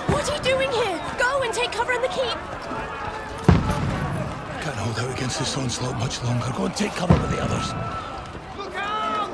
What are you doing here? Go and take cover in the keep! Can't hold out against this onslaught much longer. Go and take cover with the others. Look out!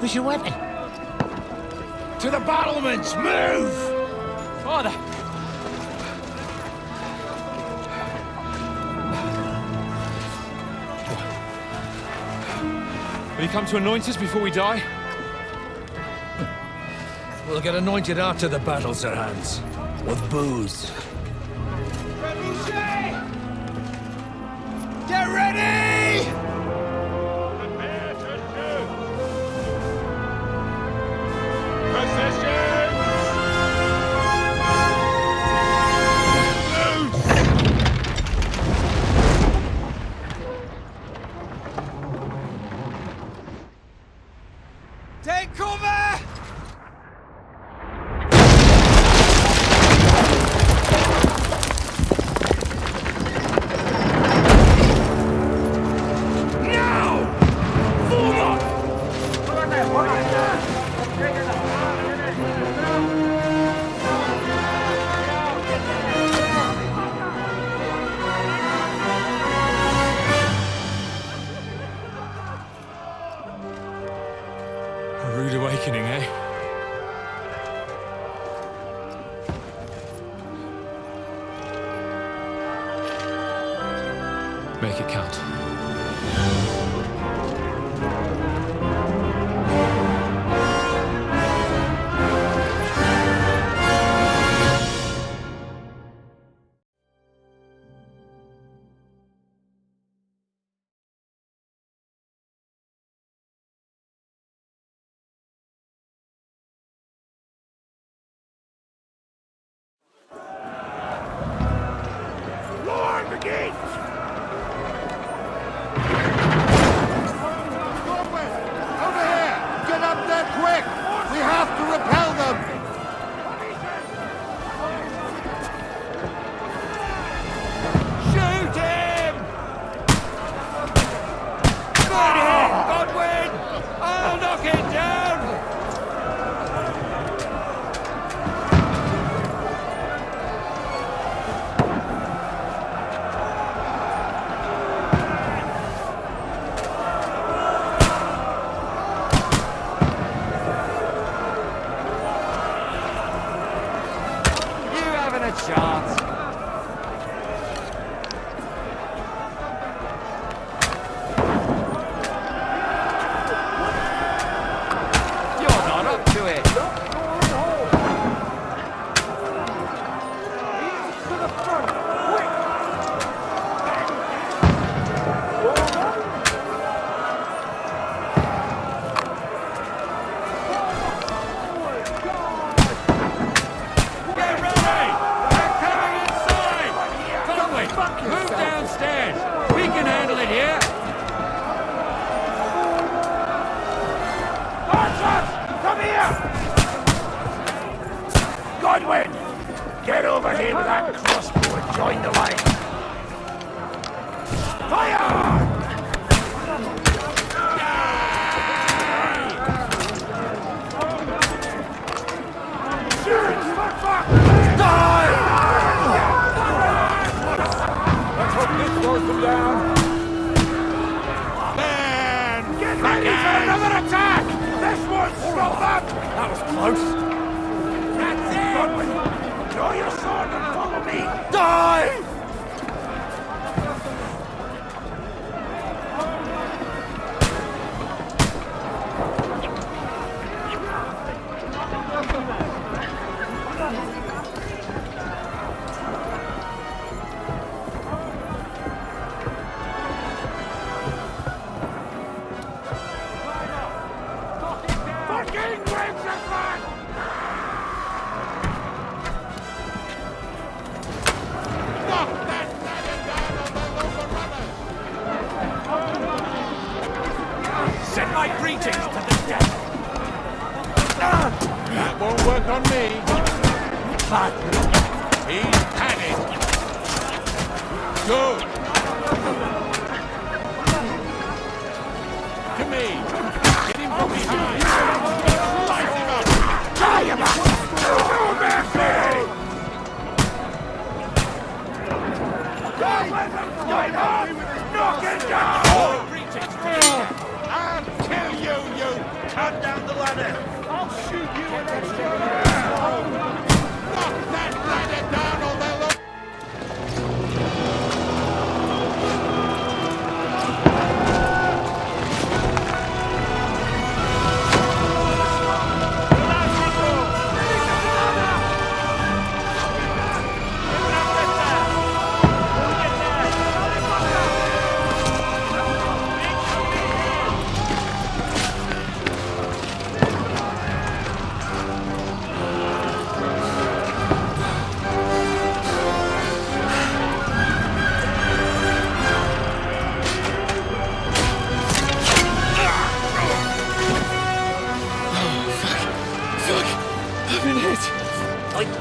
Where's your weapon? To the battlements! Move! Father! Will you come to anoint us before we die? We'll get anointed after the battle, Sir Hans. With booze. Get ready! Prepare to shoot! Positions! Take cover! A rude awakening, eh? Make it count. Lower the gates! Godwin! Get over here with that crossbow and join the line! Fire! Shoot! Fuck! Die! Let's hope this slows them down. Man! Get ready for another attack! This one's rolled up! That was close. That's it! Godwin, draw your sword and follow me! Die! Send my greetings to the dead. That won't work on me. He's panicked. Good. To me. Get him from behind. Slice him up. Tie him up. No mercy. Going on. Knock it down. Greetings to the dead. I'll kill you, you! Cut down the ladder! I'll shoot you in the knock that ladder down or they'll look...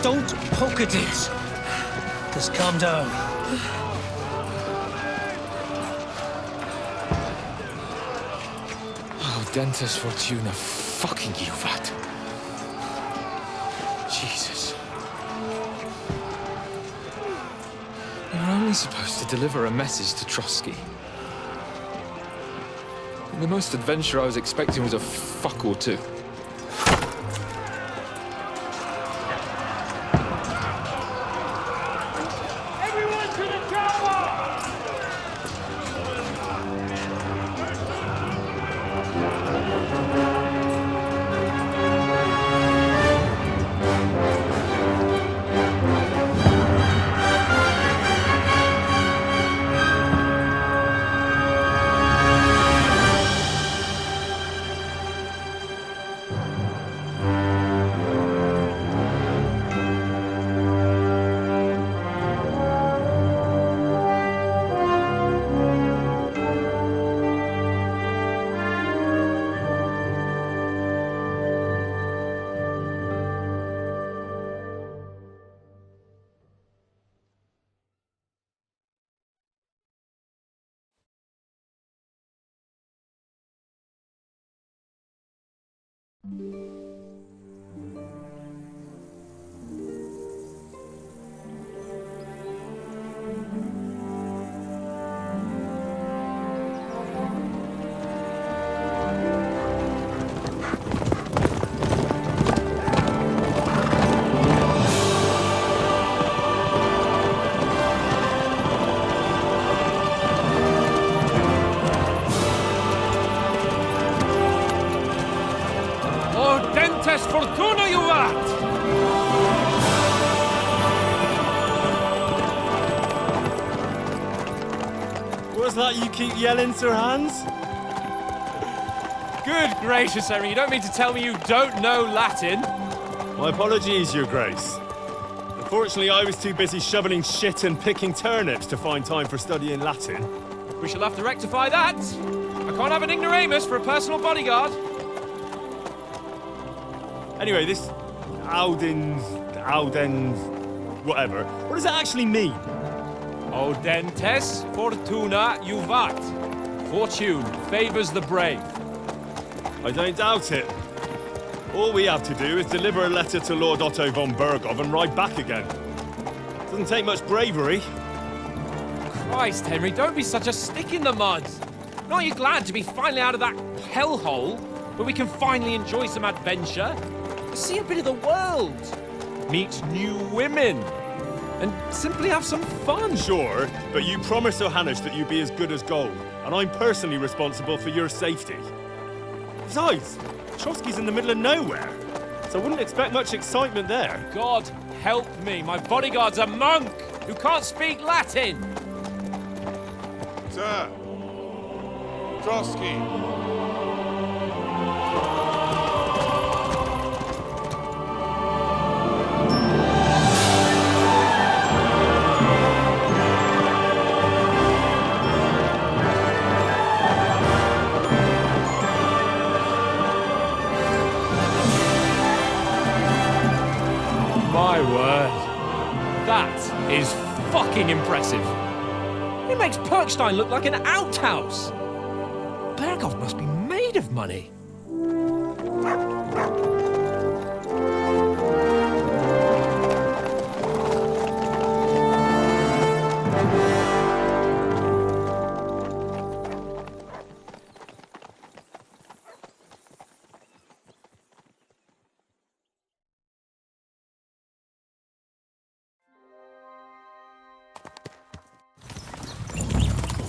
Don't poke at it. Just calm down. Oh, Dentes Fortuna, fucking you, that. Jesus. You're only supposed to deliver a message to Trotsky. And the most adventure I was expecting was a fuck or two. Fortuna, you art! What's that you keep yelling, Sir Hans? Good gracious, Henry, you don't mean to tell me you don't know Latin? My apologies, Your Grace. Unfortunately, I was too busy shoveling shit and picking turnips to find time for studying Latin. We shall have to rectify that. I can't have an ignoramus for a personal bodyguard. Anyway, this Auden... whatever. What does it actually mean? Audentes fortuna juvat. Fortune favors the brave. I don't doubt it. All we have to do is deliver a letter to Lord Otto von Berghoff and ride back again. Doesn't take much bravery. Christ, Henry, don't be such a stick in the mud. Aren't you glad to be finally out of that hellhole where we can finally enjoy some adventure? See a bit of the world, meet new women, and simply have some fun. Sure, but you promised Johannes that you'd be as good as gold, and I'm personally responsible for your safety. Besides, Trotsky's in the middle of nowhere, so I wouldn't expect much excitement there. God help me, my bodyguard's a monk who can't speak Latin. Sir. Trotsky. My word. That is fucking impressive. It makes Perkstein look like an outhouse. Berghoff must be made of money.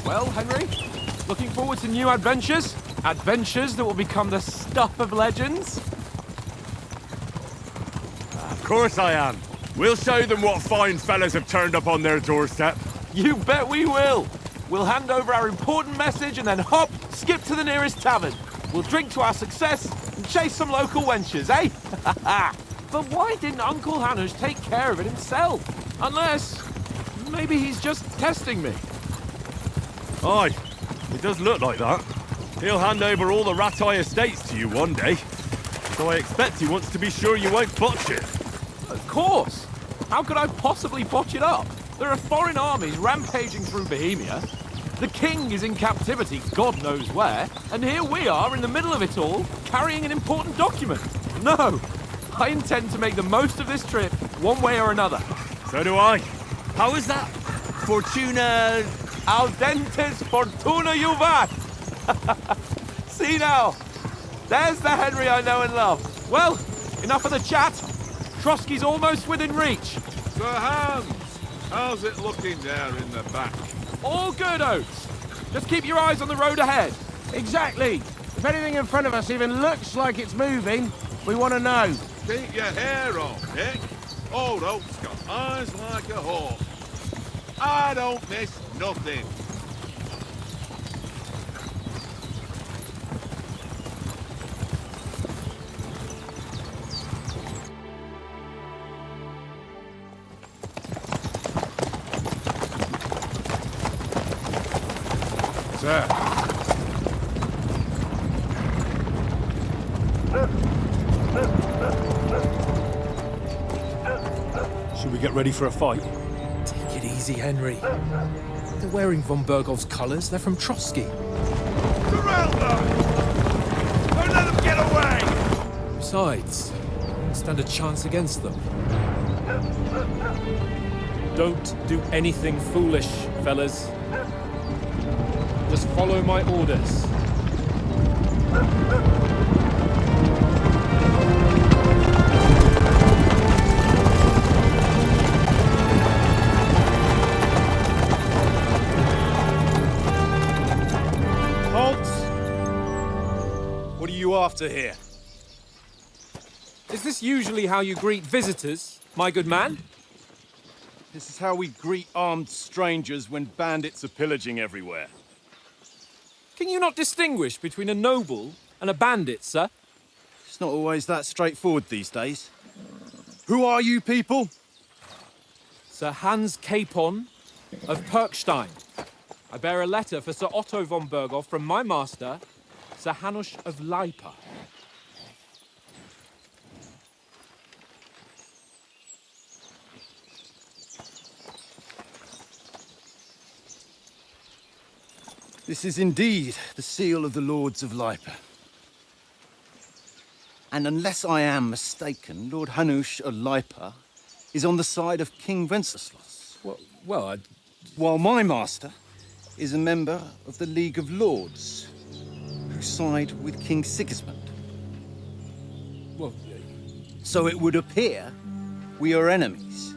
Well, Henry, looking forward to new adventures? Adventures that will become the stuff of legends? Of course I am. We'll show them what fine fellas have turned up on their doorstep. You bet we will! We'll hand over our important message and then hop, skip to the nearest tavern. We'll drink to our success and chase some local wenches, eh? But why didn't Uncle Hanush take care of it himself? Unless, maybe he's just testing me. Aye, it does look like that. He'll hand over all the Ratai estates to you one day. So I expect he wants to be sure you won't botch it. Of course! How could I possibly botch it up? There are foreign armies rampaging through Bohemia. The king is in captivity, God knows where, and here we are in the middle of it all, carrying an important document. No, I intend to make the most of this trip, one way or another. So do I. How is that? Fortuna... Audentes fortuna juvat! See now, there's the Henry I know and love. Well, enough of the chat. Trotsky's almost within reach. Sir Hans, how's it looking there in the back? All good, Oates. Just keep your eyes on the road ahead. Exactly. If anything in front of us even looks like it's moving, we want to know. Keep your hair on, Dick. Old Oak's got eyes like a hawk. I don't miss nothing. Sir. Should we get ready for a fight? Take it easy, Henry. They're wearing von Berghoff's colours. They're from Trotsky. Surround them! Don't let them get away! Besides, don't stand a chance against them. Don't do anything foolish, fellas. Just follow my orders. What are you after here? Is this usually how you greet visitors, my good man? This is how we greet armed strangers when bandits are pillaging everywhere. Can you not distinguish between a noble and a bandit, sir? It's not always that straightforward these days. Who are you people? Sir Hans Capon of Perkstein. I bear a letter for Sir Otto von Berghoff from my master, Sir Hanush of Leipa. This is indeed the seal of the Lords of Lipa. And unless I am mistaken, Lord Hanush of Lipa is on the side of King Wenceslas. Well, While my master is a member of the League of Lords, who side with King Sigismund. well, So it would appear we are enemies.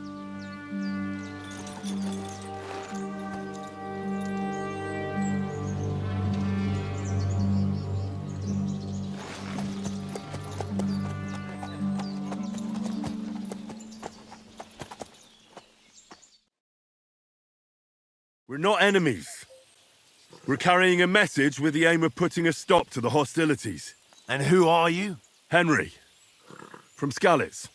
We're not enemies. We're carrying a message with the aim of putting a stop to the hostilities. And who are you? Henry, from Skalitz.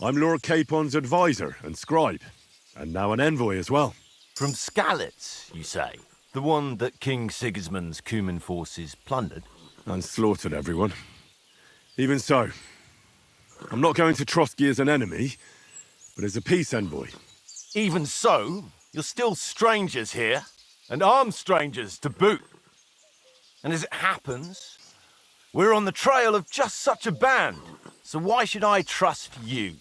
I'm Lord Capon's advisor and scribe, and now an envoy as well. From Skalitz, you say? The one that King Sigismund's Cuman forces plundered? And slaughtered everyone. Even so, I'm not going to Trotsky as an enemy, but as a peace envoy. Even so, you're still strangers here, and armed strangers to boot. And as it happens, we're on the trail of just such a band, so why should I trust you?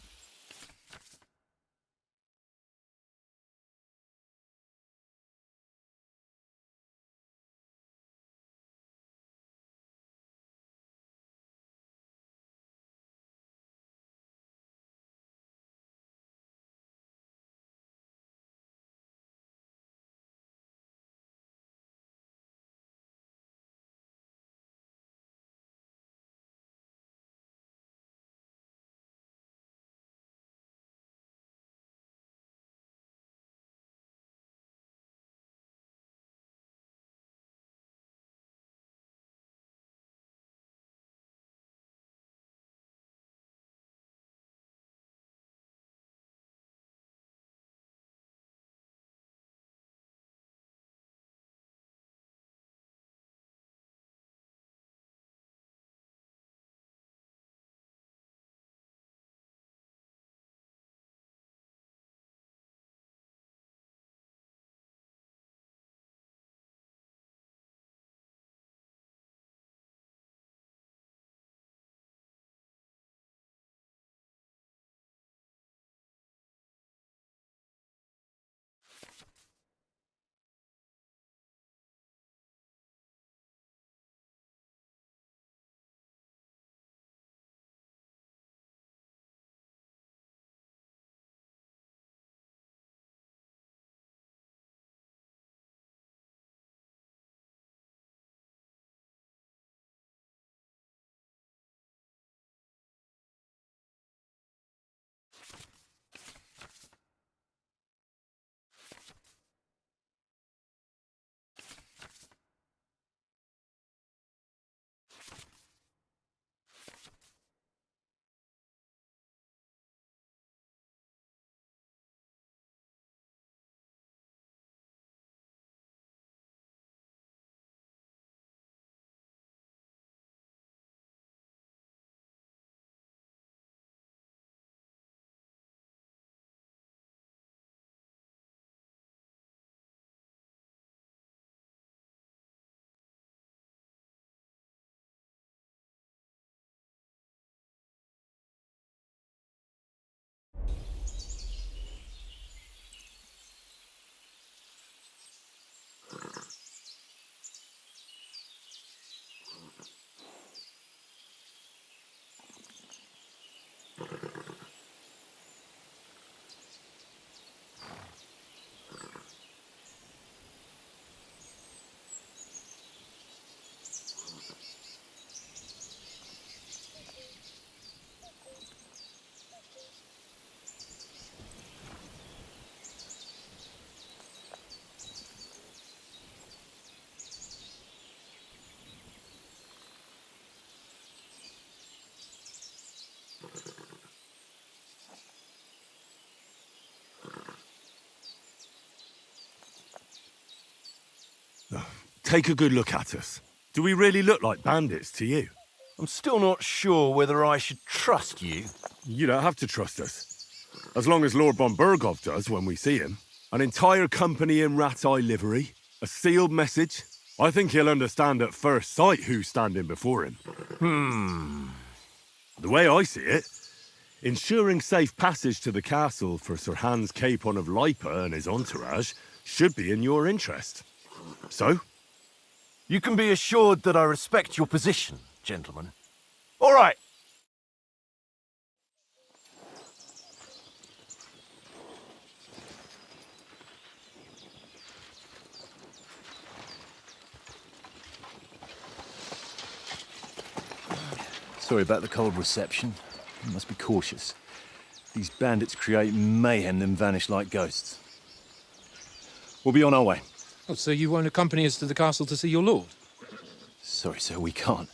take a good look at us. Do we really look like bandits to you? I'm still not sure whether I should trust you. You don't have to trust us. As long as Lord von Burgov does when we see him. An entire company in rat-eye livery, a sealed message. I think he'll understand at first sight who's standing before him. The way I see it, ensuring safe passage to the castle for Sir Hans Capon of Lipa and his entourage should be in your interest. So? You can be assured that I respect your position, gentlemen. All right. Sorry about the cold reception. You must be cautious. These bandits create mayhem, then vanish like ghosts. We'll be on our way. Oh, so you won't accompany us to the castle to see your lord? Sorry, sir, we can't.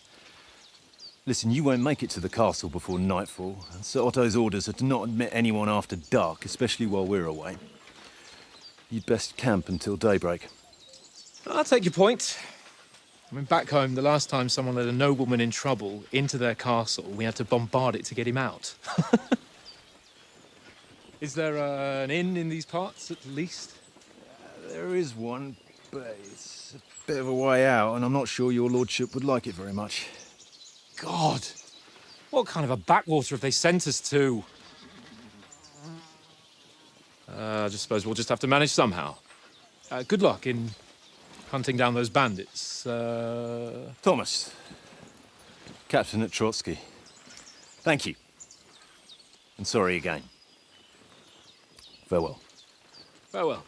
Listen, you won't make it to the castle before nightfall, and Sir Otto's orders are to not admit anyone after dark, especially while we're away. You'd best camp until daybreak. I'll take your point. I mean, back home, the last time someone let a nobleman in trouble into their castle, we had to bombard it to get him out. Is there an inn in these parts, at least? There is one, but it's a bit of a way out, and I'm not sure your lordship would like it very much. God! What kind of a backwater have they sent us to? I just suppose we'll just have to manage somehow. Good luck in hunting down those bandits. Thomas, captain at Trotsky. Thank you. And sorry again. Farewell. Farewell.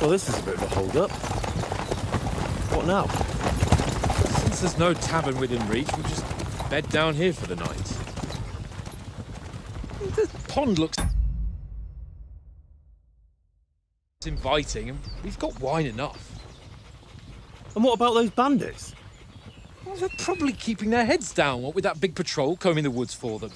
Well, this is a bit of a hold-up. What now? Since there's no tavern within reach, we'll just bed down here for the night. The pond looks inviting, and we've got wine enough. And what about those bandits? Well, they're probably keeping their heads down, what with that big patrol combing the woods for them.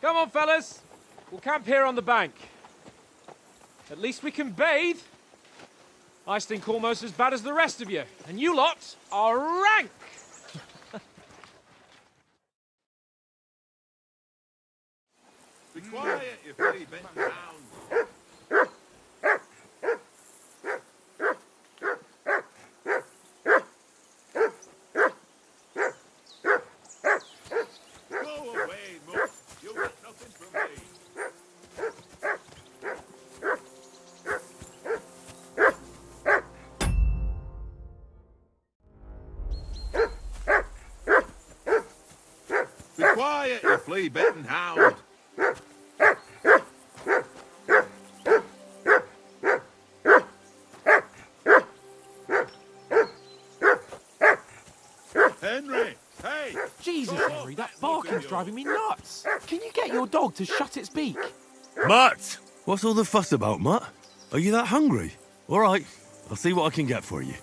Come on, fellas. We'll camp here on the bank. At least we can bathe. I stink almost as bad as the rest of you. And you lot are rank! Be quiet, you bloody bit hound. Go away, Mutt. You'll get nothing from me. Be quiet, you flea-bitten hound. Henry, hey! Jesus, Henry, that barking's driving me nuts. Can you get your dog to shut its beak? Mutt! What's all the fuss about, Mutt? Are you that hungry? All right, I'll see what I can get for you.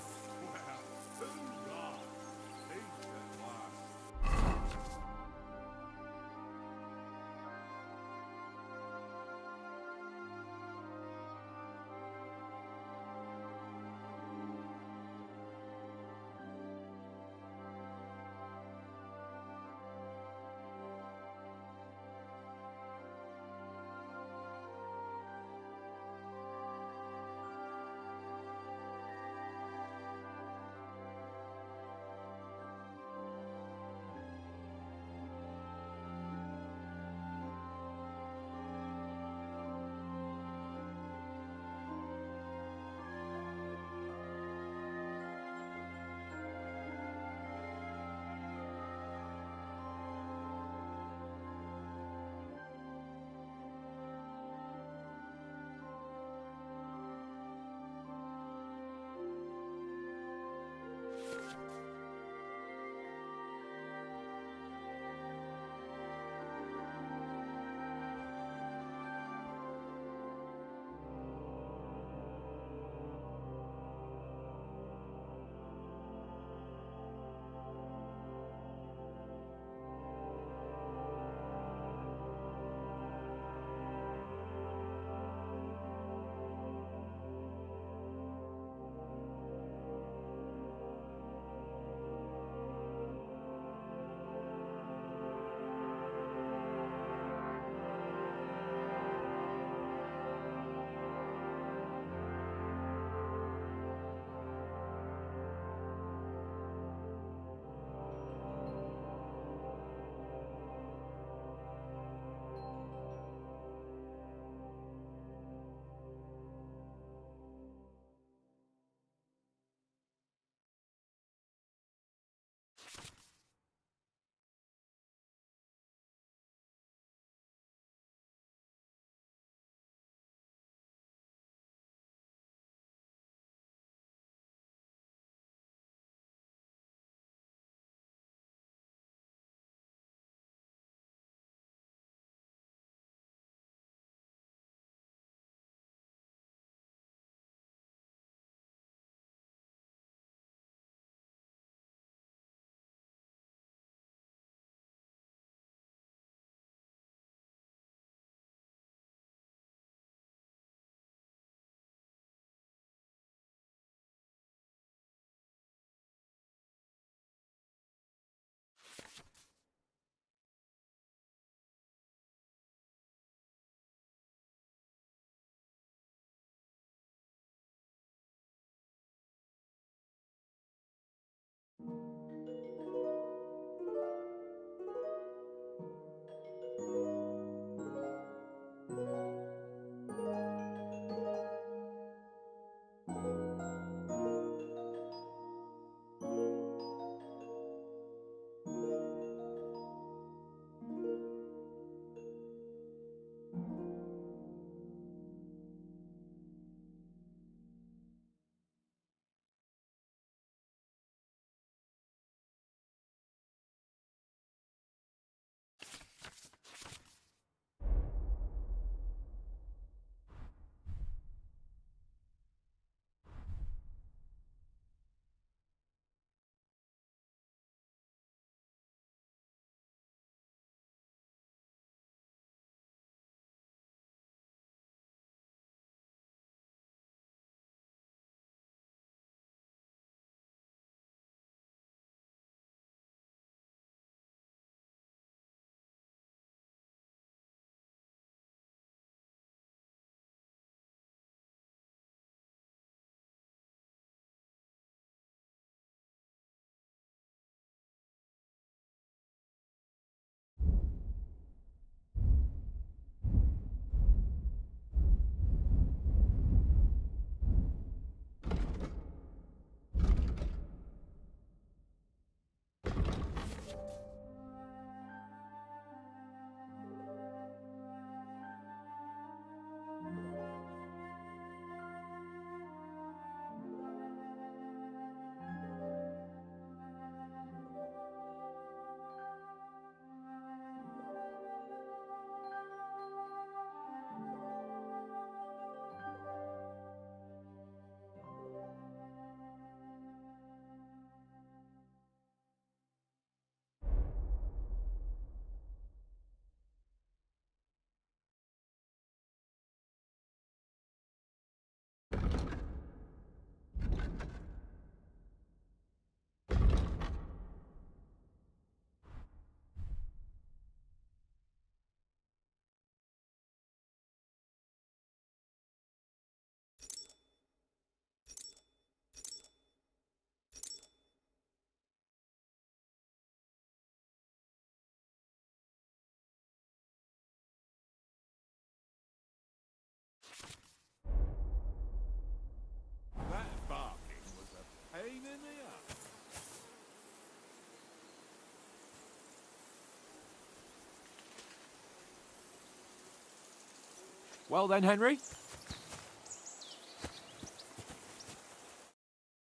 Well then, Henry?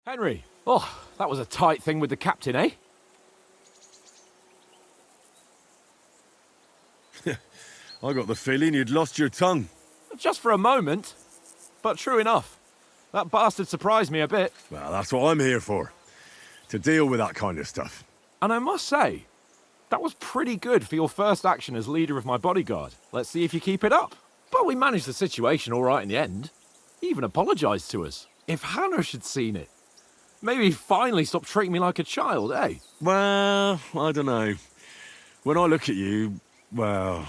Henry! Oh, that was a tight thing with the captain, eh? I got the feeling you'd lost your tongue. Just for a moment. But true enough. That bastard surprised me a bit. Well, that's what I'm here for. To deal with that kind of stuff. And I must say, that was pretty good for your first action as leader of my bodyguard. Let's see if you keep it up. But we managed the situation all right in the end. He even apologised to us. If Hannah had seen it, maybe he'd finally stop treating me like a child, eh? Well, I don't know. When I look at you, well,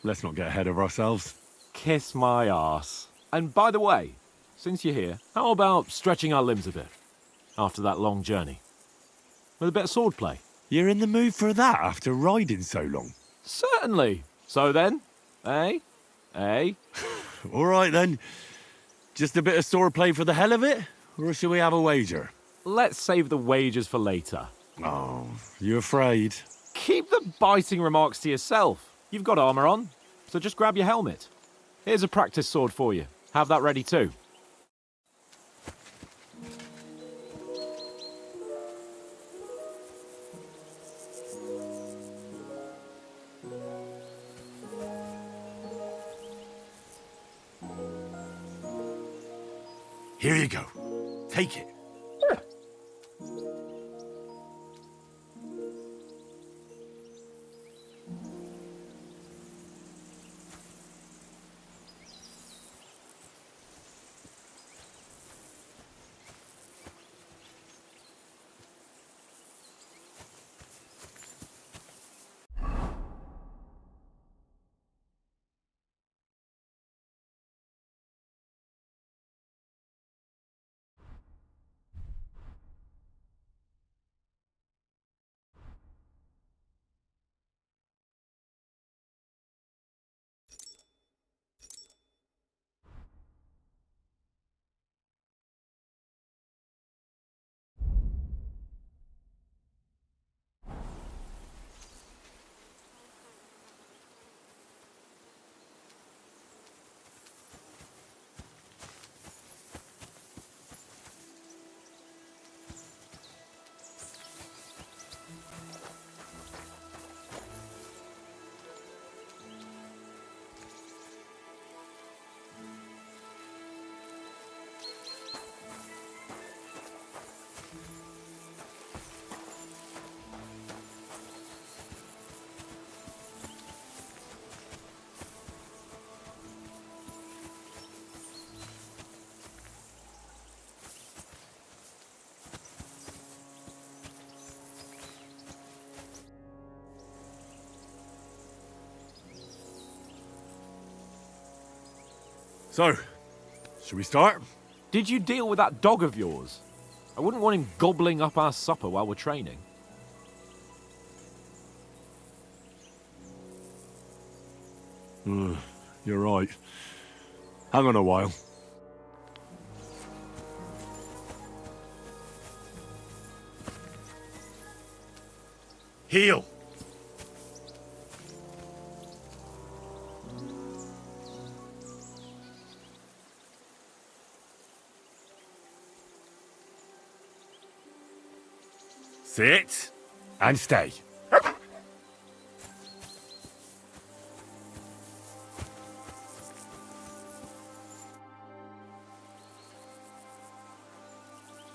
let's not get ahead of ourselves. Kiss my arse. And by the way, since you're here, how about stretching our limbs a bit after that long journey? With a bit of swordplay. You're in the mood for that after riding so long? Certainly. So then, eh? Eh? All right then. Just a bit of swordplay for the hell of it? Or shall we have a wager? Let's save the wagers for later. Oh, you afraid? Keep the biting remarks to yourself. You've got armour on, so just grab your helmet. Here's a practice sword for you. Have that ready too. Here you go. Take it. So, should we start? Did you deal with that dog of yours? I wouldn't want him gobbling up our supper while we're training. You're right. Hang on a while. Heel. Sit and stay.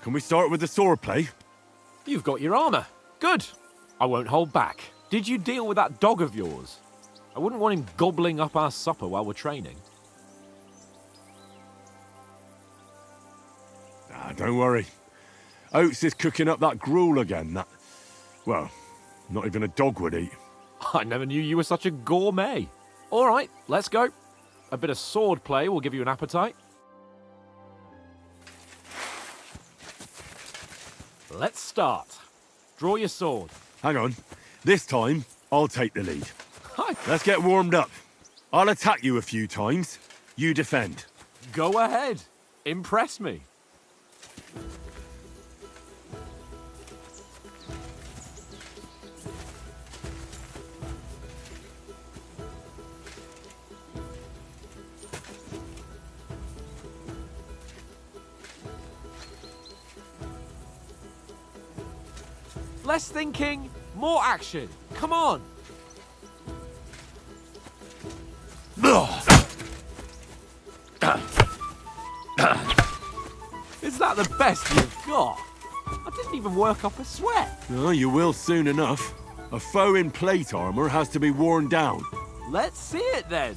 Can we start with the swordplay? You've got your armour. Good. I won't hold back. Did you deal with that dog of yours? I wouldn't want him gobbling up our supper while we're training. Don't worry. Oates is cooking up that gruel again that, well, not even a dog would eat. I never knew you were such a gourmet. All right, let's go. A bit of sword play will give you an appetite. Let's start. Draw your sword. Hang on. This time, I'll take the lead. Hi. Let's get warmed up. I'll attack you a few times. You defend. Go ahead. Impress me. Less thinking, more action. Come on. Is that the best you've got? I didn't even work up a sweat. Oh, you will soon enough. A foe in plate armor has to be worn down. Let's see it then.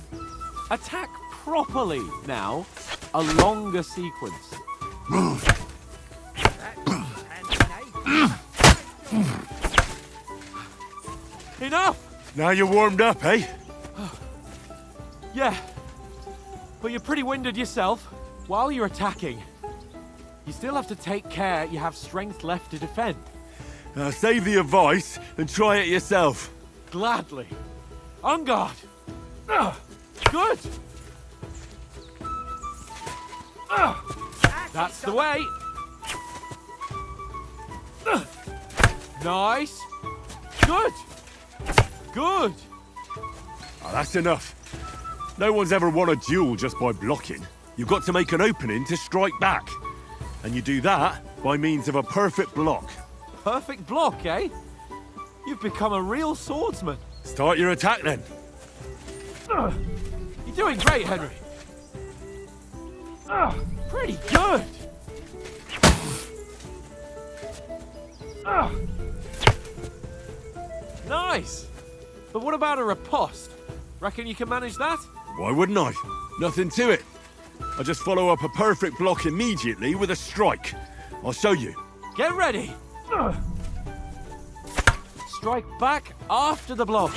Attack properly now. A longer sequence. Enough! Now you're warmed up, eh? Yeah. But you're pretty winded yourself. While you're attacking, you still have to take care you have strength left to defend. Save the advice and try it yourself. Gladly. On guard. Good. That's the way. Nice. Good. Good. Oh, that's enough. No one's ever won a duel just by blocking. You've got to make an opening to strike back. And you do that by means of a perfect block. Perfect block, eh? You've become a real swordsman. Start your attack then. You're doing great, Henry. Pretty good. Nice. But what about a riposte? Reckon you can manage that? Why wouldn't I? Nothing to it. I just follow up a perfect block immediately with a strike. I'll show you. Get ready. Strike back after the blow.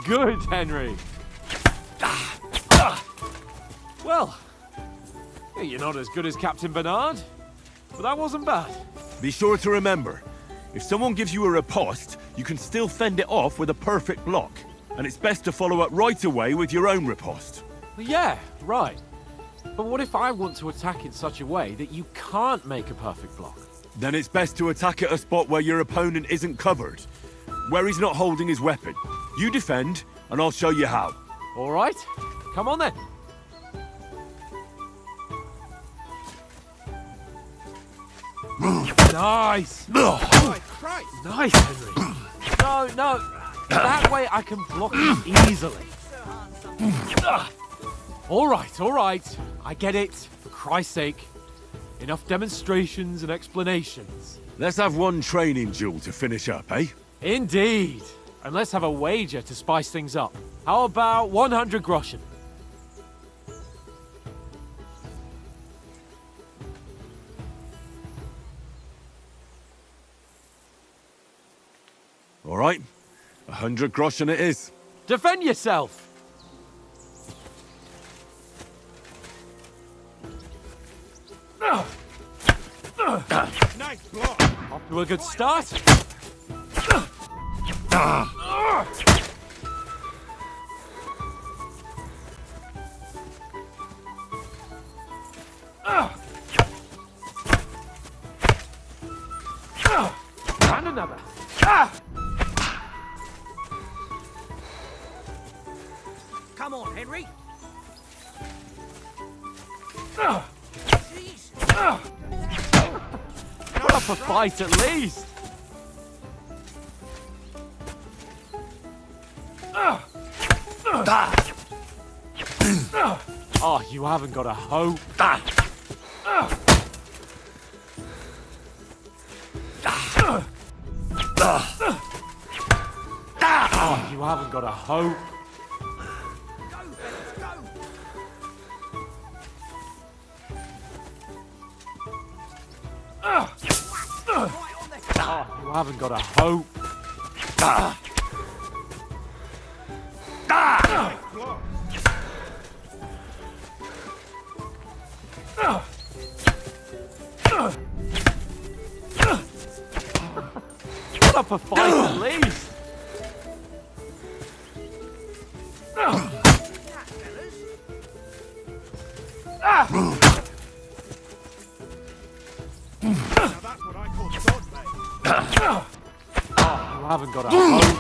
Good, Henry. Well, you're not as good as Captain Bernard, but that wasn't bad. Be sure to remember, if someone gives you a riposte, you can still fend it off with a perfect block. And it's best to follow up right away with your own riposte. Yeah, right. But what if I want to attack in such a way that you can't make a perfect block? Then it's best to attack at a spot where your opponent isn't covered, where he's not holding his weapon. You defend, and I'll show you how. All right, come on then. Nice! Oh, Christ! Nice, Henry. No. That way I can block you easily. All right. I get it. For Christ's sake. Enough demonstrations and explanations. Let's have one training duel to finish up, eh? Indeed. And let's have a wager to spice things up. How about 100 groschen? All right. 100 groschen it is. Defend yourself! Nice block! Off to a good start. And another. Come on, Henry. Put up a fight at least. Oh, you haven't got a hope. Oh, you haven't got a hope. Oh, you haven't got a hope. Put up a fight at least. You haven't got a hope.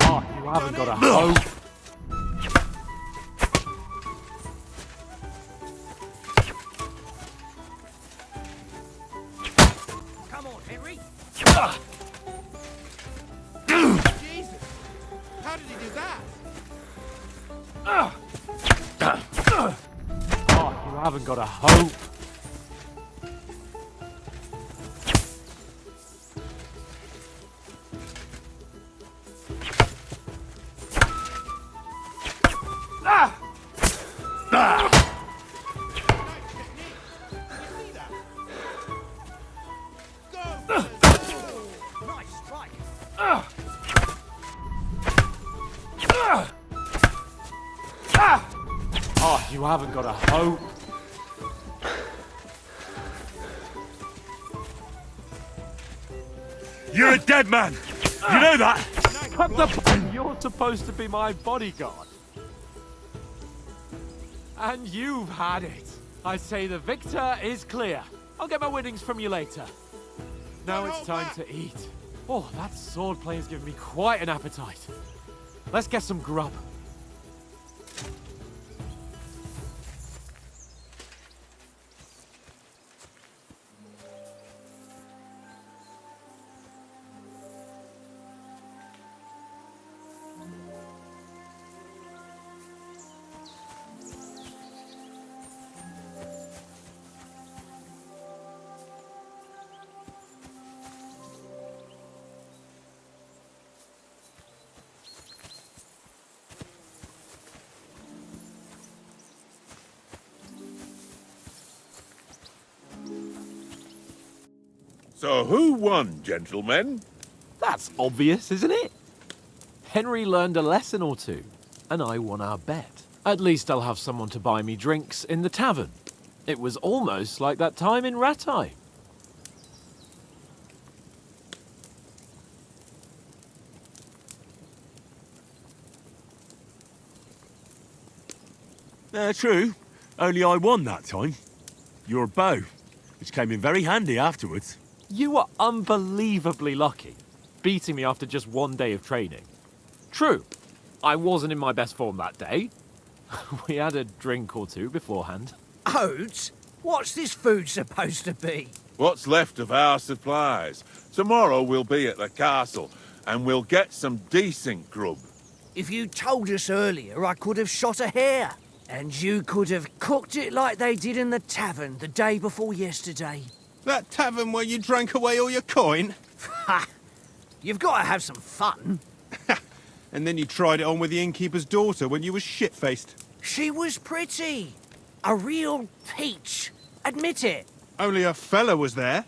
Oh, you haven't got a hope. Come on, Henry. Jesus! How did he do that? Oh, you haven't got a hope. Nice strike. Oh, you haven't got a hope. You're a dead man! You know that? Cut the... You're supposed to be my bodyguard. And you've had it. I say the victor is clear. I'll get my winnings from you later. Now it's time to eat. Oh, that sword playing's given me quite an appetite. Let's get some grub. So who won, gentlemen? That's obvious, isn't it? Henry learned a lesson or two, and I won our bet. At least I'll have someone to buy me drinks in the tavern. It was almost like that time in Rattay. True. Only I won that time. Your bow, which came in very handy afterwards. You were unbelievably lucky, beating me after just one day of training. True, I wasn't in my best form that day. We had a drink or two beforehand. Oats? What's this food supposed to be? What's left of our supplies. Tomorrow we'll be at the castle, and we'll get some decent grub. If you told us earlier, I could have shot a hare. And you could have cooked it like they did in the tavern the day before yesterday. That tavern where you drank away all your coin? Ha! You've got to have some fun. And then you tried it on with the innkeeper's daughter when you were shit-faced. She was pretty. A real peach. Admit it. Only a fella was there.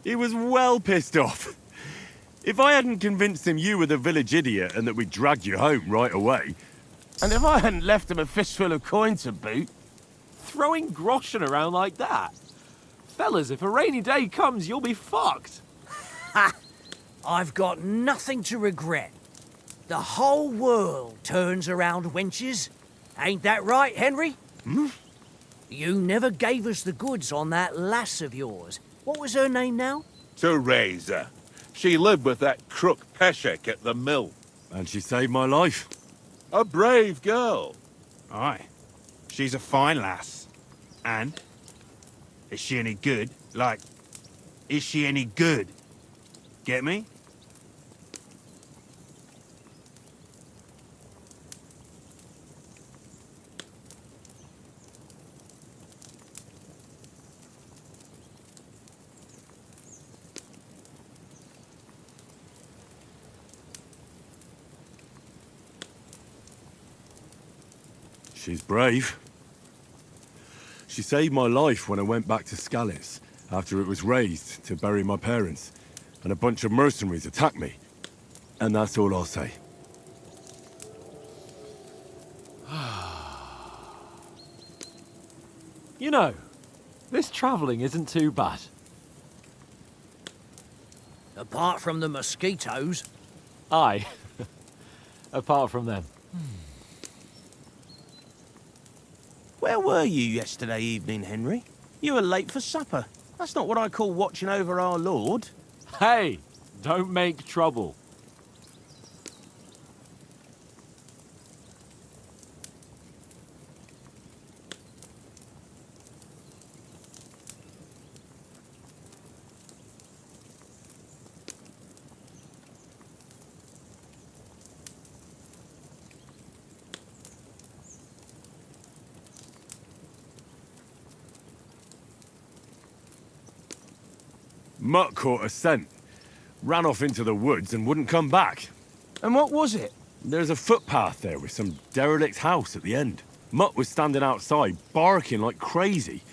He was well pissed off. If I hadn't convinced him you were the village idiot and that we dragged you home right away... And if I hadn't left him a fistful of coin to boot... Throwing groschen around like that? Fellas, if a rainy day comes, you'll be fucked. Ha! I've got nothing to regret. The whole world turns around wenches. Ain't that right, Henry? Hmm? You never gave us the goods on that lass of yours. What was her name now? Teresa. She lived with that crook Peshek at the mill. And she saved my life. A brave girl. Aye. She's a fine lass. And? Is she any good? Like, is she any good? Get me? She's brave. She saved my life when I went back to Scalitz after it was razed to bury my parents. and a bunch of mercenaries attacked me. And that's all I'll say. You know, this travelling isn't too bad. Apart from the mosquitoes. Aye. Apart from them. Where were you yesterday evening, Henry? You were late for supper. That's not what I call watching over our Lord. Hey, don't make trouble. Mutt caught a scent, ran off into the woods and wouldn't come back. And what was it? There's a footpath there with some derelict house at the end. Mutt was standing outside, barking like crazy.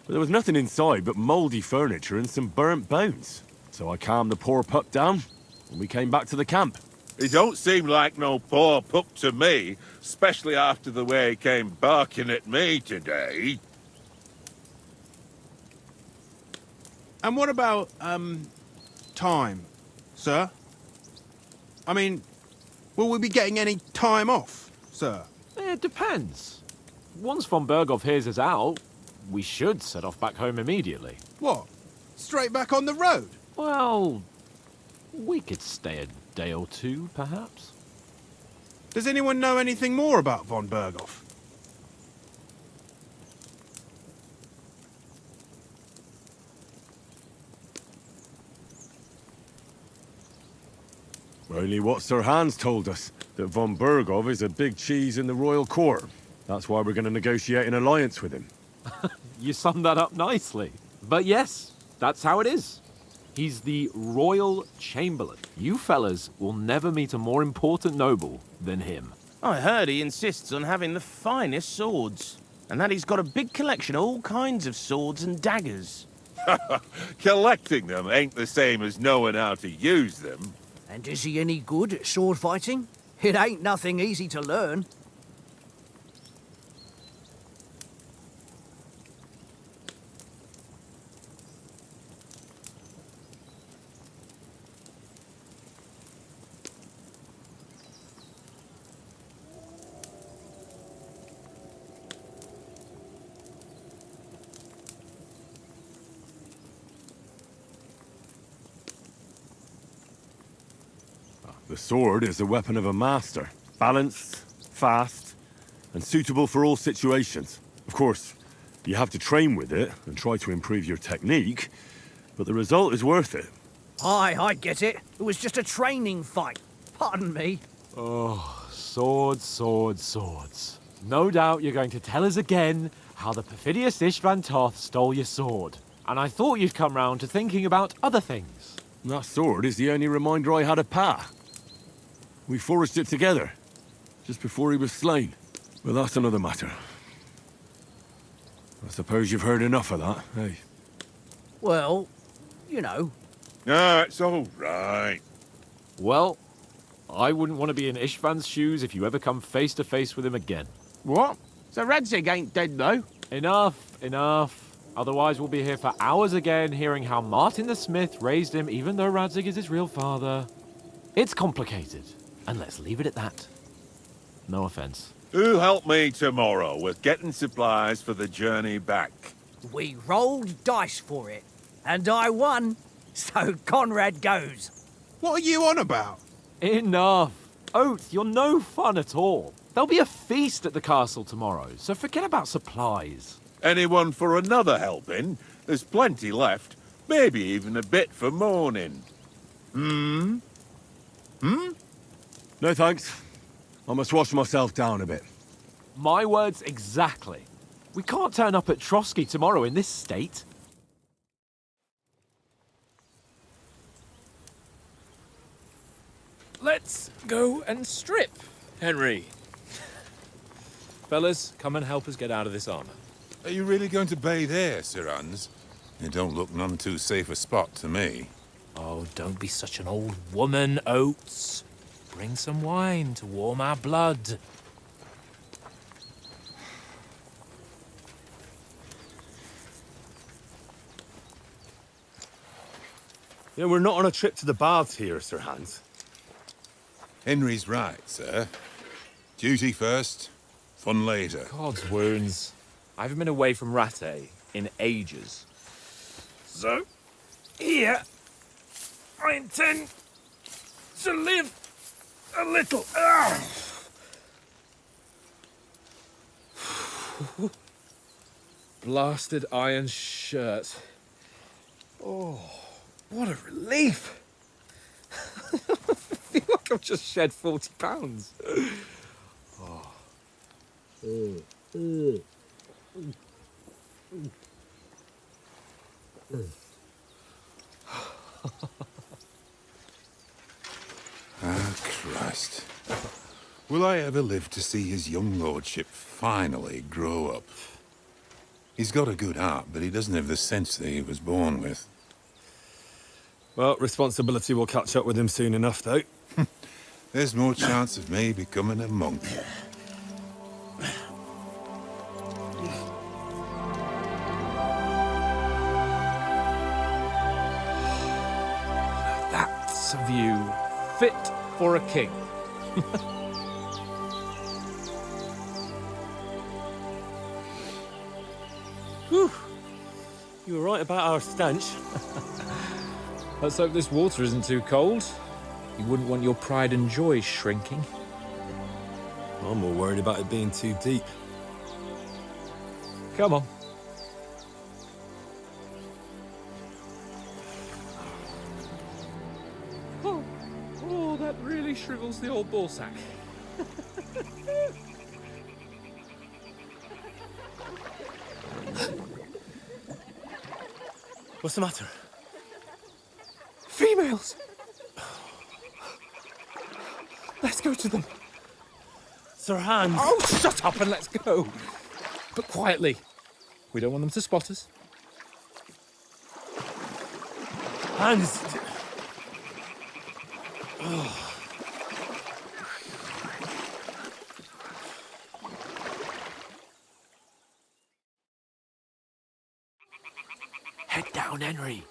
But there was nothing inside but mouldy furniture and some burnt bones. So I calmed the poor pup down, and we came back to the camp. He don't seem like no poor pup to me, especially after the way he came barking at me today. And what about, time, sir? I mean, will we be getting any time off, sir? It depends. Once von Berghoff hears us out, we should set off back home immediately. What? Straight back on the road? Well, we could stay a day or two, perhaps. Does anyone know anything more about von Berghoff? Only what Sir Hans told us, that von Berghoff is a big cheese in the royal court. That's why we're going to negotiate an alliance with him. You summed that up nicely. But yes, that's how it is. He's the royal chamberlain. You fellas will never meet a more important noble than him. I heard he insists on having the finest swords. And that he's got a big collection of all kinds of swords and daggers. Collecting them ain't the same as knowing how to use them. And is he any good at sword fighting? It ain't nothing easy to learn. The sword is the weapon of a master. Balanced, fast, and suitable for all situations. Of course, you have to train with it and try to improve your technique, but the result is worth it. Aye, I get it. It was just a training fight. Pardon me. Oh, swords, swords, swords. No doubt you're going to tell us again how the perfidious Istvan Toth stole your sword. And I thought you'd come round to thinking about other things. That sword is the only reminder I had of Pa. We forged it together, just before he was slain. But that's another matter. I suppose you've heard enough of that, eh? Well, you know. No, it's all right. Well, I wouldn't want to be in Istvan's shoes if you ever come face to face with him again. What? So Radzig ain't dead, though? Enough, enough. Otherwise we'll be here for hours again hearing how Martin the Smith raised him even though Radzig is his real father. It's complicated. And let's leave it at that. No offense. Who'll help me tomorrow with getting supplies for the journey back? We rolled dice for it. And I won. So Conrad goes. What are you on about? Enough. Oath, you're no fun at all. There'll be a feast at the castle tomorrow, so forget about supplies. Anyone for another helping? There's plenty left. Maybe even a bit for morning. Hmm? No thanks. I must wash myself down a bit. My words exactly. We can't turn up at Trotsky tomorrow in this state. Let's go and strip, Henry. Fellas, come and help us get out of this armor. Are you really going to bathe here, Sir Hans? It don't look none too safe a spot to me. Oh, don't be such an old woman, Oates. Bring some wine to warm our blood. You know, we're not on a trip to the baths here, Sir Hans. Henry's right, sir. Duty first, fun later. God's wounds. I haven't been away from Rattay in ages. So, here, I intend to live a little. Blasted iron shirt. Oh, what a relief. I feel like I've just shed 40 pounds. Ah, Christ. Will I ever live to see his young lordship finally grow up? He's got a good heart, but he doesn't have the sense that he was born with. Well, responsibility will catch up with him soon enough, though. There's more chance of me becoming a monk. That's a view fit for a king. Whew. You were right about our stench. Let's hope this water isn't too cold. You wouldn't want your pride and joy shrinking. I'm more worried about it being too deep. Come on. Oh, that really shrivels the old ball sack. What's the matter? Females! Let's go to them. Sir Hans! Oh, shut up and let's go. But quietly. We don't want them to spot us. Hans! Head down, Henry.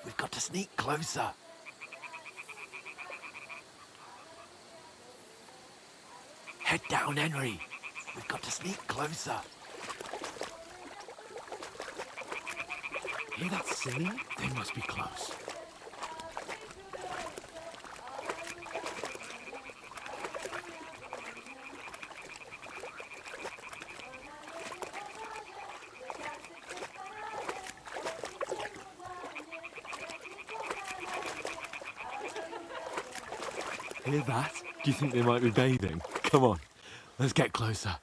We've got to sneak closer. Head down, Henry. We've got to sneak closer. Hear that singing? They must be close. Hear that? Do you think they might be bathing? Come on, let's get closer.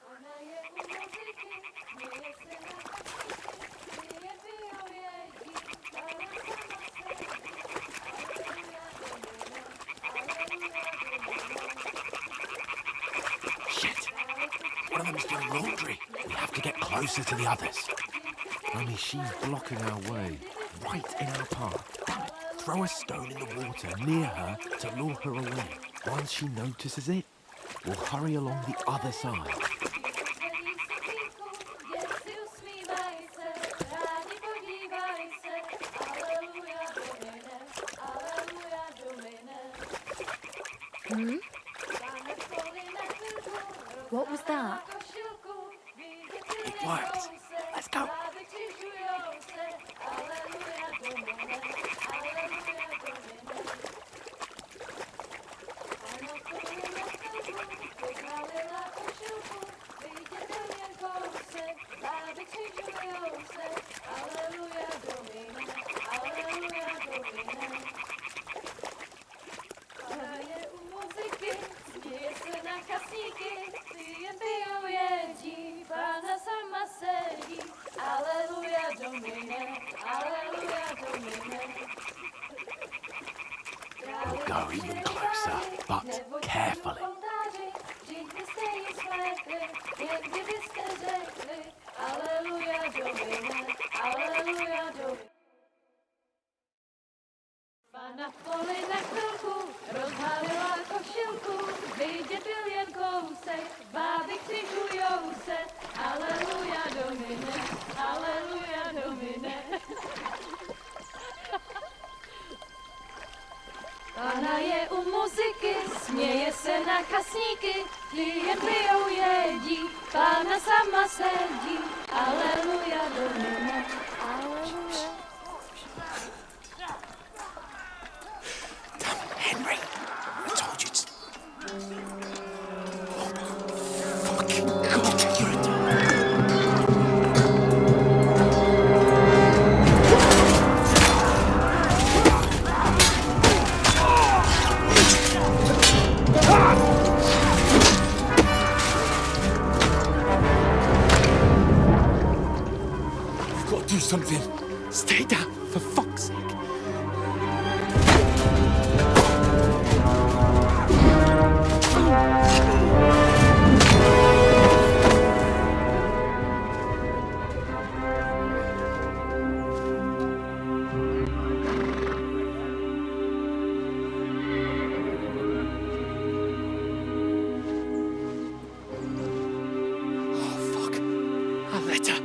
Shit! One of them's doing laundry. We have to get closer to the others. Only she's blocking our way. Right in our path. Damn it. Throw a stone in the water near her to lure her away. Once she notices it, we'll hurry along the other side. What was that? It worked. Let's go. We'll go even closer, but carefully. muziky, směje se na kasníky, ty jen pijou jedí, Pána sama sedí, aleluja, domino, aleluja. Damn, Henry, I told you to... Oh, fucking God, you're a Do something. Stay down, for fuck's sake. Oh, fuck. A letter.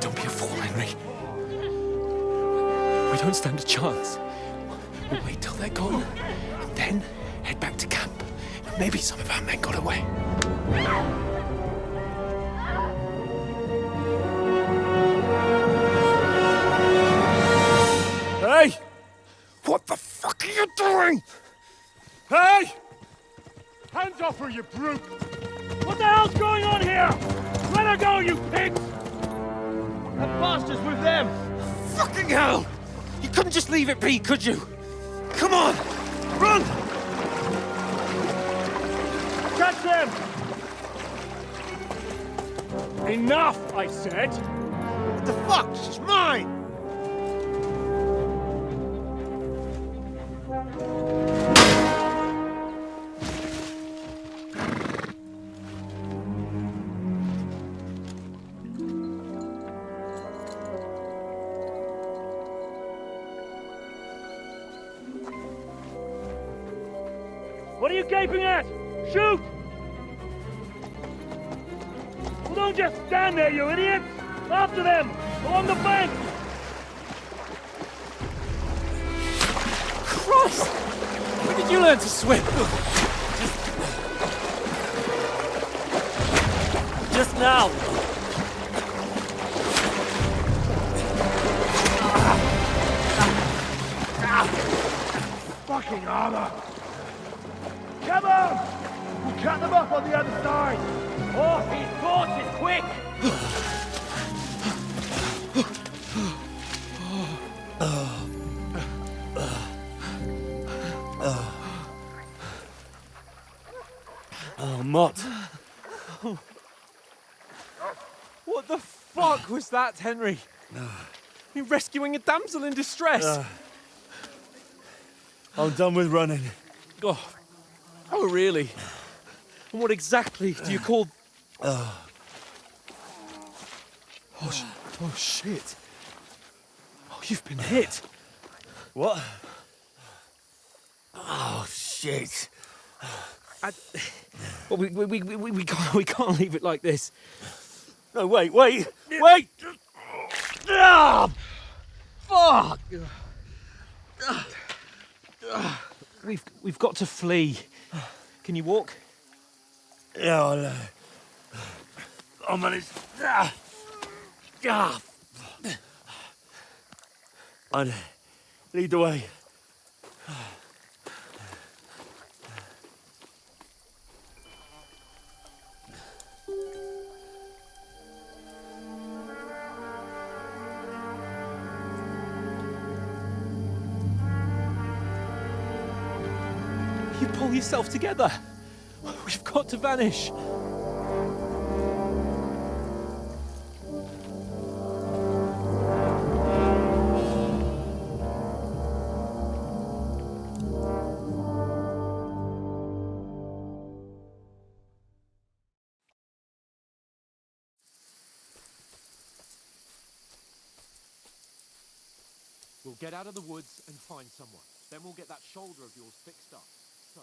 Don't be a fool, Henry. We don't stand a chance. We'll wait till they're gone, and then head back to camp. Maybe some of our men got away. Hey! What the fuck are you doing? Hey! Hands off her, you brute! What the hell's going on here? Let her go, you pigs! That bastard's with them! fucking hell! You couldn't just leave it be, could you? Come on! Run! Catch them! Enough, I said! What the fuck? She's mine! What are you gaping at? Shoot! Well, don't just stand there, you idiots! After them! Along the bank! Christ! When did you learn to swim? Just now! Fucking armor! Come on! We'll cut them off on the other side! Horses, horses, quick! Oh, Mott. What the fuck was that, Henry? You rescuing a damsel in distress? I'm done with running. Oh, really? And what exactly do you call... Oh, shit. Oh, you've been hit. What? Oh, shit. Well, we can't leave it like this. No, wait! Ah! Fuck! We've got to flee. Can you walk? Yeah, I'll manage. I'd lead the way. You pull yourself together. We've got to vanish. We'll get out of the woods and find someone. Then we'll get that shoulder of yours fixed up. So...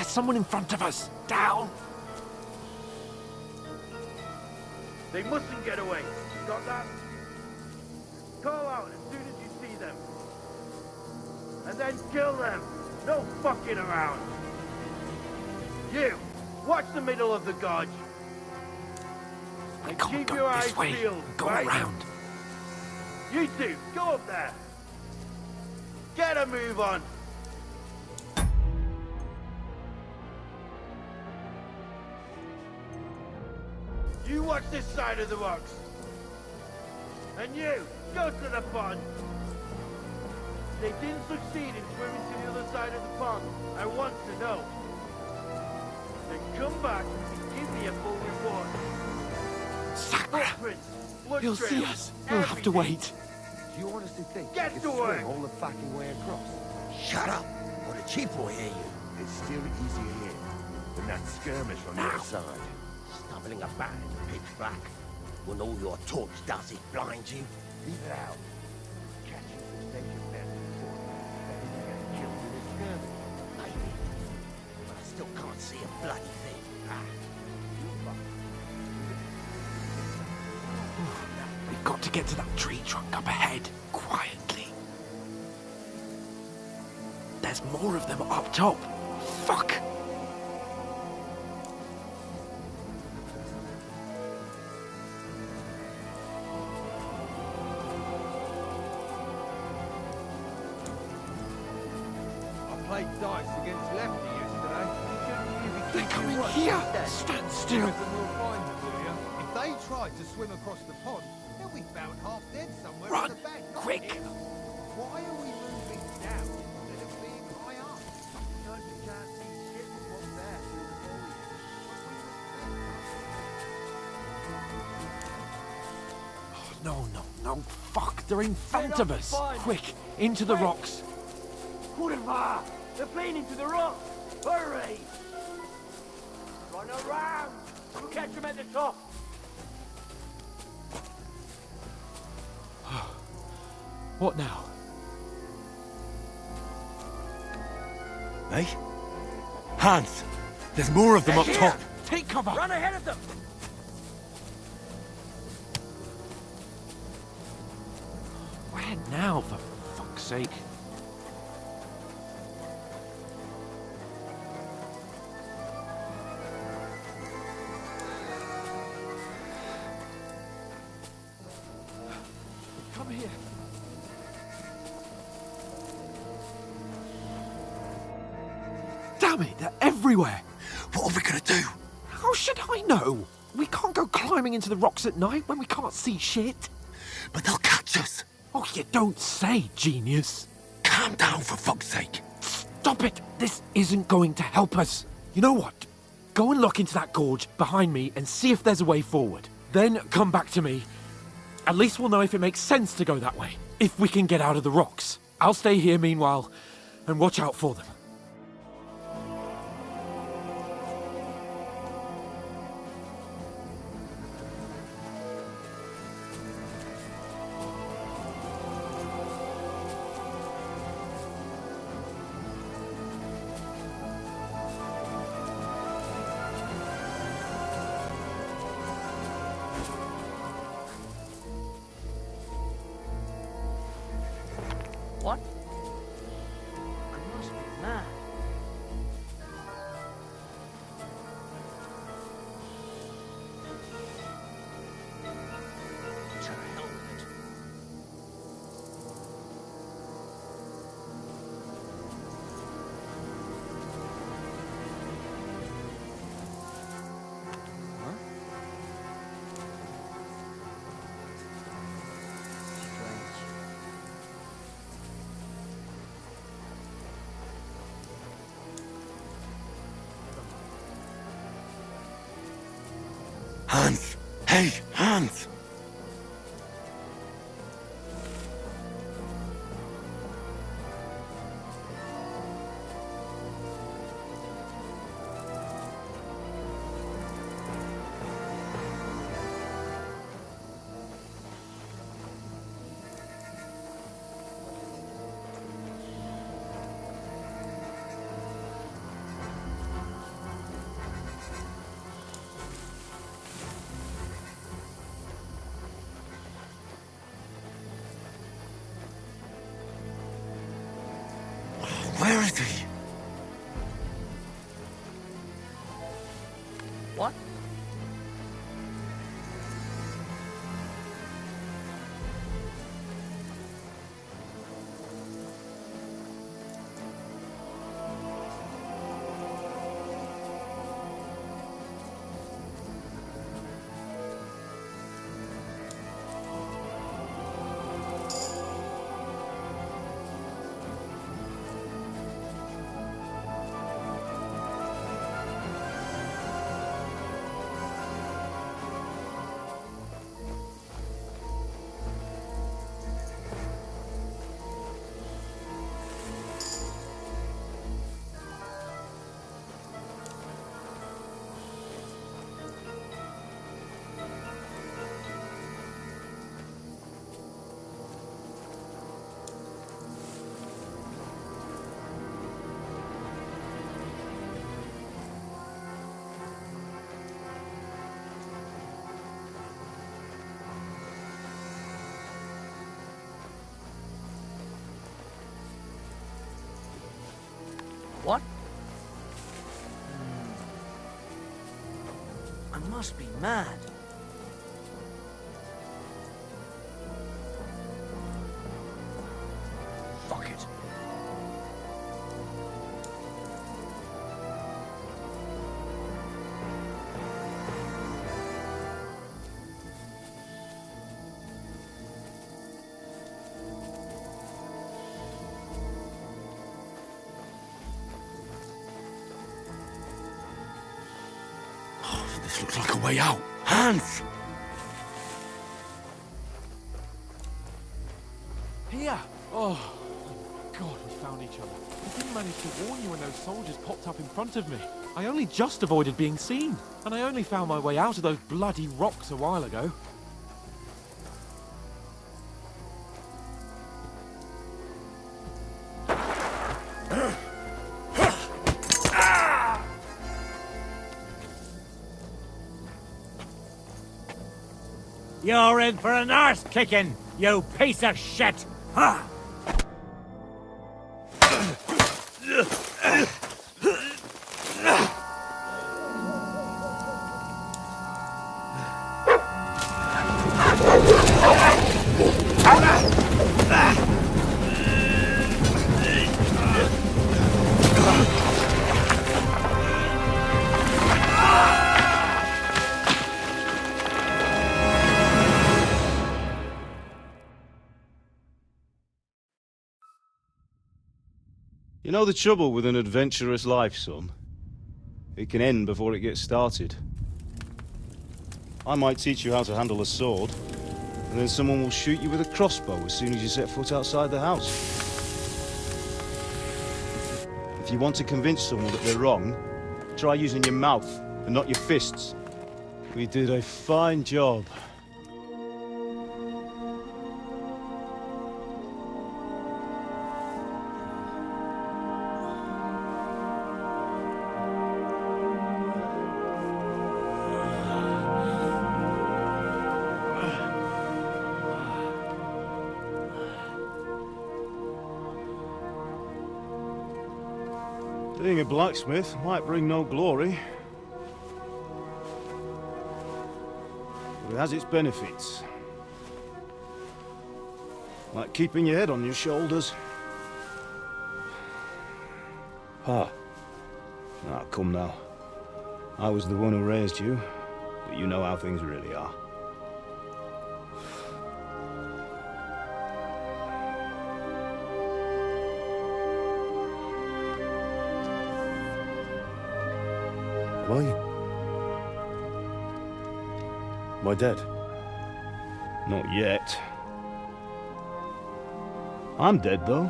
There's someone in front of us. Down. They mustn't get away. Got that? Call out as soon as you see them. And then kill them. No fucking around. You, watch the middle of the gorge. And keep your eyes peeled. Go right? around. You two, go up there. Get a move on. You watch this side of the rocks. And you, go to the pond. They didn't succeed in swimming to the other side of the pond. I want to know. Then come back and give me a full report. Footprints, blood He'll see trails, us. We'll have to everything. wait. You honestly think Get you to can work. swim all the fucking way across? Shut up, or the chief will hear you. It's still easier here than that skirmish on the other side. Stumbling about in the pitch black. When all your torch does is blind you. Leave it out. Catching some naked men before better than getting killed in a skirmish. Maybe. But I still can't see a bloody thing. We've got to get to that tree trunk up ahead, quietly. There's more of them up top. Fuck! I played dice against Lefty yesterday. They're coming here! Stand still! If they tried to swim across the pond, they'll be found half dead somewhere Run! in the bank. Quick! Why are we moving down instead of being high up? Because we can't see shit from what's there. No, no, fuck! They're in front of us! Quick! Into the rocks! Kurva! They're playing into the rock! Hurry! Run around! We'll catch them at the top! What now? Hey? Hans! There's more of them up top! Take cover! Run ahead of them! Where now, for fuck's sake? Come here. Damn it, they're everywhere! What are we gonna do? How should I know? We can't go climbing into the rocks at night when we can't see shit. But they'll catch us. Oh, you don't say, genius. Calm down, for fuck's sake. Stop it! This isn't going to help us. You know what? Go and look into that gorge behind me and see if there's a way forward. Then come back to me. At least we'll know if it makes sense to go that way. If we can get out of the rocks. I'll stay here meanwhile and watch out for them. What? I must be mad. To hell with it. Hans! Hey, Hans! worthy. What? What? I must be mad. Fuck it. This looks like a way out. Hans! Here! Oh, thank God we found each other. I didn't manage to warn you when those soldiers popped up in front of me. I only just avoided being seen. And I only found my way out of those bloody rocks a while ago. You're in for an arse kicking, you piece of shit! Ha! You know the trouble with an adventurous life, son? It can end before it gets started. I might teach you how to handle a sword, and then someone will shoot you with a crossbow as soon as you set foot outside the house. If you want to convince someone that they're wrong, try using your mouth and not your fists. We did a fine job. Being a blacksmith might bring no glory, but it has its benefits. Like keeping your head on your shoulders. Pa. Ah, come now. I was the one who raised you, but you know how things really are. Am I dead? Not yet. I'm dead, though.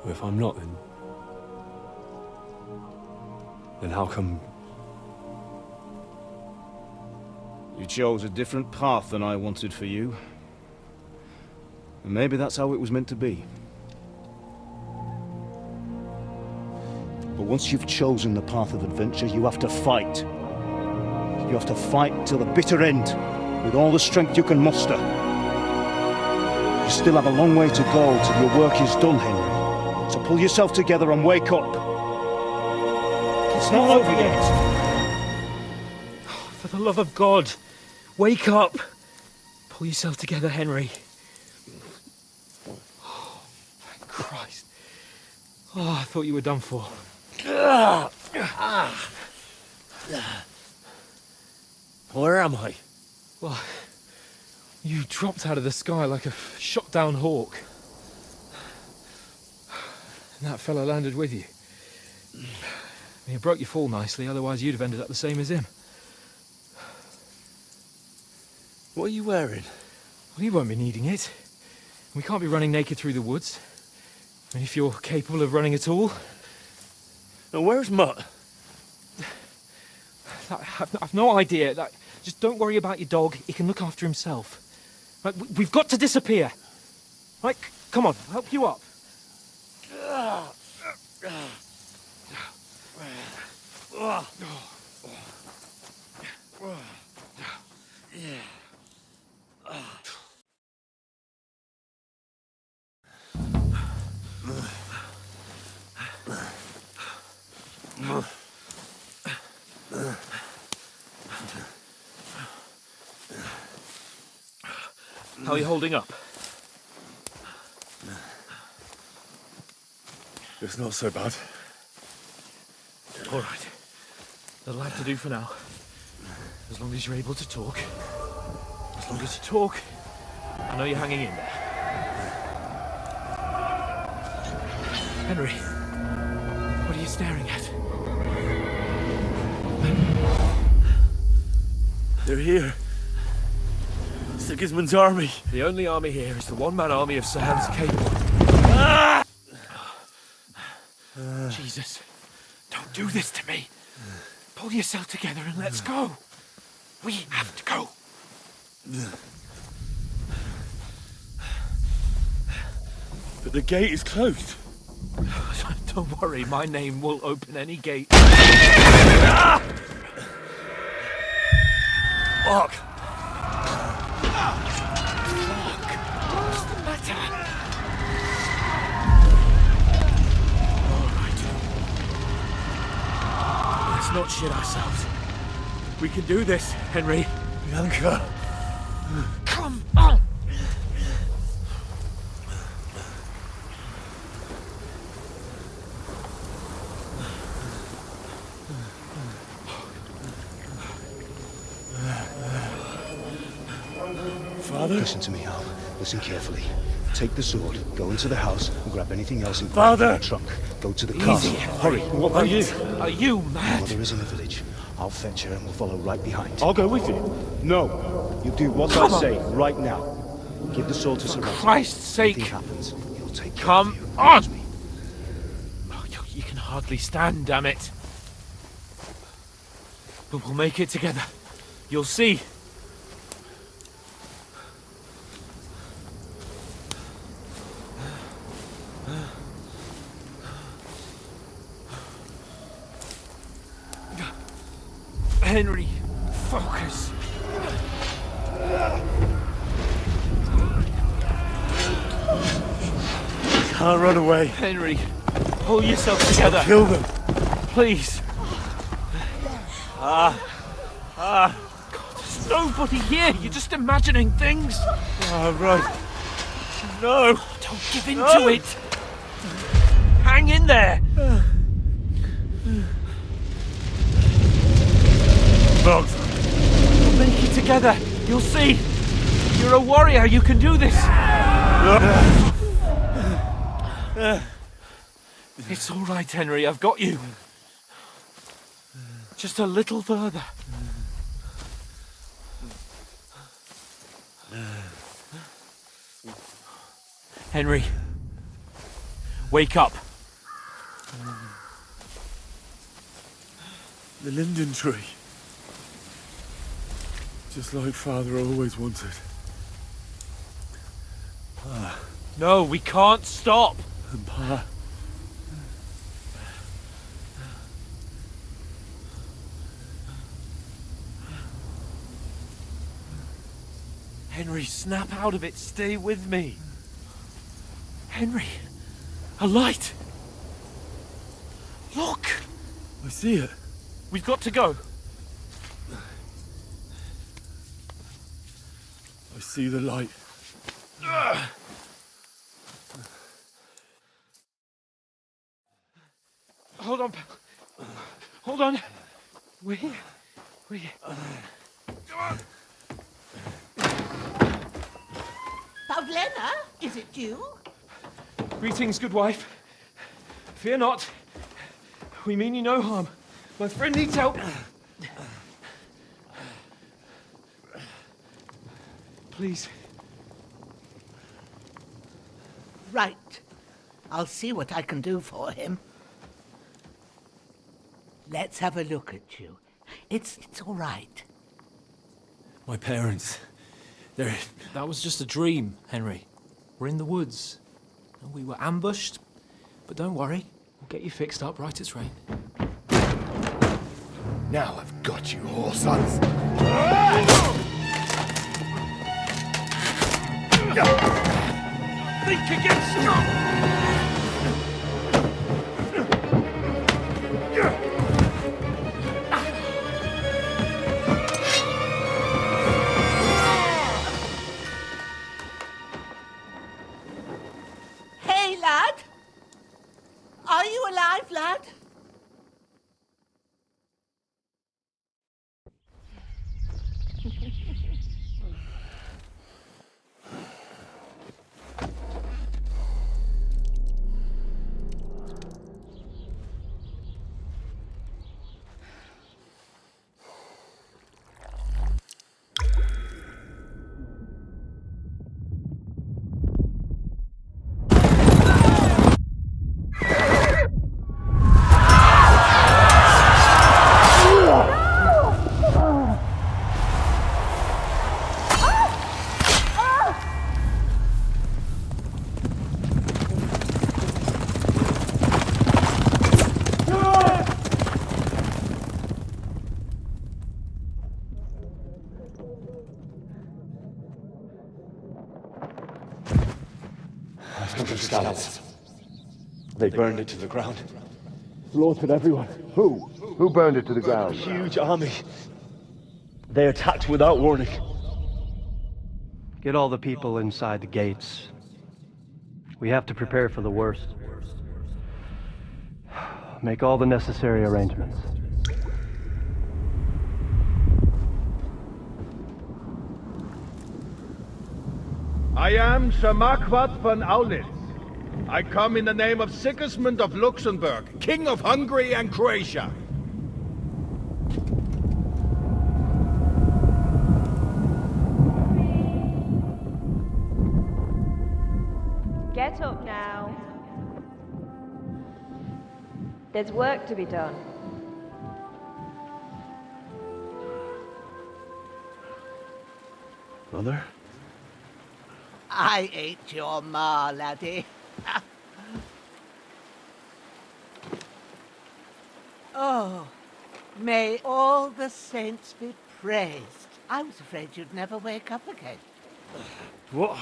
Well, if I'm not, then how come... You chose a different path than I wanted for you. And maybe that's how it was meant to be. But Once you've chosen the path of adventure, you have to fight. You have to fight till the bitter end, with all the strength you can muster. You still have a long way to go till your work is done, Henry. So pull yourself together and wake up. It's not over yet. For the love of God, wake up. Pull yourself together, Henry. Oh, thank Christ. Oh, I thought you were done for. Where am I? Well, you dropped out of the sky like a shot-down hawk. And that fella landed with you. He broke your fall nicely, otherwise you'd have ended up the same as him. What are you wearing? Well, you won't be needing it. We can't be running naked through the woods. I mean, if you're capable of running at all. Now, where's Mutt? I've no idea. Just don't worry about your dog. He can look after himself. Right, we've got to disappear. Right, come on, I'll help you up. How are you holding up? It's not so bad. All right. That'll have to do for now. As long as you're able to talk. As long as you talk, I know you're hanging in there. Henry, what are you staring at? They're here. Sigismund's army. The only army here is the one-man army of Sir Hans Cable. Jesus, don't do this to me. Pull yourself together and let's go. We have to go. But the gate is closed. Don't worry, my name will open any gate. Fuck! What's the matter? Let's not shit ourselves. We can do this, Henry. Bianca. Come on! Father? Listen to me, Al. Listen carefully. Take the sword, go into the house, and grab anything else in Father! the trunk. Go to the Easy, castle. Henry. Hurry. What about you? Are you My mad? mother is in the village. I'll fetch her and we'll follow right behind. I'll go with you. No. You do what Come I on. say right now. Give the sword to Sir Hans. Christ's sake. If anything happens, he'll take care Come of you. on! Trust me. Oh, you can hardly stand, damn it. But we'll make it together. You'll see. Henry, focus. Can't run away. Henry, pull yourself together. Kill them. Please. God, there's nobody here. You're just imagining things. Right. No. Don't give in to it. Hang in there. We'll make it together. You'll see. You're a warrior. You can do this. It's all right, Henry. I've got you. Just a little further. Henry, wake up. The linden tree. Just like Father always wanted. No, we can't stop. And Pa. Henry, snap out of it. Stay with me. Henry, a light. Look. I see it. We've got to go. I see the light. Hold on. Hold on. We're here. We're here. Come on. Pavlena, is it you? Greetings, good wife. Fear not. We mean you no harm. My friend needs help. Please. Right. I'll see what I can do for him. Let's have a look at you. It's all right. My parents. They're... That was just a dream, Henry. We're in the woods. And we were ambushed. But don't worry. We'll get you fixed up right as rain. Now I've got you, whore sons. Think again, Hey, lad! Are you alive, lad? They burned it to the ground. Slaughtered everyone. Who? Who burned it to the ground? Huge army. They attacked without warning. Get all the people inside the gates. We have to prepare for the worst. Make all the necessary arrangements. I am Sir Marquardt von Aulitz. I come in the name of Sigismund of Luxembourg, King of Hungary and Croatia. Get up now. There's work to be done. Mother? I ain't your ma, laddie. Oh, may all the saints be praised. I was afraid you'd never wake up again. What?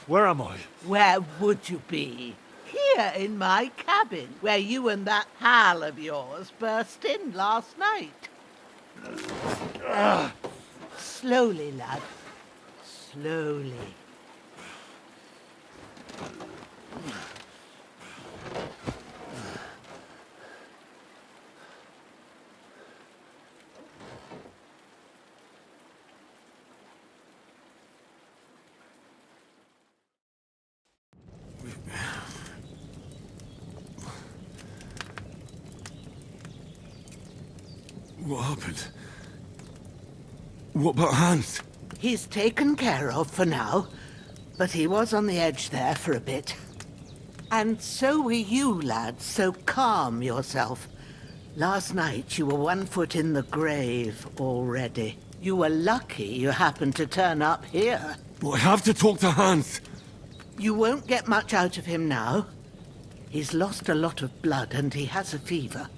Where am I? Where would you be? Here in my cabin, where you and that pal of yours burst in last night. Slowly, lad. Slowly. What happened? What about Hans? He's taken care of for now, but he was on the edge there for a bit. And so were you, lad, so calm yourself. Last night you were 1 foot in the grave already. You were lucky you happened to turn up here. But I have to talk to Hans. You won't get much out of him now. He's lost a lot of blood and he has a fever.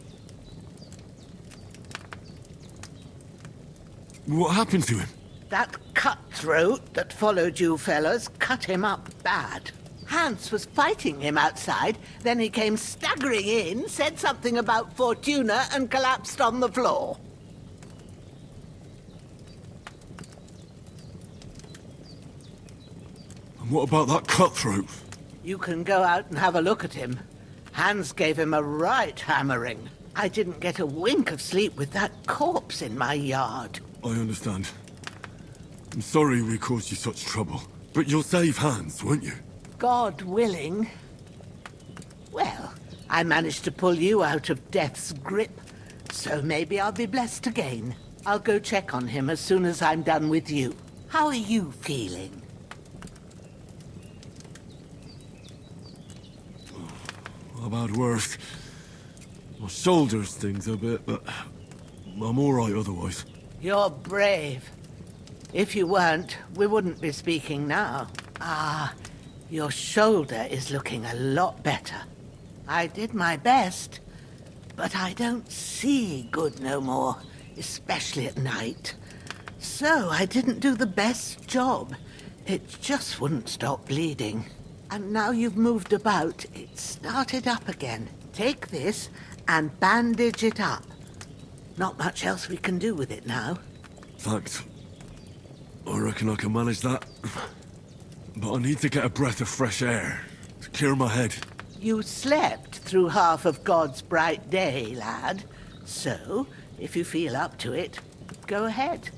What happened to him? That cutthroat that followed you fellas cut him up bad. Hans was fighting him outside, then he came staggering in, said something about Fortuna, and collapsed on the floor. And what about that cutthroat? You can go out and have a look at him. Hans gave him a right hammering. I didn't get a wink of sleep with that corpse in my yard. I understand. I'm sorry we caused you such trouble. But you'll save Hans, won't you? God willing. Well, I managed to pull you out of death's grip, so maybe I'll be blessed again. I'll go check on him as soon as I'm done with you. How are you feeling? About worse. My shoulder stings a bit, but I'm all right otherwise. You're brave. If you weren't, we wouldn't be speaking now. Ah, your shoulder is looking a lot better. I did my best, but I don't see good no more, especially at night. So I didn't do the best job. It just wouldn't stop bleeding. And now you've moved about, it started up again. Take this and bandage it up. Not much else we can do with it now. Thanks. I reckon I can manage that. But I need to get a breath of fresh air to clear my head. You slept through half of God's bright day, lad. So, if you feel up to it, go ahead.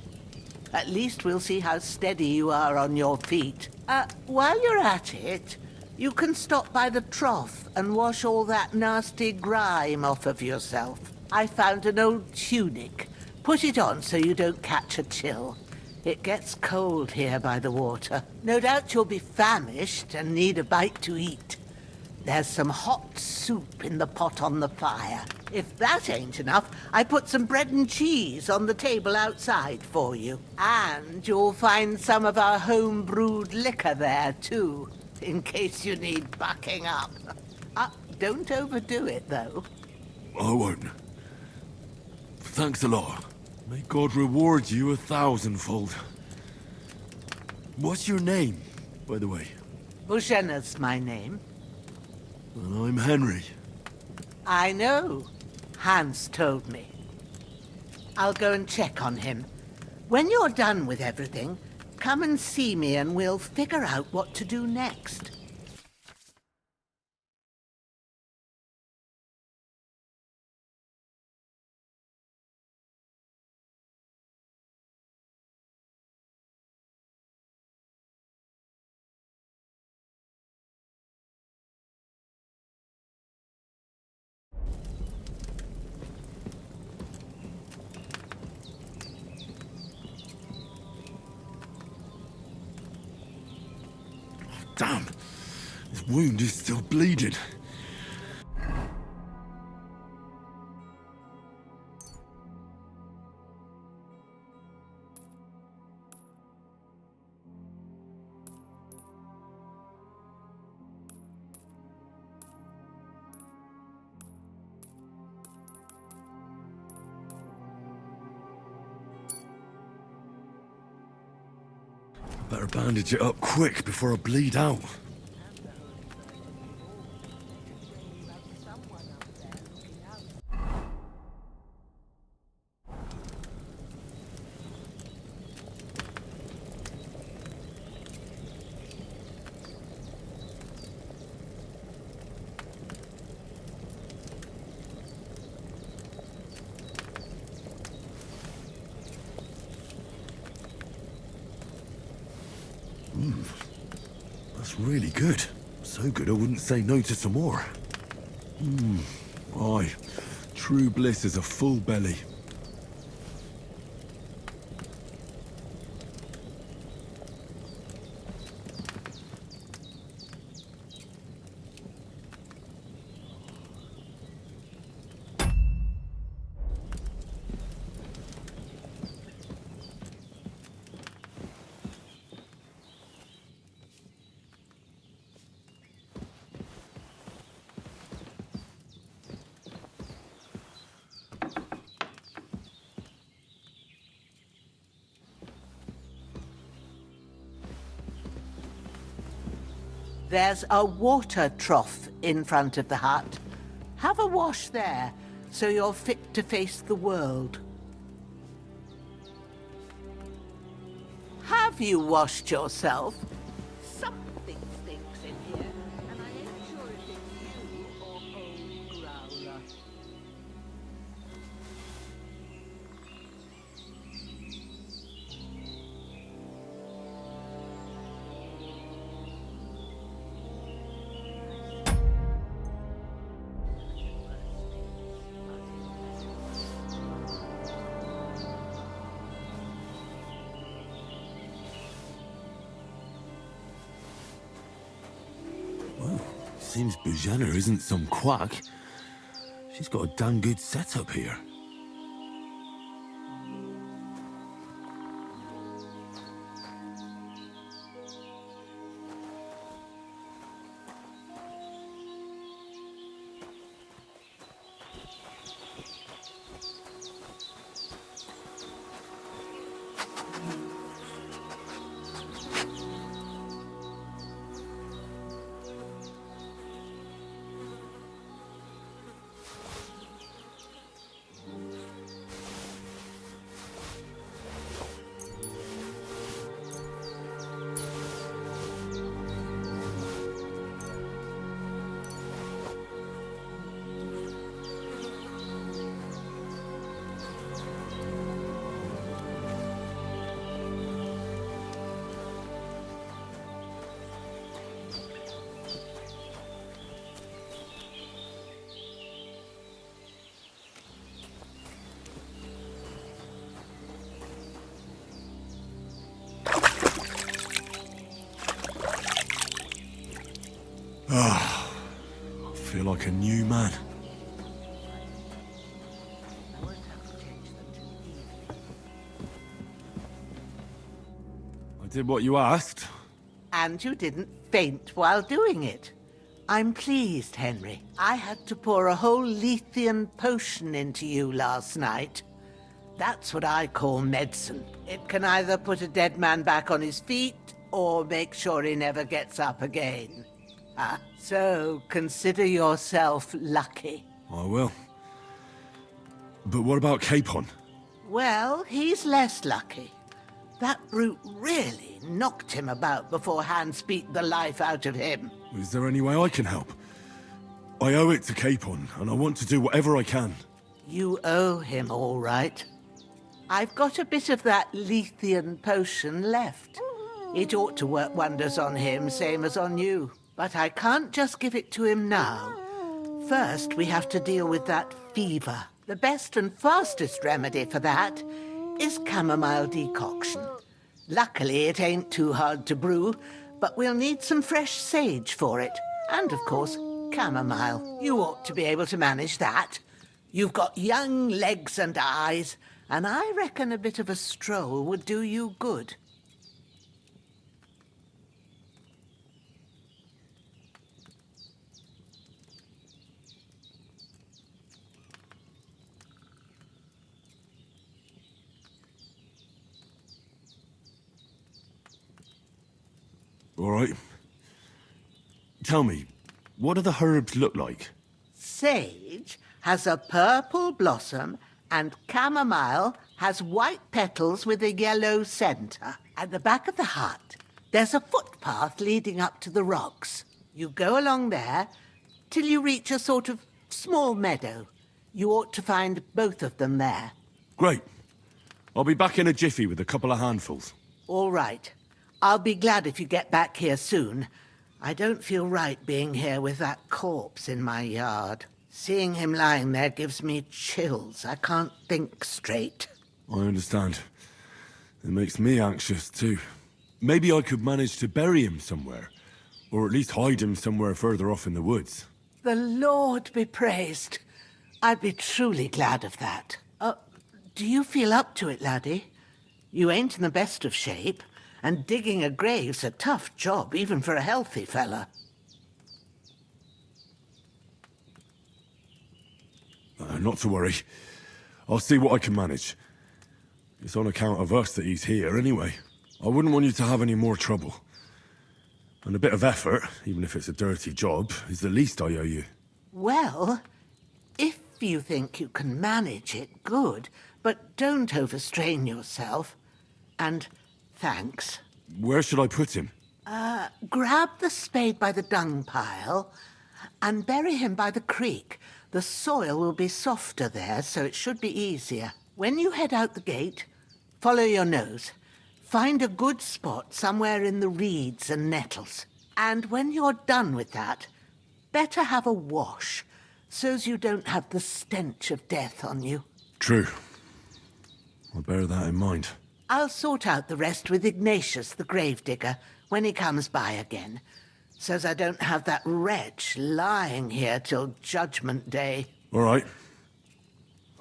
At least we'll see how steady you are on your feet. While you're at it, you can stop by the trough and wash all that nasty grime off of yourself. I found an old tunic. Put it on so you don't catch a chill. It gets cold here by the water. No doubt you'll be famished and need a bite to eat. There's some hot soup in the pot on the fire. If that ain't enough, I put some bread and cheese on the table outside for you. And you'll find some of our home-brewed liquor there, too, in case you need bucking up. Don't overdo it, though. I won't. Thanks a lot. May God reward you 1,000-fold. What's your name, by the way? Bozhena's my name. And I'm Henry. I know. Hans told me. I'll go and check on him. When you're done with everything, come and see me and we'll figure out what to do next. Damn! This wound is still bleeding. Better bandage it up quick before I bleed out. That's really good. So good I wouldn't say no to some more. Aye. True bliss is a full belly. There's a water trough in front of the hut. Have a wash there, so you're fit to face the world. Have you washed yourself? Something stinks in here, and I ain't sure if it's you or old Growler. Seems Bozhena isn't some quack. She's got a damn good setup here. I feel like a new man. I did what you asked. And you didn't faint while doing it. I'm pleased, Henry. I had to pour a whole Lethean potion into you last night. That's what I call medicine. It can either put a dead man back on his feet, or make sure he never gets up again. So consider yourself lucky. I will. But what about Capon? Well, he's less lucky. That brute really knocked him about before Hans beat the life out of him. Is there any way I can help? I owe it to Capon, and I want to do whatever I can. You owe him, all right. I've got a bit of that Lethean potion left. It ought to work wonders on him, same as on you. But I can't just give it to him now. First, we have to deal with that fever. The best and fastest remedy for that is chamomile decoction. Luckily, it ain't too hard to brew, but we'll need some fresh sage for it. And, of course, chamomile. You ought to be able to manage that. You've got young legs and eyes, and I reckon a bit of a stroll would do you good. All right. Tell me, what do the herbs look like? Sage has a purple blossom, and chamomile has white petals with a yellow centre. At the back of the hut, there's a footpath leading up to the rocks. You go along there till you reach a sort of small meadow. You ought to find both of them there. Great. I'll be back in a jiffy with a couple of handfuls. All right. I'll be glad if you get back here soon. I don't feel right being here with that corpse in my yard. Seeing him lying there gives me chills. I can't think straight. I understand. It makes me anxious, too. Maybe I could manage to bury him somewhere. Or at least hide him somewhere further off in the woods. The Lord be praised. I'd be truly glad of that. Do you feel up to it, laddie? You ain't in the best of shape. And digging a grave's a tough job, even for a healthy fella. Not to worry. I'll see what I can manage. It's on account of us that he's here, anyway. I wouldn't want you to have any more trouble. And a bit of effort, even if it's a dirty job, is the least I owe you. Well, if you think you can manage it, good. But don't overstrain yourself. And thanks. Where should I put him? Grab the spade by the dung pile and bury him by the creek. The soil will be softer there, so it should be easier. When you head out the gate, follow your nose. Find a good spot somewhere in the reeds and nettles. And when you're done with that, better have a wash, so's you don't have the stench of death on you. True. I'll bear that in mind. I'll sort out the rest with Ignatius, the gravedigger, when he comes by again, so's I don't have that wretch lying here till Judgment Day. All right.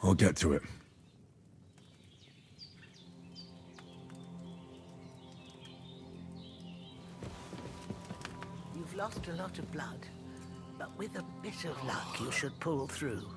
I'll get to it. You've lost a lot of blood, but with a bit of luck you should pull through.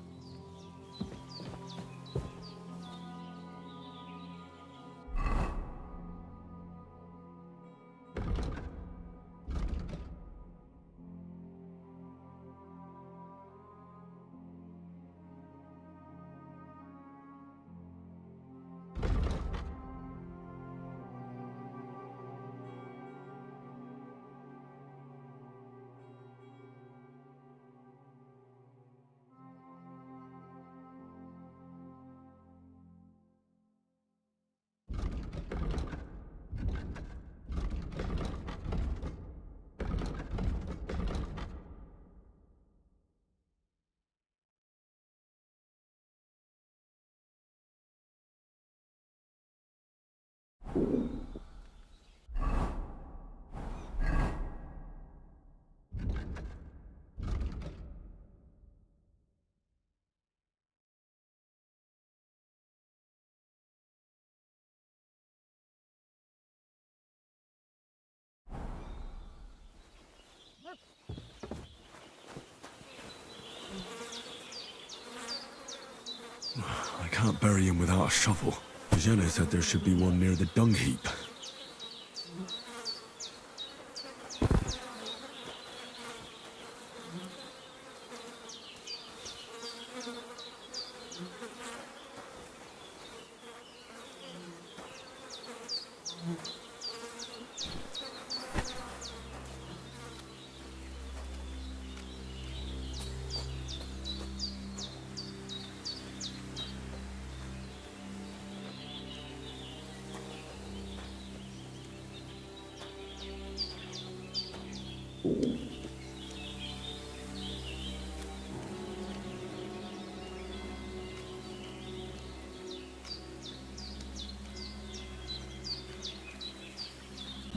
I can't bury him without a shovel. Bozhena said there should be one near the dung heap.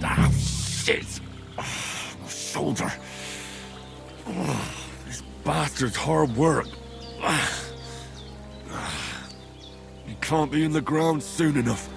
Ah, shit! My shoulder. This bastard's hard work. You can't be in the ground soon enough.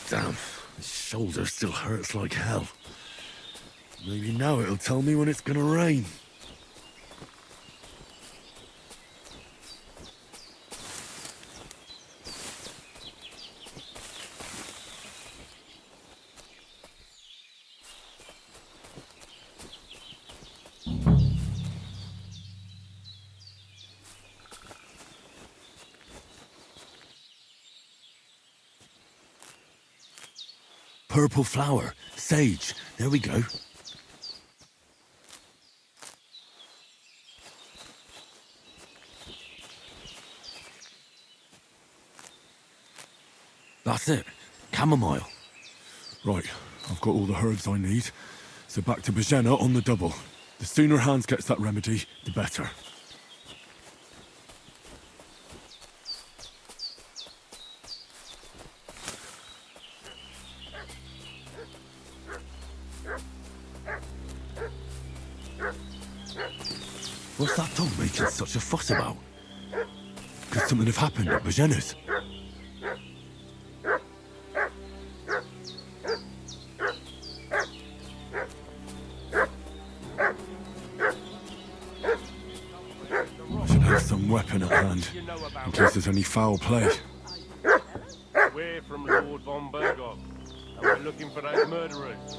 Damn, my shoulder still hurts like hell. Maybe now it'll tell me when it's gonna rain. Purple flower, sage, there we go. That's it, chamomile. Right, I've got all the herbs I need, so back to Bozhena on the double. The sooner Hans gets that remedy, the better. What's that dog making such a fuss about? Could something have happened at Bozhena's? I should have some weapon at hand, in case there's any foul play. We're from Lord von Berghoff, and we're looking for those murderers.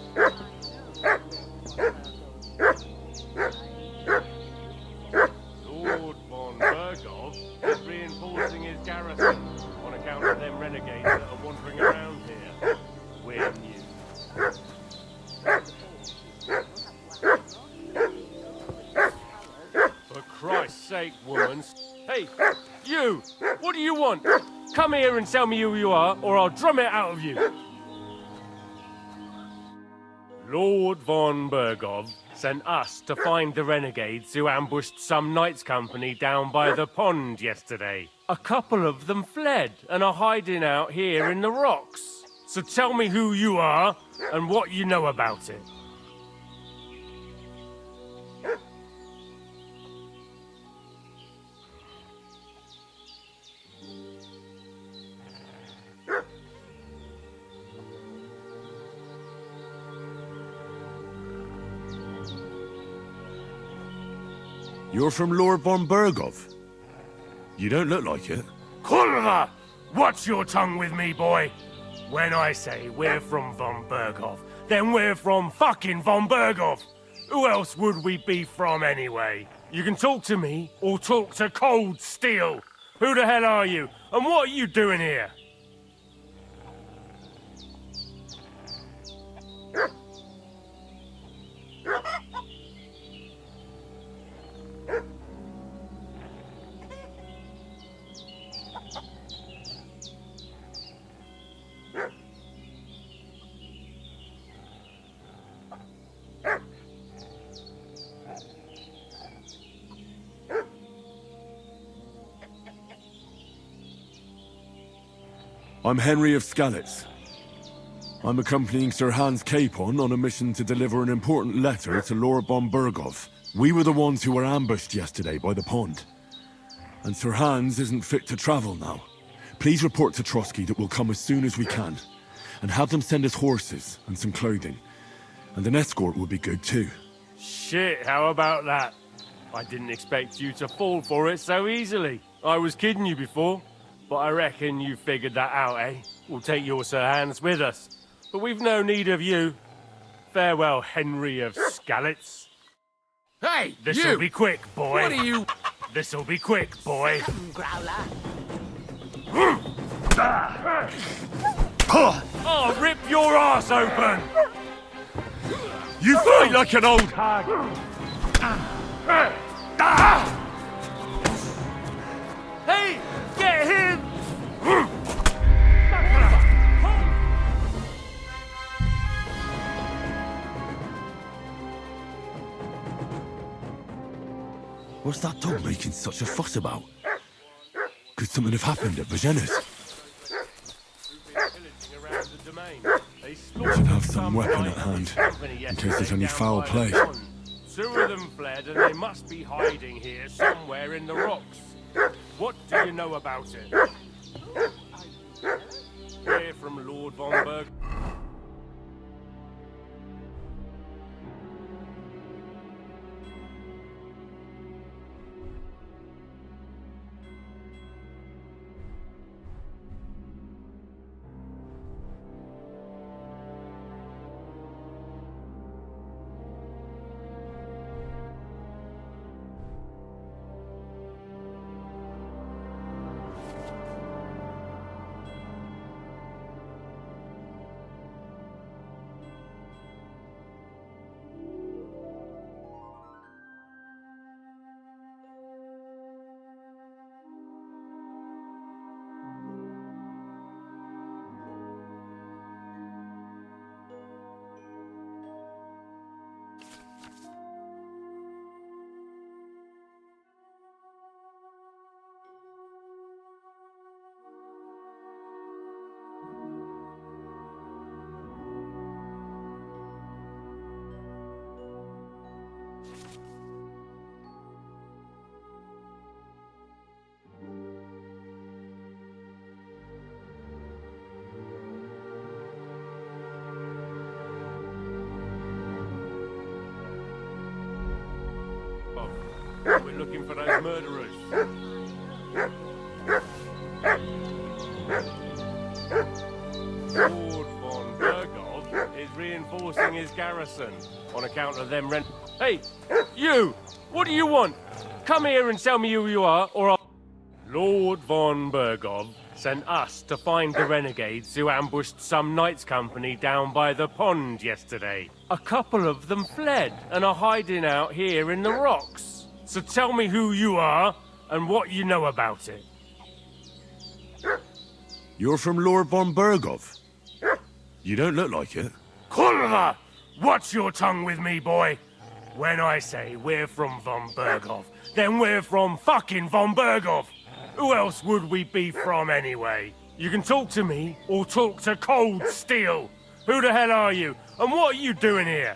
Lord von Berghoff is reinforcing his garrison on account of them renegades that are wandering around here. We're new. For Christ's sake, woman. Hey, you! What do you want? Come here and tell me who you are, or I'll drum it out of you. Lord von Berghoff sent us to find the renegades who ambushed some knights' company down by the pond yesterday. A couple of them fled and are hiding out here in the rocks. So tell me who you are and what you know about it. You're from Lord von Berghoff? You don't look like it. Kulva! Watch your tongue with me, boy! When I say we're from von Berghoff, then we're from fucking von Berghoff! Who else would we be from anyway? You can talk to me, or talk to cold steel! Who the hell are you, and what are you doing here? I'm Henry of Skalitz. I'm accompanying Sir Hans Capon on a mission to deliver an important letter to Lord von Berghoff. We were the ones who were ambushed yesterday by the pond. And Sir Hans isn't fit to travel now. Please report to Trotsky that we'll come as soon as we can. And have them send us horses and some clothing. And an escort would be good too. Shit, how about that? I didn't expect you to fall for it so easily. I was kidding you before. But I reckon you figured that out, eh? We'll take your Sir Hans with us. But we've no need of you. Farewell, Henry of Skalitz. Hey, This'll be quick, boy. What are you... This'll be quick, boy. Growler. I'll rip your ass open! You fight like an old hag! Hey! Get him! What's that dog making such a fuss about? Could something have happened at Bozhena's? I should have some weapon at hand, in case there's any foul play. 2 of them fled, and they must be hiding here somewhere in the rocks. What do you know about it? We're from Lord von Berg. We're looking for those murderers. Lord von Bergov is reinforcing his garrison on account of them Hey, you! What do you want? Come here and tell me who you are, or I'll... Lord von Bergov sent us to find the renegades who ambushed some knights' company down by the pond yesterday. A couple of them fled and are hiding out here in the rocks. So tell me who you are and what you know about it. You're from Lord von Bergov? You don't look like it. Kurva! Watch your tongue with me, boy. When I say we're from von Bergov, then we're from fucking von Bergov. Who else would we be from anyway? You can talk to me or talk to cold steel. Who the hell are you? And what are you doing here?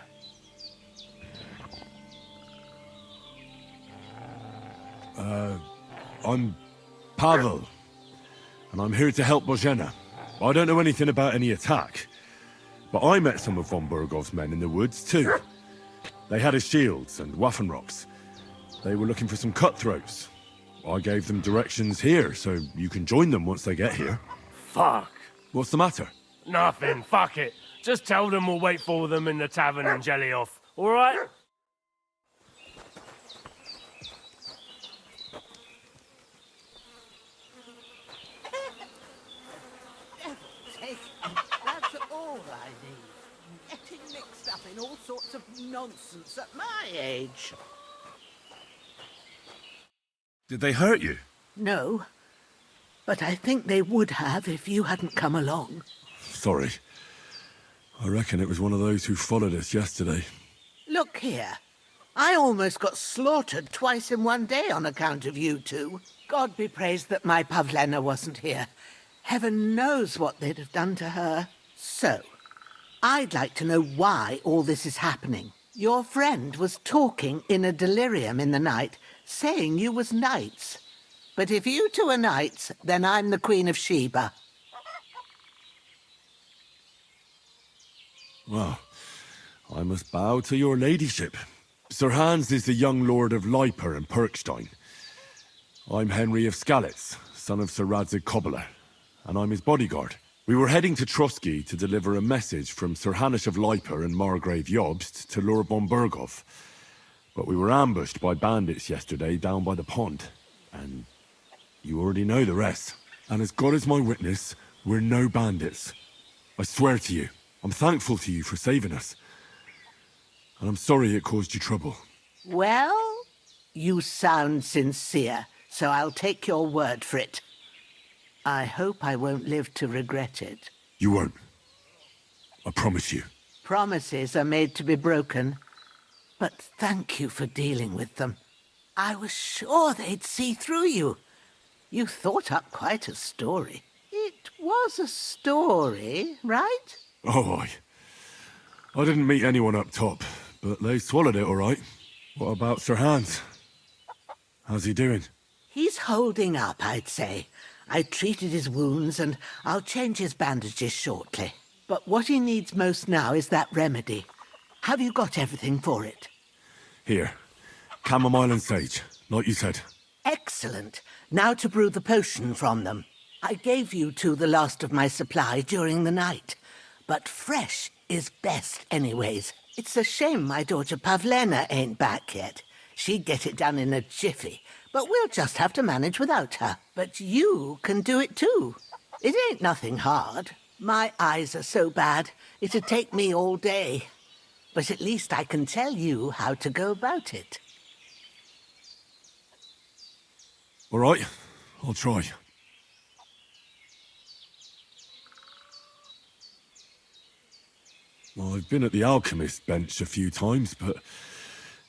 I'm Pavel, and I'm here to help Bozhena. I don't know anything about any attack, but I met some of von Bergov's men in the woods too. They had his shields and Waffenrocks. They were looking for some cutthroats. I gave them directions here, so you can join them once they get here. Fuck. What's the matter? Nothing, fuck it. Just tell them we'll wait for them in the tavern in Jelioff, alright? That's all I need. Getting mixed up in all sorts of nonsense at my age. Did they hurt you? No, but I think they would have if you hadn't come along. Sorry. I reckon it was one of those who followed us yesterday. Look here. I almost got slaughtered twice in one day on account of you two. God be praised that my Pavlena wasn't here. Heaven knows what they'd have done to her. So, I'd like to know why all this is happening. Your friend was talking in a delirium in the night, saying you was knights. But if you two are knights, then I'm the Queen of Sheba. Well, I must bow to your ladyship. Sir Hans is the young lord of Leiper and Perkstein. I'm Henry of Skalitz, son of Sir Radzig Kobyla, and I'm his bodyguard. We were heading to Trotsky to deliver a message from Sir Hanush of Leiper and Margrave Jobst to Lord von Bergov. But we were ambushed by bandits yesterday down by the pond. And you already know the rest. And as God is my witness, we're no bandits. I swear to you, I'm thankful to you for saving us. And I'm sorry it caused you trouble. Well, you sound sincere, so I'll take your word for it. I hope I won't live to regret it. You won't. I promise you. Promises are made to be broken. But thank you for dealing with them. I was sure they'd see through you. You thought up quite a story. It was a story, right? Oh, I didn't meet anyone up top, but they swallowed it all right. What about Sir Hans? How's he doing? He's holding up, I'd say. I treated his wounds and I'll change his bandages shortly. But what he needs most now is that remedy. Have you got everything for it? Here. Chamomile and sage, like you said. Excellent. Now to brew the potion from them. I gave you two the last of my supply during the night. But fresh is best anyways. It's a shame my daughter Pavlena ain't back yet. She'd get it done in a jiffy, but we'll just have to manage without her. But you can do it too. It ain't nothing hard. My eyes are so bad, it'd take me all day. But at least I can tell you how to go about it. All right, I'll try. Well, I've been at the alchemist bench a few times, but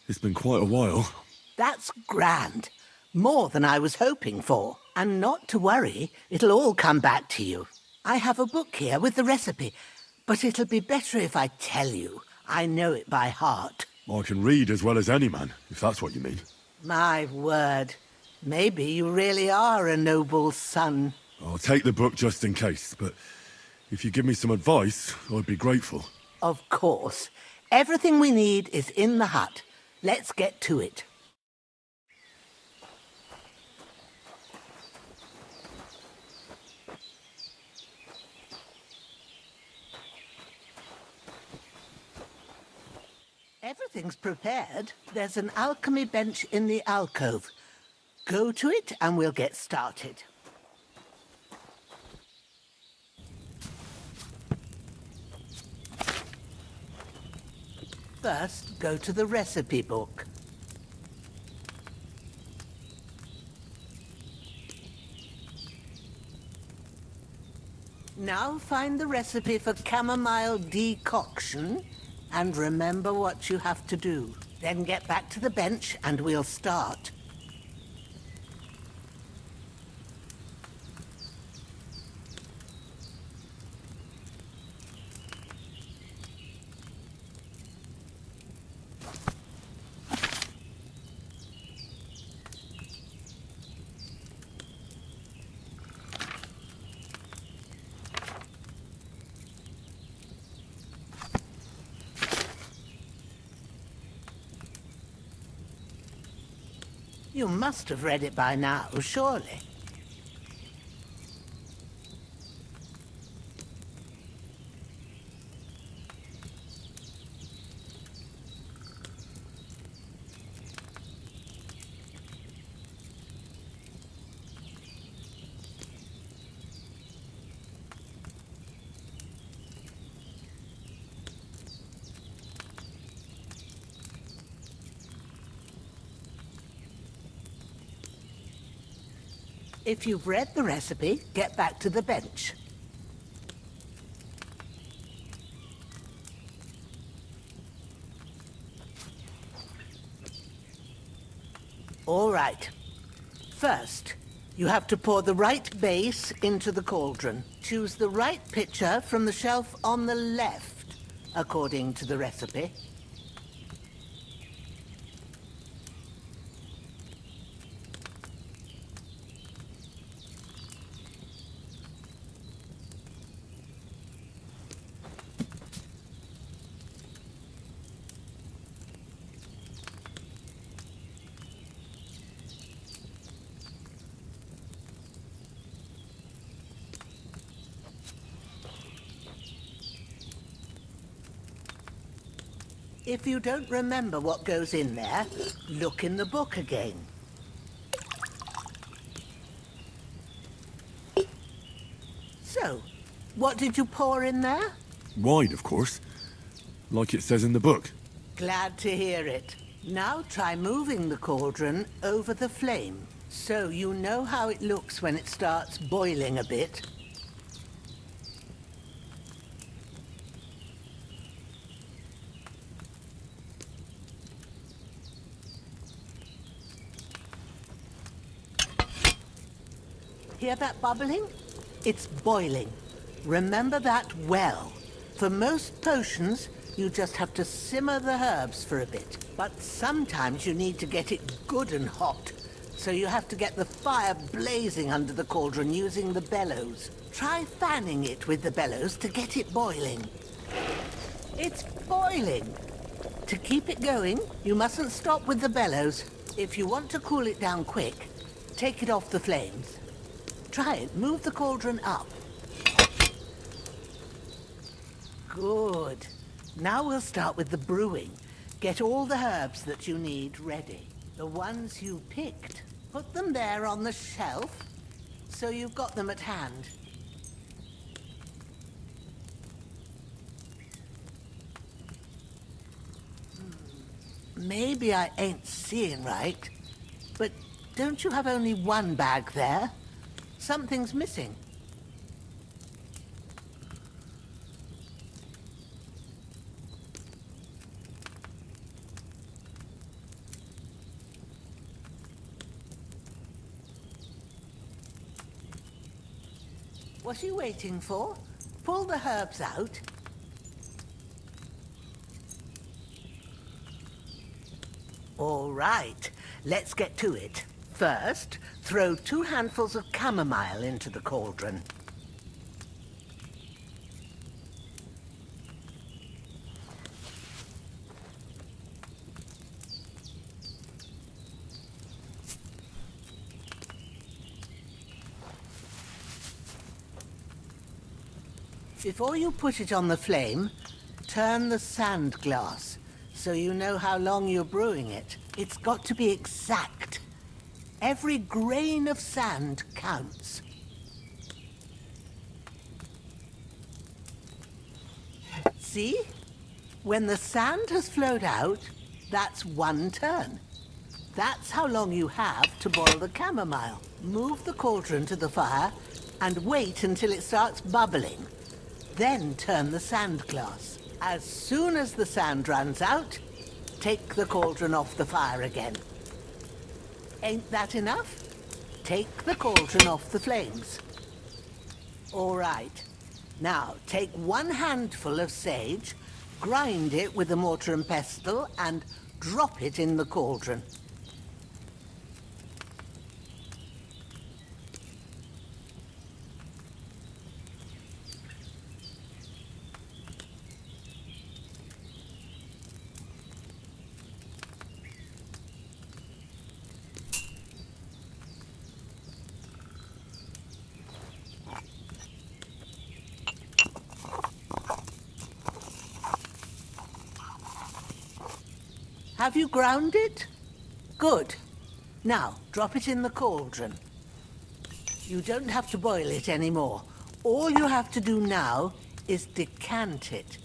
it's been quite a while. That's grand. More than I was hoping for. And not to worry, it'll all come back to you. I have a book here with the recipe, but it'll be better if I tell you. I know it by heart. I can read as well as any man, if that's what you mean. My word. Maybe you really are a noble son. I'll take the book just in case, but if you give me some advice, I'd be grateful. Of course. Everything we need is in the hut. Let's get to it. Everything's prepared. There's an alchemy bench in the alcove. Go to it and we'll get started. First, go to the recipe book. Now find the recipe for chamomile decoction and remember what you have to do. Then get back to the bench and we'll start. You must have read it by now, surely. If you've read the recipe, get back to the bench. All right. First, you have to pour the right base into the cauldron. Choose the right pitcher from the shelf on the left, according to the recipe. If you don't remember what goes in there, look in the book again. So, what did you pour in there? Wine, of course. Like it says in the book. Glad to hear it. Now try moving the cauldron over the flame, so you know how it looks when it starts boiling a bit. Hear that bubbling? It's boiling. Remember that well. For most potions, you just have to simmer the herbs for a bit. But sometimes you need to get it good and hot. so you have to get the fire blazing under the cauldron using the bellows. Try fanning it with the bellows to get it boiling. It's boiling. To keep it going, you mustn't stop with the bellows. If you want to cool it down quick, take it off the flames. Try it. Move the cauldron up. Good. Now we'll start with the brewing. Get all the herbs that you need ready. The ones you picked. Put them there on the shelf, so you've got them at hand. Maybe I ain't seeing right, but don't you have only one bag there? Something's missing. What are you waiting for? Pull the herbs out. All right, let's get to it. First, throw 2 handfuls of chamomile into the cauldron. Before you put it on the flame, turn the sand glass so you know how long you're brewing it. It's got to be exact. Every grain of sand counts. See? When the sand has flowed out, that's 1 turn. That's how long you have to boil the chamomile. Move the cauldron to the fire and wait until it starts bubbling. Then turn the sand glass. As soon as the sand runs out, take the cauldron off the fire again. Ain't that enough? Take the cauldron off the flames. All right. Now, take 1 handful of sage, grind it with a mortar and pestle, and drop it in the cauldron. Have you ground it? Good. Now, drop it in the cauldron. You don't have to boil it anymore. All you have to do now is decant it.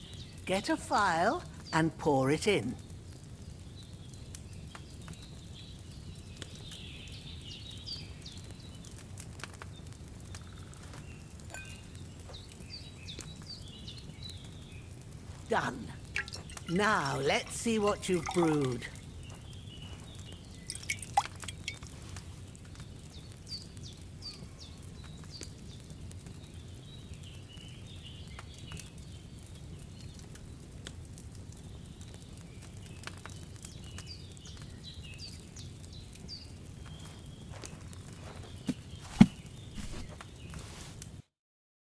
Get a phial and pour it in. Done. Now, let's see what you've brewed.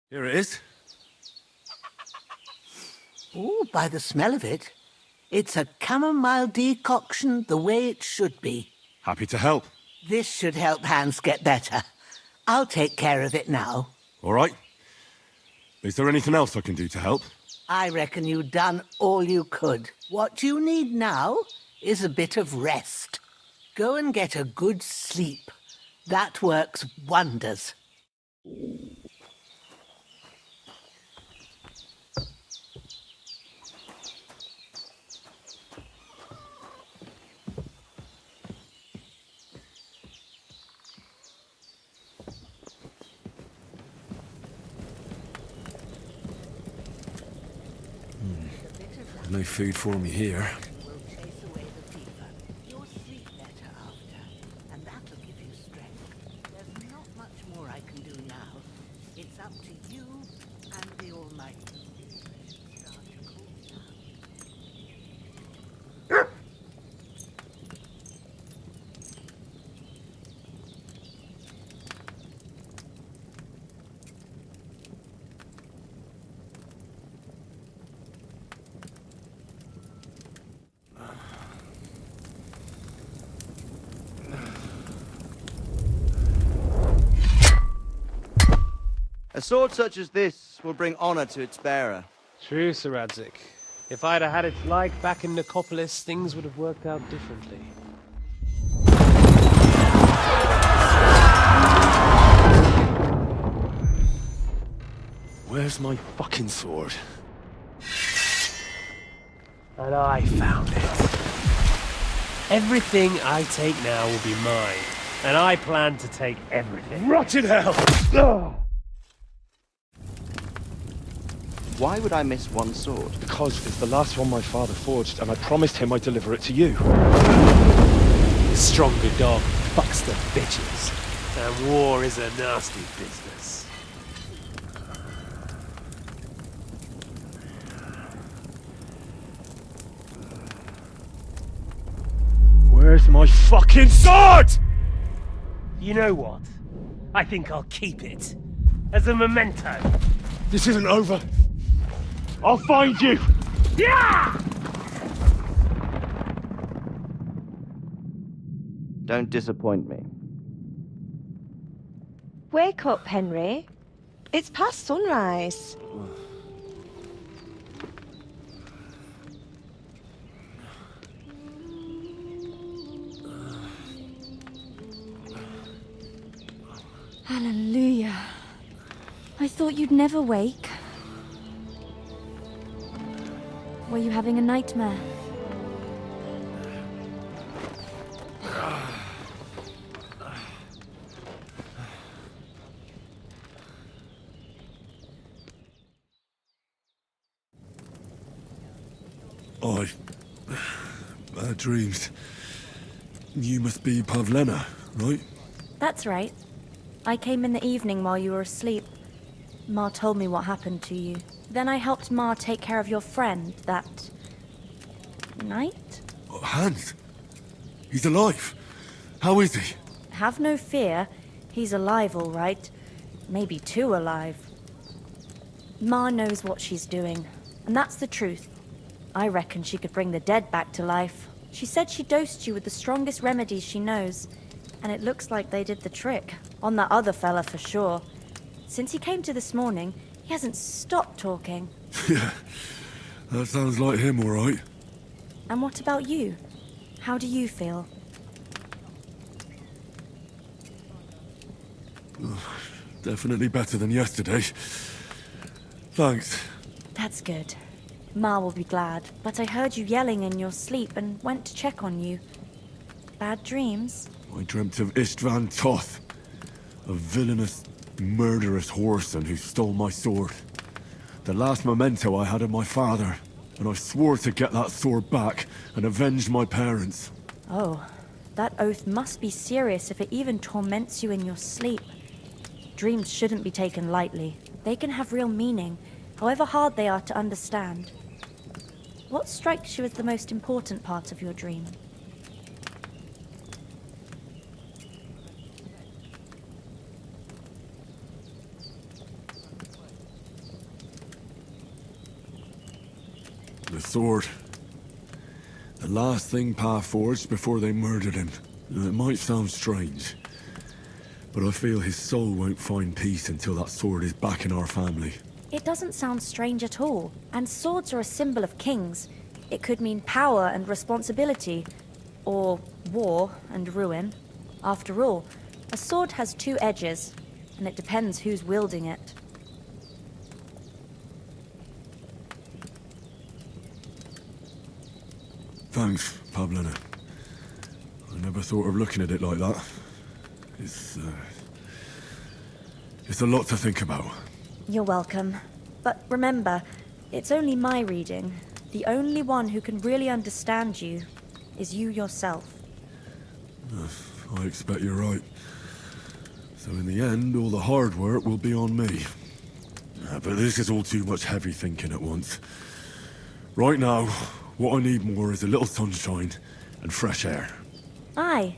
Here it is. Ooh, by the smell of it, it's a chamomile decoction the way it should be. Happy to help. This should help Hans get better. I'll take care of it now. All right. Is there anything else I can do to help? I reckon you've done all you could. What you need now is a bit of rest. Go and get a good sleep. That works wonders. No food for me here. Will chase away the fever. You'll sleep better after, and that'll give you strength. There's not much more I can do now. It's up to you and the Almighty. Start to cool down. A sword such as this will bring honor to its bearer. True, Sir Radzik. If I'd have had its like back in Nicopolis, things would have worked out differently. Where's my fucking sword? And I found it. Everything I take now will be mine, and I plan to take everything. Rotted hell! Ugh. Why would I miss one sword? Because it's the last one my father forged, and I promised him I'd deliver it to you. The stronger dog fucks the bitches, and war is a nasty business. Where's my fucking sword? You know what? I think I'll keep it. As a memento. This isn't over. I'll find you! Yeah! Don't disappoint me. Wake up, Henry. It's past sunrise. Hallelujah. I thought you'd never wake. Were you having a nightmare? Bad dreams. You must be Pavlena, right? That's right. I came in the evening while you were asleep. Ma told me what happened to you. Then I helped Ma take care of your friend that night? Hans? He's alive. How is he? Have no fear. He's alive, all right. Maybe too alive. Ma knows what she's doing, and that's the truth. I reckon she could bring the dead back to life. She said she dosed you with the strongest remedies she knows, and it looks like they did the trick. On that other fella for sure. Since he came to this morning, he hasn't stopped talking. Yeah, that sounds like him, all right. And what about you? How do you feel? Definitely better than yesterday. Thanks. That's good. Ma will be glad, but I heard you yelling in your sleep and went to check on you. Bad dreams? I dreamt of Istvan Toth, a villainous, murderous whoreson who stole my sword. The last memento I had of my father, and I swore to get that sword back and avenge my parents. Oh, that oath must be serious if it even torments you in your sleep. Dreams shouldn't be taken lightly. They can have real meaning, however hard they are to understand. What strikes you as the most important part of your dream? The sword. The last thing Pa forged before they murdered him. It might sound strange, but I feel his soul won't find peace until that sword is back in our family. It doesn't sound strange at all, and swords are a symbol of kings. It could mean power and responsibility, or war and ruin. After all, a sword has two edges, and it depends who's wielding it. Thanks, Pavlena. I never thought of looking at it like that. It's a lot to think about. You're welcome. But remember, it's only my reading. The only one who can really understand you is you yourself. I expect you're right. So in the end, all the hard work will be on me. But this is all too much heavy thinking at once. Right now, what I need more is a little sunshine and fresh air. Aye,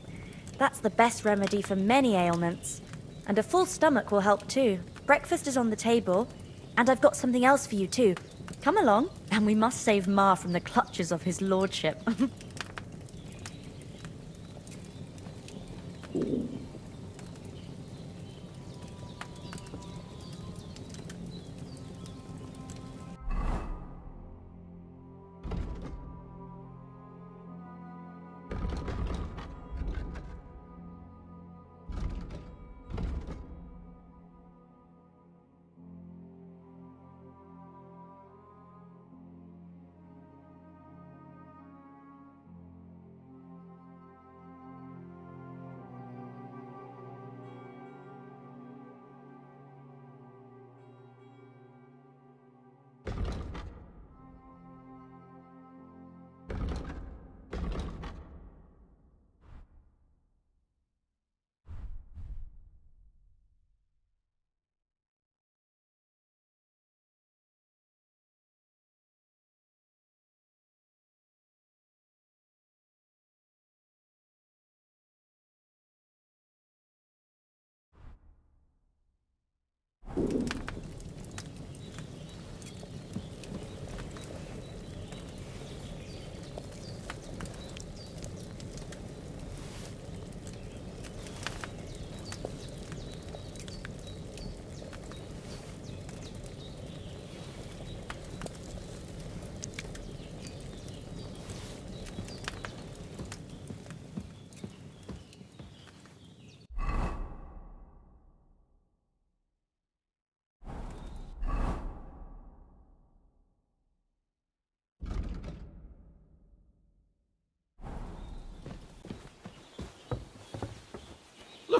that's the best remedy for many ailments. And a full stomach will help too. Breakfast is on the table, and I've got something else for you too. Come along, and we must save Ma from the clutches of his lordship.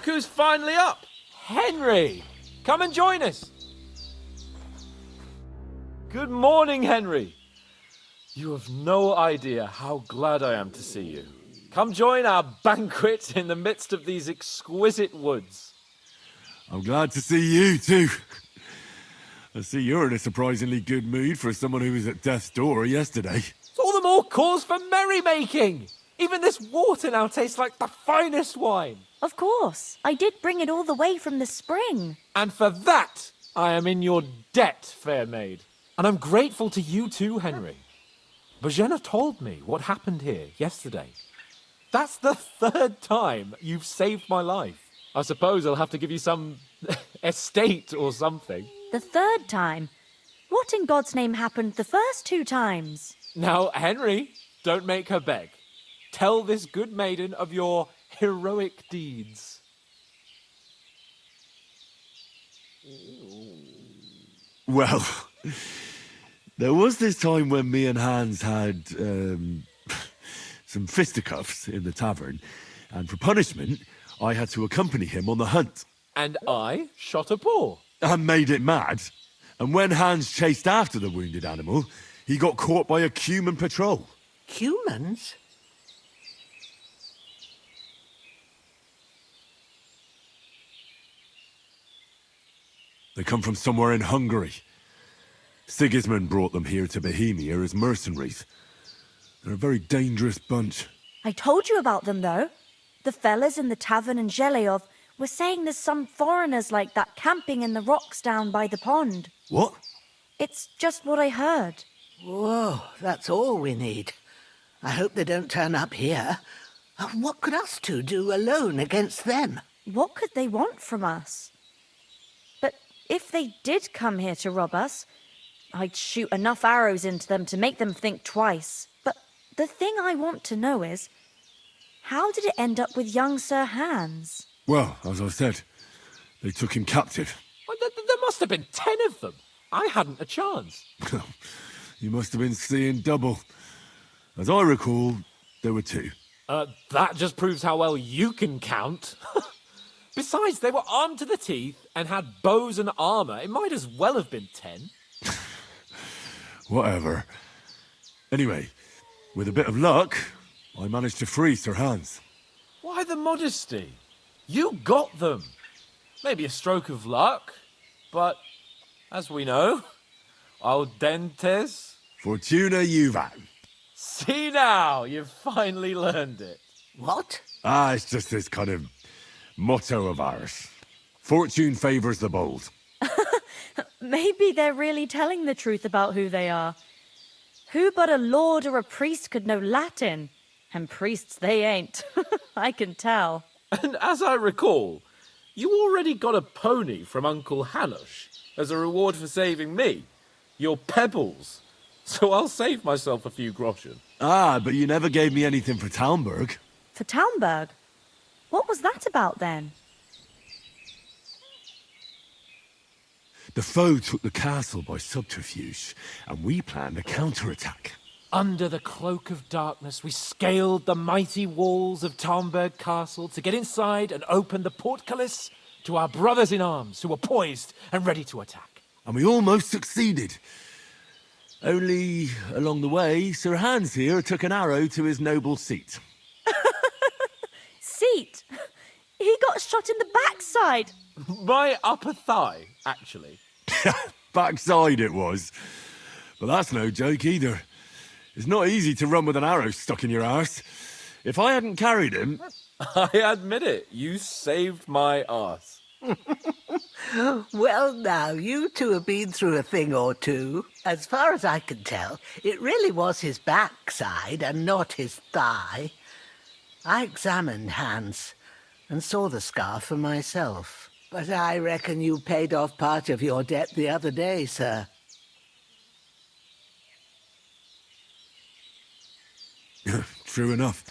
Look who's finally up! Henry! Come and join us! Good morning, Henry! You have no idea how glad I am to see you. Come join our banquet in the midst of these exquisite woods. I'm glad to see you too. I see you're in a surprisingly good mood for someone who was at death's door yesterday. It's all the more cause for merrymaking! Even this water now tastes like the finest wine. Of course. I did bring it all the way from the spring. And for that, I am in your debt, fair maid. And I'm grateful to you too, Henry. Bozhena told me what happened here yesterday. That's the 3rd time you've saved my life. I suppose I'll have to give you some estate or something. The 3rd time? What in God's name happened the first 2 times? Now, Henry, don't make her beg. Tell this good maiden of your heroic deeds. Well, there was this time when me and Hans had some fisticuffs in the tavern, and for punishment, I had to accompany him on the hunt. And I shot a boar. And made it mad. And when Hans chased after the wounded animal, he got caught by a Cuman patrol. Humans? They come from somewhere in Hungary. Sigismund brought them here to Bohemia as mercenaries. They're a very dangerous bunch. I told you about them, though. The fellas in the tavern in Zheleyov were saying there's some foreigners like that camping in the rocks down by the pond. What? It's just what I heard. Whoa, that's all we need. I hope they don't turn up here. What could us two do alone against them? What could they want from us? But if they did come here to rob us, I'd shoot enough arrows into them to make them think twice. But the thing I want to know is, how did it end up with young Sir Hans? Well, as I said, they took him captive. Well, there must have been 10 of them. I hadn't a chance. You must have been seeing double. As I recall, there were 2. That just proves how well you can count. Besides, they were armed to the teeth and had bows and armor. It might as well have been 10. Whatever. Anyway, with a bit of luck, I managed to free Sir Hans. Why the modesty? You got them. Maybe a stroke of luck, but as we know, al dentes. Fortuna juvat. See now, you've finally learned it. What? It's just this kind of motto of ours. Fortune favours the bold. Maybe they're really telling the truth about who they are. Who but a lord or a priest could know Latin? And priests they ain't. I can tell. And as I recall, you already got a pony from Uncle Hanush as a reward for saving me. Your pebbles. So I'll save myself a few groschen. But you never gave me anything for Talmberg. For Talmberg? What was that about then? The foe took the castle by subterfuge, and we planned a counterattack. Under the cloak of darkness, we scaled the mighty walls of Talmberg Castle to get inside and open the portcullis to our brothers in arms who were poised and ready to attack. And we almost succeeded. Only, along the way, Sir Hans here took an arrow to his noble seat. Seat? He got shot in the backside. My upper thigh, actually. Backside it was. But that's no joke either. It's not easy to run with an arrow stuck in your arse. If I hadn't carried him... I admit it, you saved my arse. Well, now, you two have been through a thing or two. As far as I can tell, it really was his backside and not his thigh. I examined Hans and saw the scar for myself. But I reckon you paid off part of your debt the other day, sir. True enough.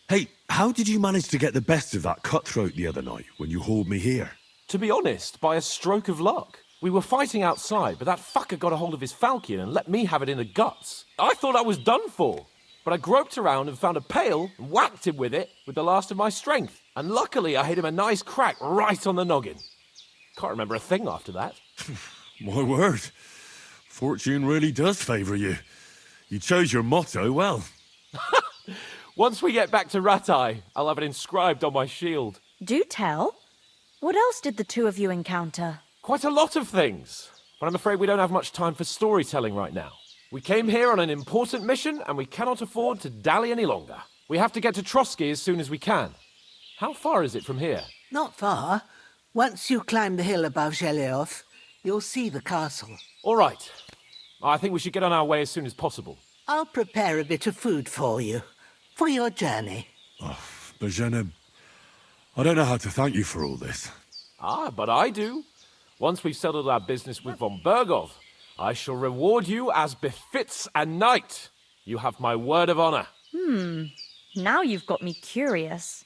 Hey, how did you manage to get the best of that cutthroat the other night when you hauled me here? To be honest, by a stroke of luck. We were fighting outside, but that fucker got a hold of his falchion and let me have it in the guts. I thought I was done for. but I groped around and found a pail and whacked him with it with the last of my strength. And luckily, I hit him a nice crack right on the noggin. Can't remember a thing after that. My word. Fortune really does favour you. You chose your motto well. Once we get back to Rattay, I'll have it inscribed on my shield. Do tell. What else did the two of you encounter? Quite a lot of things, but I'm afraid we don't have much time for storytelling right now. We came here on an important mission, and we cannot afford to dally any longer. We have to get to Trotsky as soon as we can. How far is it from here? Not far. Once you climb the hill above Zheleov, you'll see the castle. All right. I think we should get on our way as soon as possible. I'll prepare a bit of food for you, for your journey. Bozhena, I don't know how to thank you for all this. But I do. Once we've settled our business with von Bergov, I shall reward you as befits a knight. You have my word of honor. Now you've got me curious.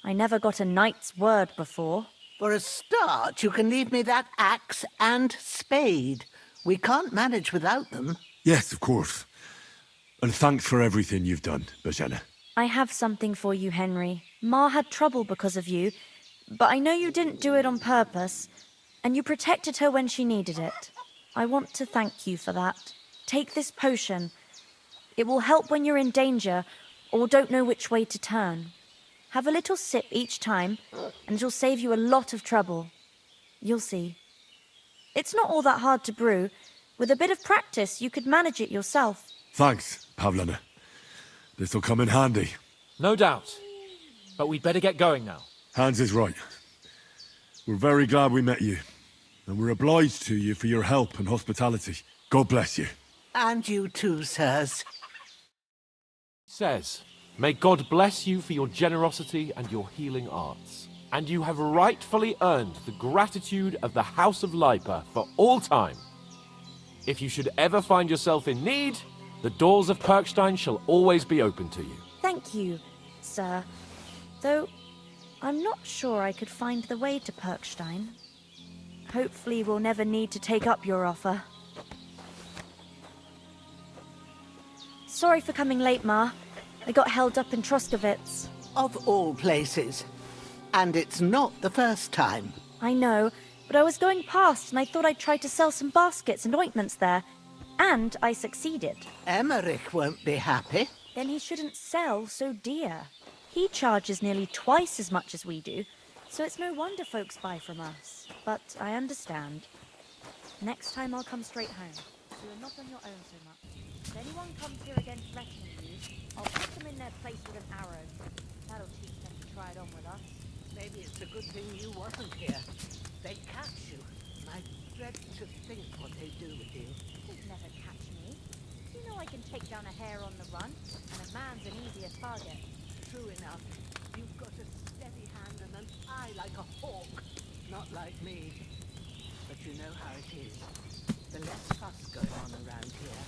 I never got a knight's word before. For a start, you can leave me that axe and spade. We can't manage without them. Yes, of course. And thanks for everything you've done, Bozhena. I have something for you, Henry. Ma had trouble because of you, but I know you didn't do it on purpose, and you protected her when she needed it. I want to thank you for that. Take this potion. It will help when you're in danger or don't know which way to turn. Have a little sip each time, and it'll save you a lot of trouble. You'll see. It's not all that hard to brew. With a bit of practice, you could manage it yourself. Thanks, Pavlena. This'll come in handy. No doubt. But we'd better get going now. Hans is right. We're very glad we met you, and we're obliged to you for your help and hospitality. God bless you. And you too, sirs. Says, may God bless you for your generosity and your healing arts. And you have rightfully earned the gratitude of the House of Lipa for all time. If you should ever find yourself in need, the doors of Perkstein shall always be open to you. Thank you, sir. Though, I'm not sure I could find the way to Perkstein. Hopefully we'll never need to take up your offer. Sorry for coming late, Ma. I got held up in Troskovitz. Of all places. And it's not the first time. I know, but I was going past and I thought I'd try to sell some baskets and ointments there. And I succeeded. Emmerich won't be happy. Then he shouldn't sell so dear. He charges nearly twice as much as we do, so it's no wonder folks buy from us. But I understand. Next time I'll come straight home, so you're not on your own so much. If anyone comes here again threatening you, I'll put them in their place with an arrow. That'll teach them to try it on with us. Maybe it's a good thing you wasn't here. They'd catch you. I dread to think what they'd do with you. They'd never catch me. You know I can take down a hare on the run, and a man's an easier target. True enough. You've got a steady hand and an eye like a hawk. Not like me. But you know how it is. The less fuss going on around here,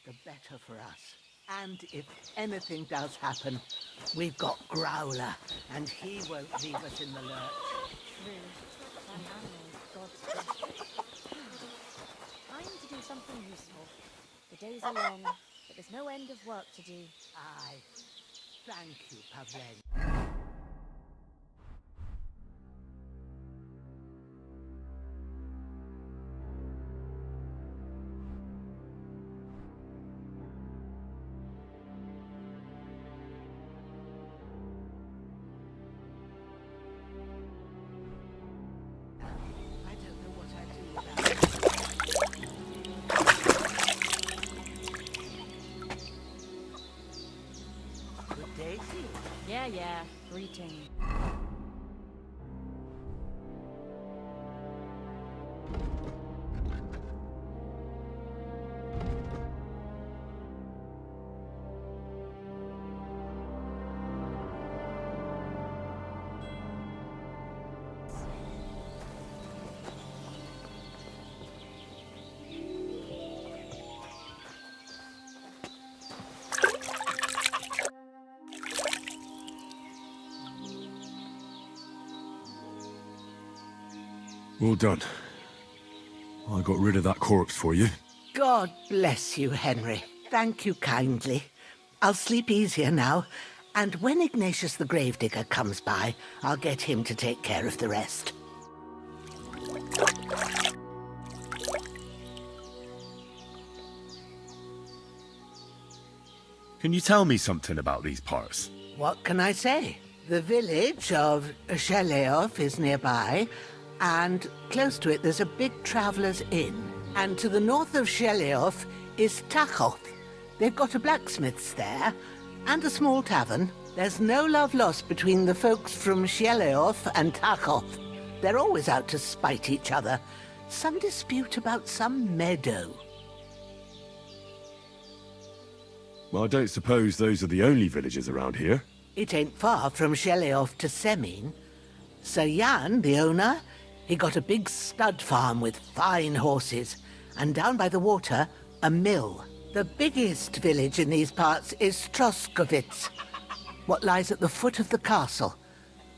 the better for us. And if anything does happen, we've got Growler, and he won't leave us in the lurch. True. That animal's God's gift. Time to do something useful. The days are long, but there's no end of work to do. Aye. Thank you, Pavlena. Yeah. Greeting. Well done. I got rid of that corpse for you. God bless you, Henry. Thank you kindly. I'll sleep easier now, and when Ignatius the Gravedigger comes by, I'll get him to take care of the rest. Can you tell me something about these parts? What can I say? The village of Sheleov is nearby, and close to it there's a big traveller's inn. And to the north of Sheleov is Tachov. They've got a blacksmith's there, and a small tavern. There's no love lost between the folks from Sheleov and Tachov. They're always out to spite each other. Some dispute about some meadow. Well, I don't suppose those are the only villages around here. It ain't far from Sheleov to Semin. Sir Jan, the owner, he got a big stud farm with fine horses, and down by the water, a mill. The biggest village in these parts is Troskovitz, what lies at the foot of the castle.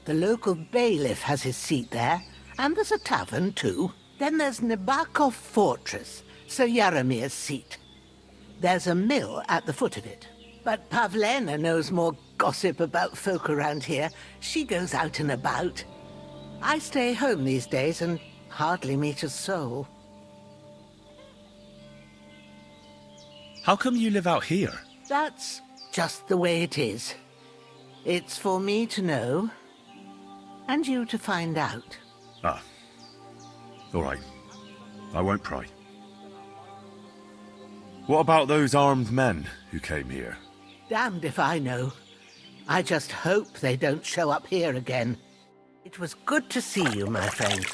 The local bailiff has his seat there, and there's a tavern too. Then there's Nebakov Fortress, Sir Yaramir's seat. There's a mill at the foot of it. But Pavlena knows more gossip about folk around here. She goes out and about. I stay home these days and hardly meet a soul. How come you live out here? That's just the way it is. It's for me to know, and you to find out. Ah. All right. I won't pry. What about those armed men who came here? Damned if I know. I just hope they don't show up here again. It was good to see you, my friend.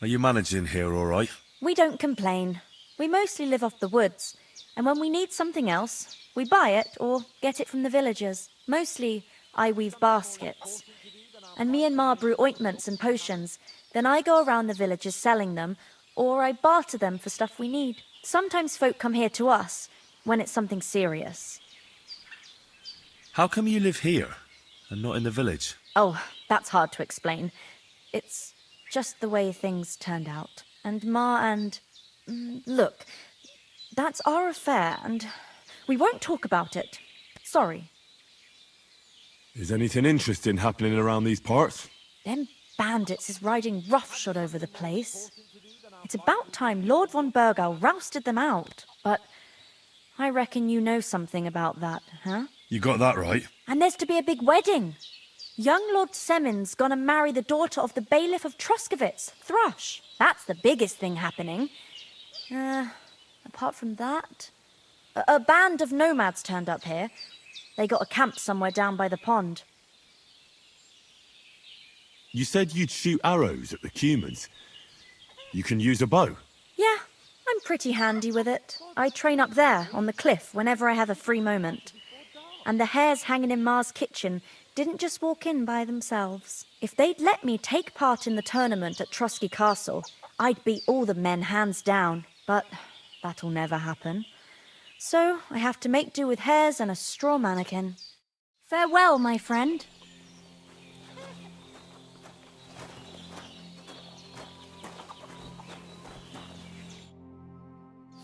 Are you managing here all right? We don't complain. We mostly live off the woods, and when we need something else, we buy it or get it from the villagers. Mostly, I weave baskets. And me and Ma brew ointments and potions. Then I go around the villages selling them, or I barter them for stuff we need. Sometimes folk come here to us, when it's something serious. How come you live here, and not in the village? Oh, that's hard to explain. It's just the way things turned out. And Ma and... look, that's our affair, and we won't talk about it. Sorry. Is anything interesting happening around these parts? Them bandits is riding roughshod over the place. It's about time Lord von Burgau rousted them out. But I reckon you know something about that, huh? You got that right. And there's to be a big wedding. Young Lord Semin's gonna marry the daughter of the bailiff of Troskovitz, Thrush. That's the biggest thing happening. Apart from that... A band of nomads turned up here. They got a camp somewhere down by the pond. You said you'd shoot arrows at the Cumans. You can use a bow. Yeah, I'm pretty handy with it. I train up there, on the cliff, whenever I have a free moment. And the hares hanging in Ma's kitchen didn't just walk in by themselves. If they'd let me take part in the tournament at Trosky Castle, I'd beat all the men hands down. But that'll never happen. So I have to make do with hares and a straw mannequin. Farewell, my friend.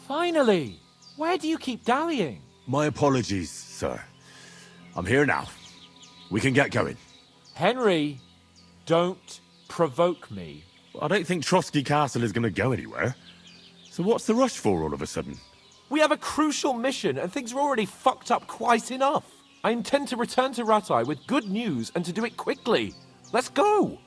Finally! Where do you keep dallying? My apologies, sir. I'm here now. We can get going. Henry, don't provoke me. I don't think Trosky Castle is going to go anywhere. So what's the rush for all of a sudden? We have a crucial mission, and things are already fucked up quite enough. I intend to return to Rattay with good news, and to do it quickly. Let's go!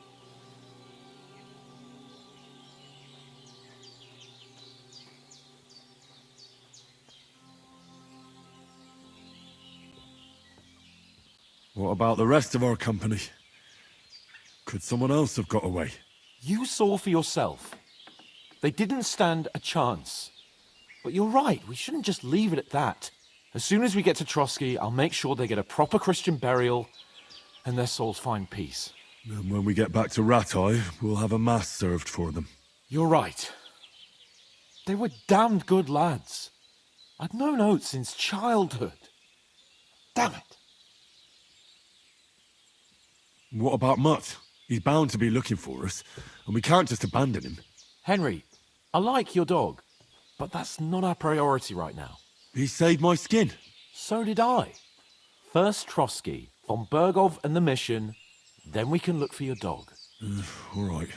What about the rest of our company? Could someone else have got away? You saw for yourself. They didn't stand a chance. But you're right, we shouldn't just leave it at that. As soon as we get to Trosky, I'll make sure they get a proper Christian burial and their souls find peace. And when we get back to Rattay, we'll have a mass served for them. You're right. They were damned good lads. I'd known Oates since childhood. Damn it. What about Mutt? He's bound to be looking for us, and we can't just abandon him. Henry, I like your dog, but that's not our priority right now. He saved my skin. So did I. First Trotsky, von Bergov and the mission, then we can look for your dog. All right.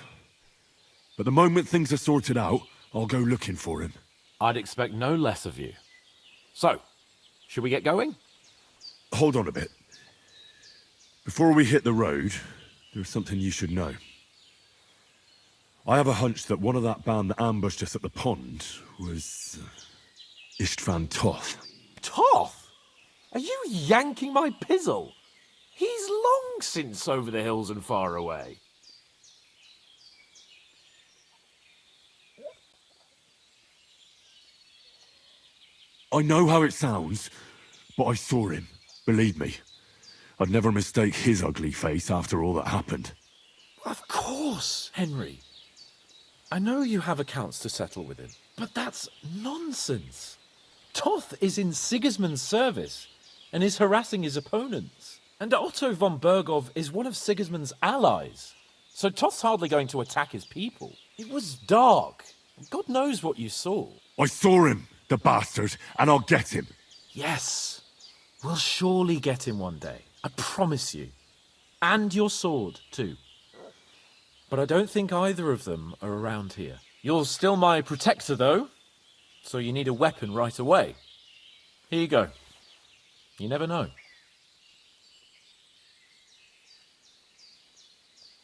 But the moment things are sorted out, I'll go looking for him. I'd expect no less of you. So, should we get going? Hold on a bit. Before we hit the road, there's something you should know. I have a hunch that one of that band that ambushed us at the pond was Istvan Toth. Toth? Are you yanking my pizzle? He's long since over the hills and far away. I know how it sounds, but I saw him. Believe me. I'd never mistake his ugly face after all that happened. Of course, Henry. I know you have accounts to settle with him, but that's nonsense. Toth is in Sigismund's service and is harassing his opponents. And Otto von Bergov is one of Sigismund's allies. So Toth's hardly going to attack his people. It was dark. God knows what you saw. I saw him, the bastard, and I'll get him. Yes. We'll surely get him one day. I promise you. And your sword, too. But I don't think either of them are around here. You're still my protector, though, so you need a weapon right away. Here you go. You never know.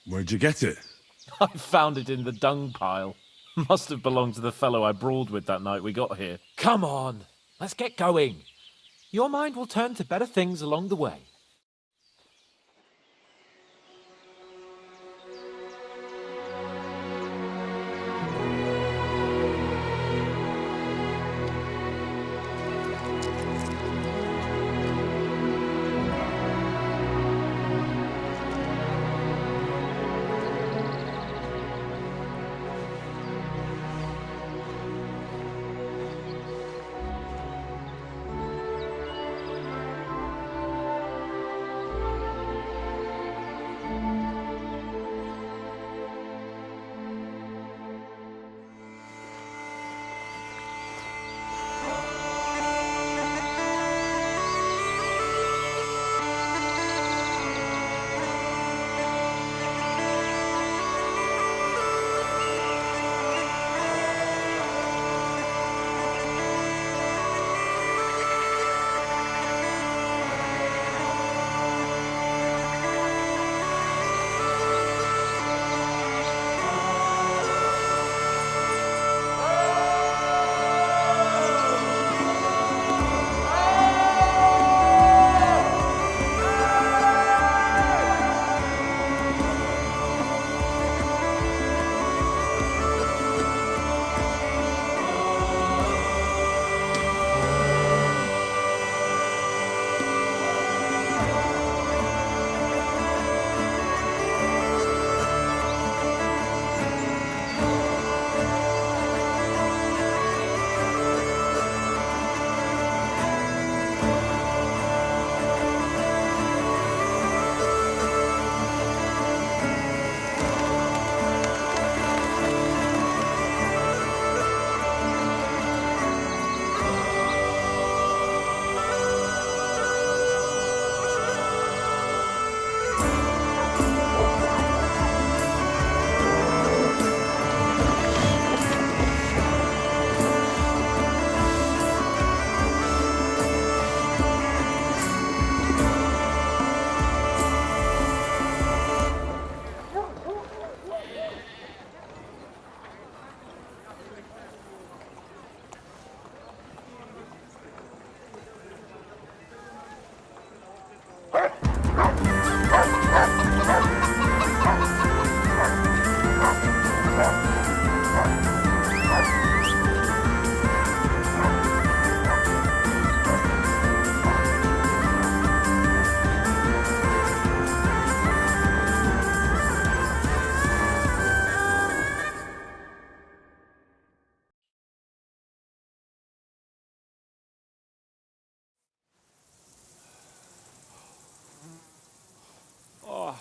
Where'd you get it? I found it in the dung pile. Must have belonged to the fellow I brawled with that night we got here. Come on, let's get going. Your mind will turn to better things along the way.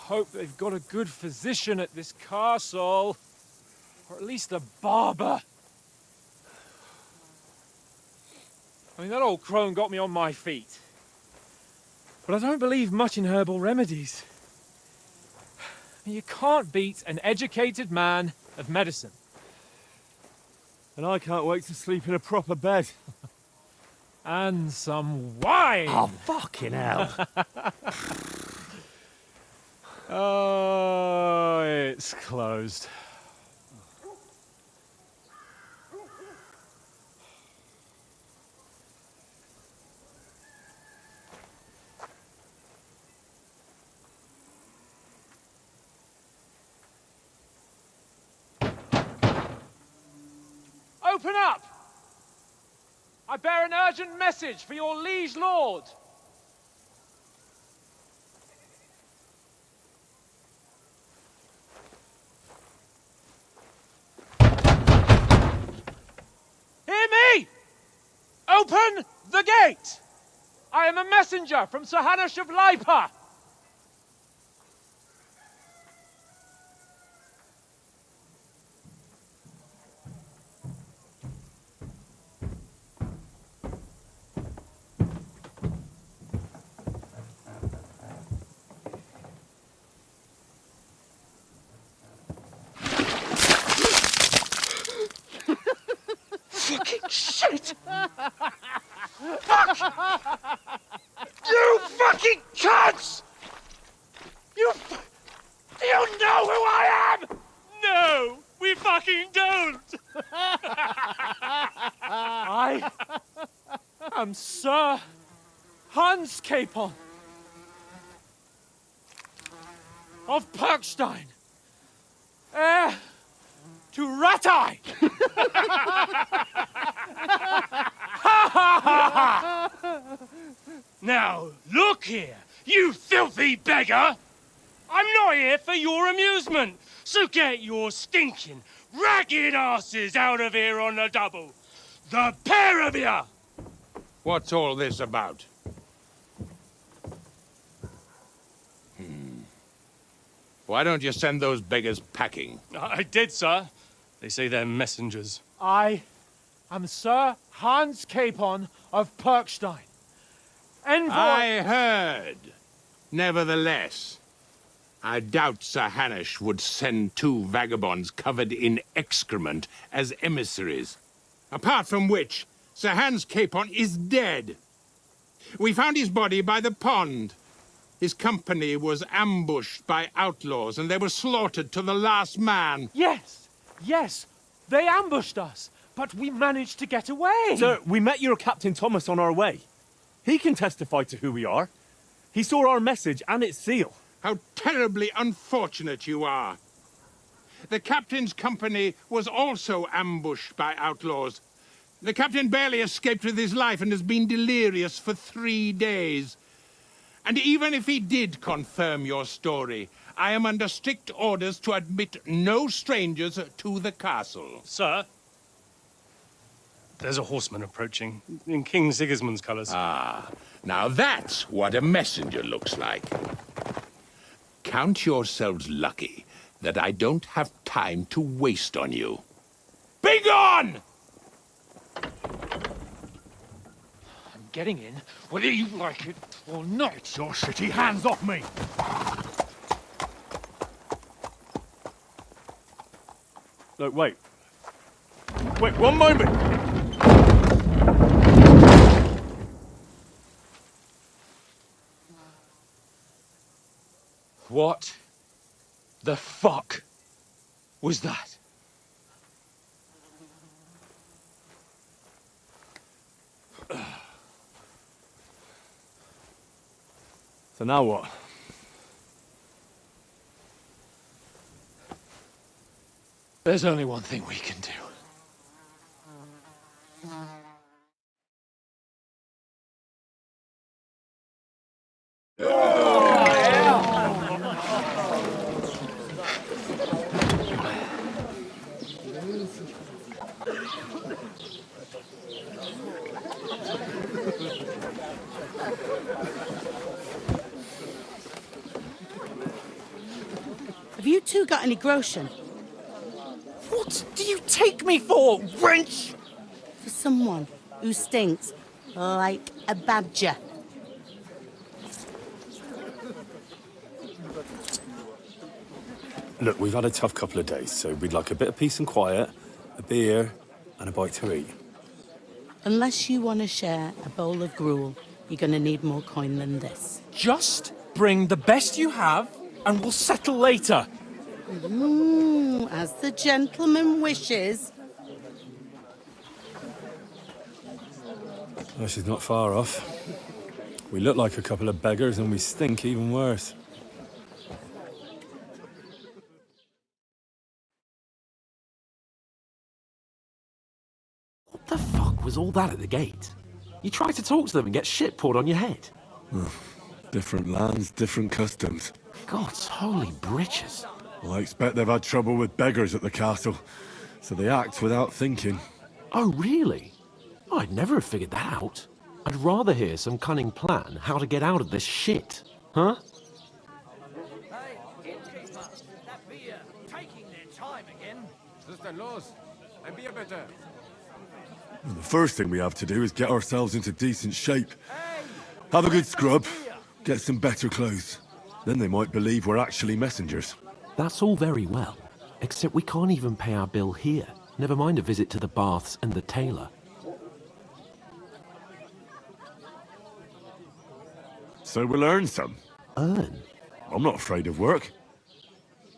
hope they've got a good physician at this castle. Or at least a barber. I mean, that old crone got me on my feet. But I don't believe much in herbal remedies. You can't beat an educated man of medicine. And I can't wait to sleep in a proper bed. And some wine! Oh, fucking hell. Oh, it's closed. Open up! I bear an urgent message for your liege lord. Hear me! Open the gate! I am a messenger from Sir Hanush of Lipa. Fucking shit! Fuck! You fucking cunts! Do you know who I am? No, we fucking don't! I am Sir Hans Capon of Perkstein, heir to Ratai! Now, look here, you filthy beggar! I'm not here for your amusement, so get your stinking, ragged asses out of here on the double. The pair of you! What's all this about? Why don't you send those beggars packing? I did, sir. They say they're messengers. I am Sir Hans Capon of Perkstein. Envoy... I heard. Nevertheless, I doubt Sir Hanush would send two vagabonds covered in excrement as emissaries. Apart from which, Sir Hans Capon is dead. We found his body by the pond. His company was ambushed by outlaws, and they were slaughtered to the last man. Yes, yes, they ambushed us, but we managed to get away. Sir, we met your Captain Thomas on our way. He can testify to who we are. He saw our message and its seal. How terribly unfortunate you are. The captain's company was also ambushed by outlaws. The captain barely escaped with his life and has been delirious for 3 days. And even if he did confirm your story, I am under strict orders to admit no strangers to the castle. Sir? There's a horseman approaching, in King Sigismund's colours. Ah, now that's what a messenger looks like. Count yourselves lucky that I don't have time to waste on you. Be gone! I'm getting in, whether you like it or not. Your shitty hands off me! Look, wait. Wait, one moment! What the fuck was that? So now what? There's only one thing we can do. you two got any groschen? What do you take me for, wench? For someone who stinks like a badger. Look, we've had a tough couple of days, so we'd like a bit of peace and quiet, a beer, and a bite to eat. Unless you want to share a bowl of gruel, you're going to need more coin than this. Just bring the best you have, and we'll settle later. As the gentleman wishes. Well, she's not far off. We look like a couple of beggars, and we stink even worse. What the fuck was all that at the gate? You tried to talk to them and get shit poured on your head. Different lands, different customs. God's holy britches. Well, I expect they've had trouble with beggars at the castle, so they act without thinking. Oh, really? Oh, I'd never have figured that out. I'd rather hear some cunning plan how to get out of this shit. Huh? The first thing we have to do is get ourselves into decent shape. Have a good scrub, get some better clothes. Then they might believe we're actually messengers. That's all very well, except we can't even pay our bill here. Never mind a visit to the baths and the tailor. So we'll earn some. Earn? I'm not afraid of work.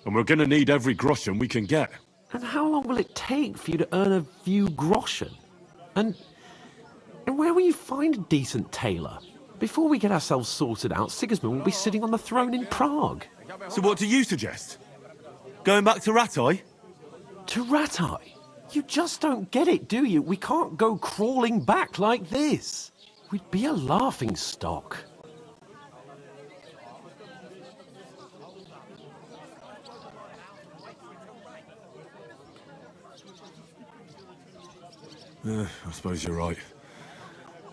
And we're gonna need every groschen we can get. And how long will it take for you to earn a few groschen? And where will you find a decent tailor? Before we get ourselves sorted out, Sigismund will be sitting on the throne in Prague. So what do you suggest? Going back to Rattay? To Rattay? You just don't get it, do you? We can't go crawling back like this. We'd be a laughing stock. I suppose you're right.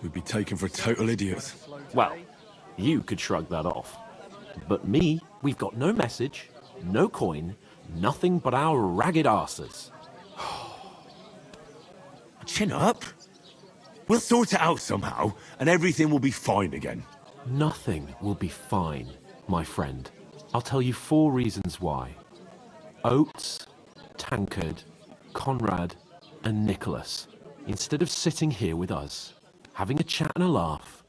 We'd be taken for total idiots. Well, you could shrug that off. But me, we've got no message, no coin, nothing but our ragged arses. Chin up. We'll sort it out somehow, and everything will be fine again. Nothing will be fine, my friend. I'll tell you 4 reasons why. Oates, Tankard, Conrad, and Nicholas. Instead of sitting here with us, having a chat and a laugh,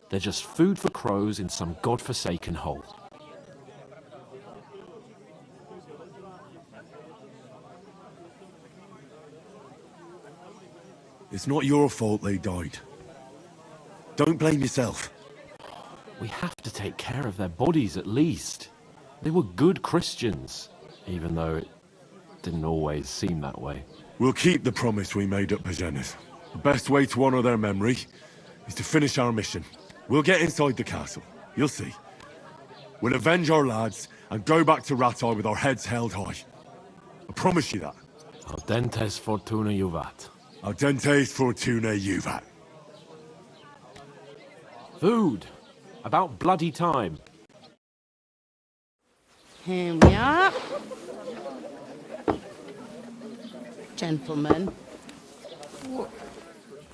they're just food for crows in some godforsaken hole. It's not your fault they died. Don't blame yourself. We have to take care of their bodies at least. They were good Christians, even though it didn't always seem that way. We'll keep the promise we made at Bozhena's. The best way to honor their memory is to finish our mission. We'll get inside the castle. You'll see. We'll avenge our lads and go back to Rattay with our heads held high. I promise you that. Audentes fortuna juvat. Audentes fortuna juvat. Food. About bloody time. Here we are. Gentlemen.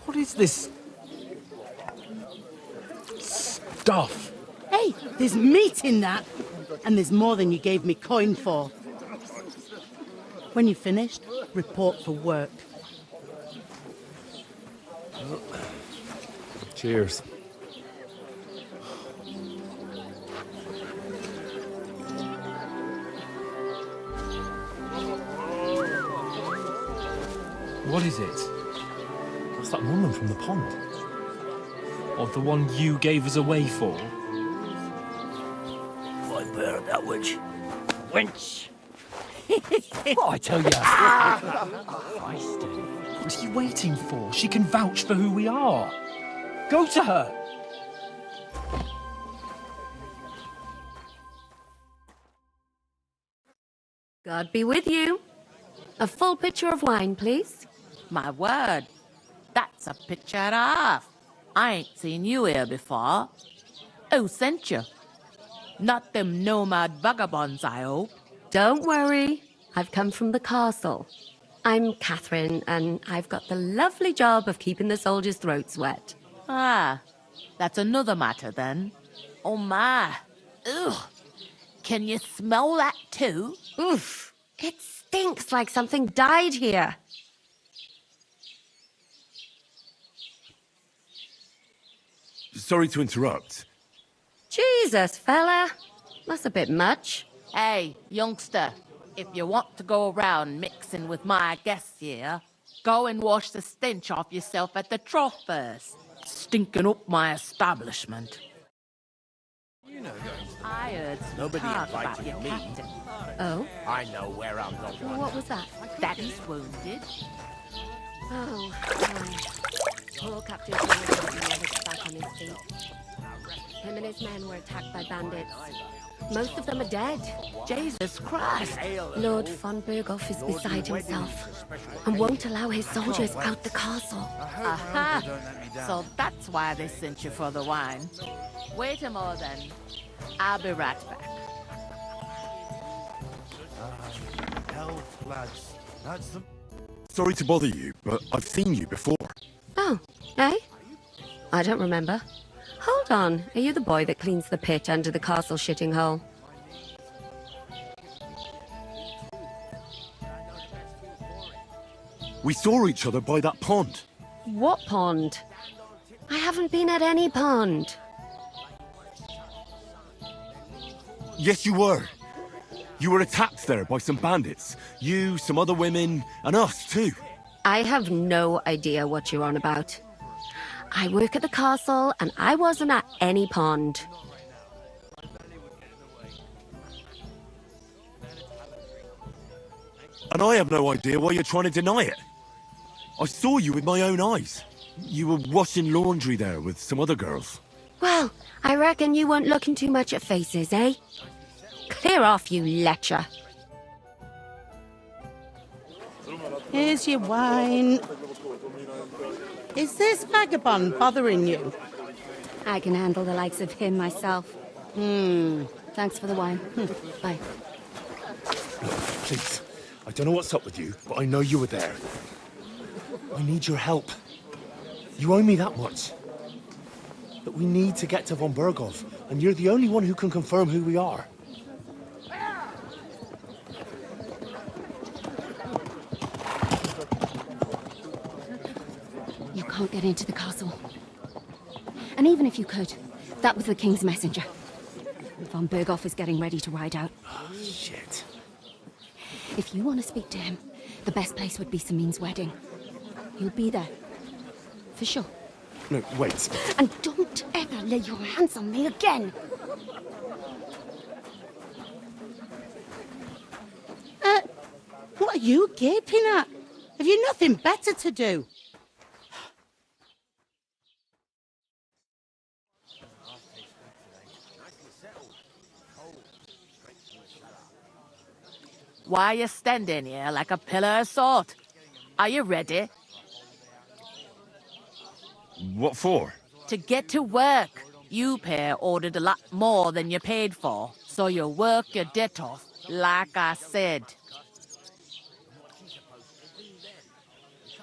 What is this stuff? Hey, there's meat in that. And there's more than you gave me coin for. When you're finished, report for work. Cheers. What is it? What's that woman from the pond? Or the one you gave us away for? I bear that witch. Wench! What I tell you? What are you waiting for? She can vouch for who we are. Go to her. God be with you. A full pitcher of wine, please. My word, that's a picture and a half. I ain't seen you here before. Who sent you? Not them nomad vagabonds, I hope. Don't worry. I've come from the castle. I'm Katherine, and I've got the lovely job of keeping the soldiers' throats wet. Ah, that's another matter then. Oh my. Ugh. Can you smell that too? Oof. It stinks like something died here. Sorry to interrupt. Jesus, fella. That's a bit much. Hey, youngster, if you want to go around mixing with my guests here, go and wash the stench off yourself at the trough first. Stinking up my establishment. I heard some Nobody talk about invited your me. captain. Oh? I know where I'm going. What was that? That he's wounded. Oh, right. Poor Captain Chamomile never got back on his feet. Him and his men were attacked by bandits. Most of them are dead. Jesus Christ. Lord von Berghoff is beside himself and won't allow his soldiers out the castle. Aha! So that's why they sent you for the wine. Wait a moment then. I'll be right back. Health, lads. That's the... Sorry to bother you, but I've seen you before. Oh, eh? I don't remember. Hold on, are you the boy that cleans the pit under the castle shitting hole? We saw each other by that pond. What pond? I haven't been at any pond. Yes, you were. You were attacked there by some bandits. You, some other women, and us too. I have no idea what you're on about. I work at the castle, and I wasn't at any pond. And I have no idea why you're trying to deny it. I saw you with my own eyes. You were washing laundry there with some other girls. Well, I reckon you weren't looking too much at faces, eh? Clear off, you lecher. Here's your wine. Is this vagabond bothering you? I can handle the likes of him myself. Thanks for the wine. Bye. Please, I don't know what's up with you, but I know you were there. I need your help. You owe me that much. But we need to get to von Berghoff, and you're the only one who can confirm who we are. You can't get into the castle. And even if you could, that was the king's messenger. Von Berghoff is getting ready to ride out. Oh, shit. If you want to speak to him, the best place would be Samin's wedding. He'll be there. For sure. No, wait. And don't ever lay your hands on me again! What are you gaping at? Have you nothing better to do? Why are you standing here like a pillar of salt? Are you ready? What for? To get to work. You pair ordered a lot more than you paid for, so you work your debt off, like I said.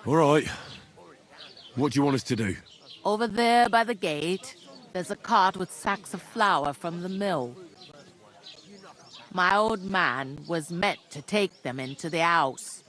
All right. What do you want us to do? Over there by the gate, there's a cart with sacks of flour from the mill. My old man was meant to take them into the house.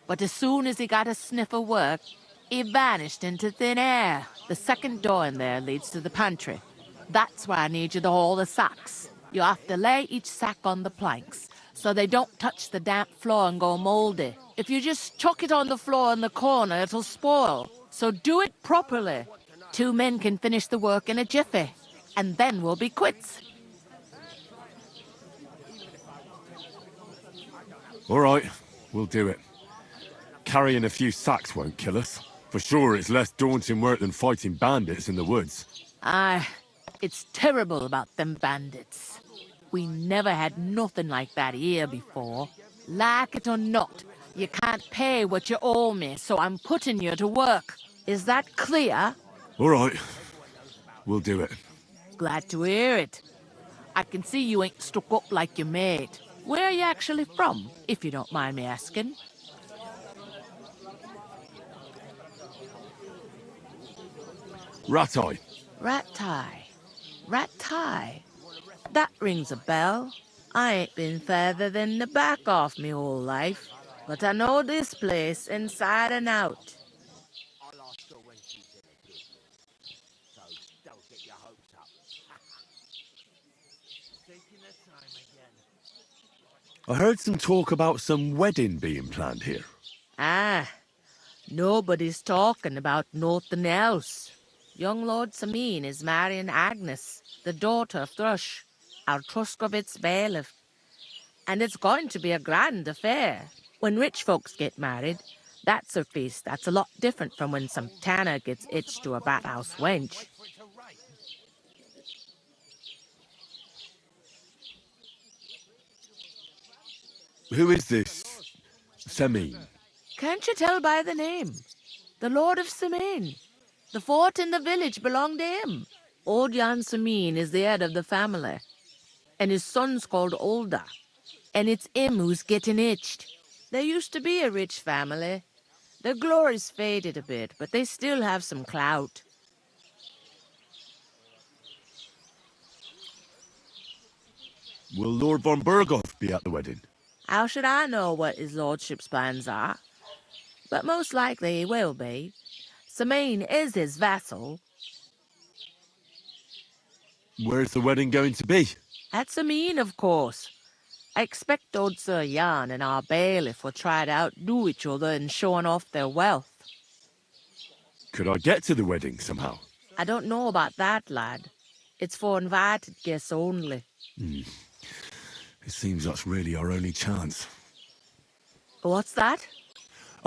But as soon as he got a sniff of work, he vanished into thin air. The second door in there leads to the pantry. That's where I need you to haul the sacks. You have to lay each sack on the planks, so they don't touch the damp floor and go moldy. If you just chuck it on the floor in the corner, it'll spoil. So do it properly. 2 men can finish the work in a jiffy, and then we'll be quits. All right, we'll do it. Carrying a few sacks won't kill us. For sure, it's less daunting work than fighting bandits in the woods. Aye, it's terrible about them bandits. We never had nothing like that here before. Like it or not, you can't pay what you owe me, so I'm putting you to work. Is that clear? All right, we'll do it. Glad to hear it. I can see you ain't stuck up like your mate. Where are you actually from, if you don't mind me asking? Ratai. Ratai. That rings a bell. I ain't been further than the back of me whole life, but I know this place inside and out. I heard some talk about some wedding being planned here. Ah, nobody's talking about nothing else. Young Lord Samin is marrying Agnes, the daughter of Thrush, our Truscovitz bailiff. And it's going to be a grand affair. When rich folks get married, that's a feast that's a lot different from when some tanner gets hitched to a bathhouse wench. Who is this Samin? Can't you tell by the name? The Lord of Samin. The fort and the village belong to him. Old Jan Samin is the head of the family, and his son's called Olda. And it's him who's getting hitched. There used to be a rich family. Their glory's faded a bit, but they still have some clout. Will Lord von Berghoff be at the wedding? How should I know what his lordship's plans are? But most likely he will be. Samin is his vassal. Where's the wedding going to be? At Samin, of course. I expect old Sir Jan and our bailiff will try to outdo each other in showing off their wealth. Could I get to the wedding somehow? I don't know about that, lad. It's for invited guests only. It seems that's really our only chance. What's that?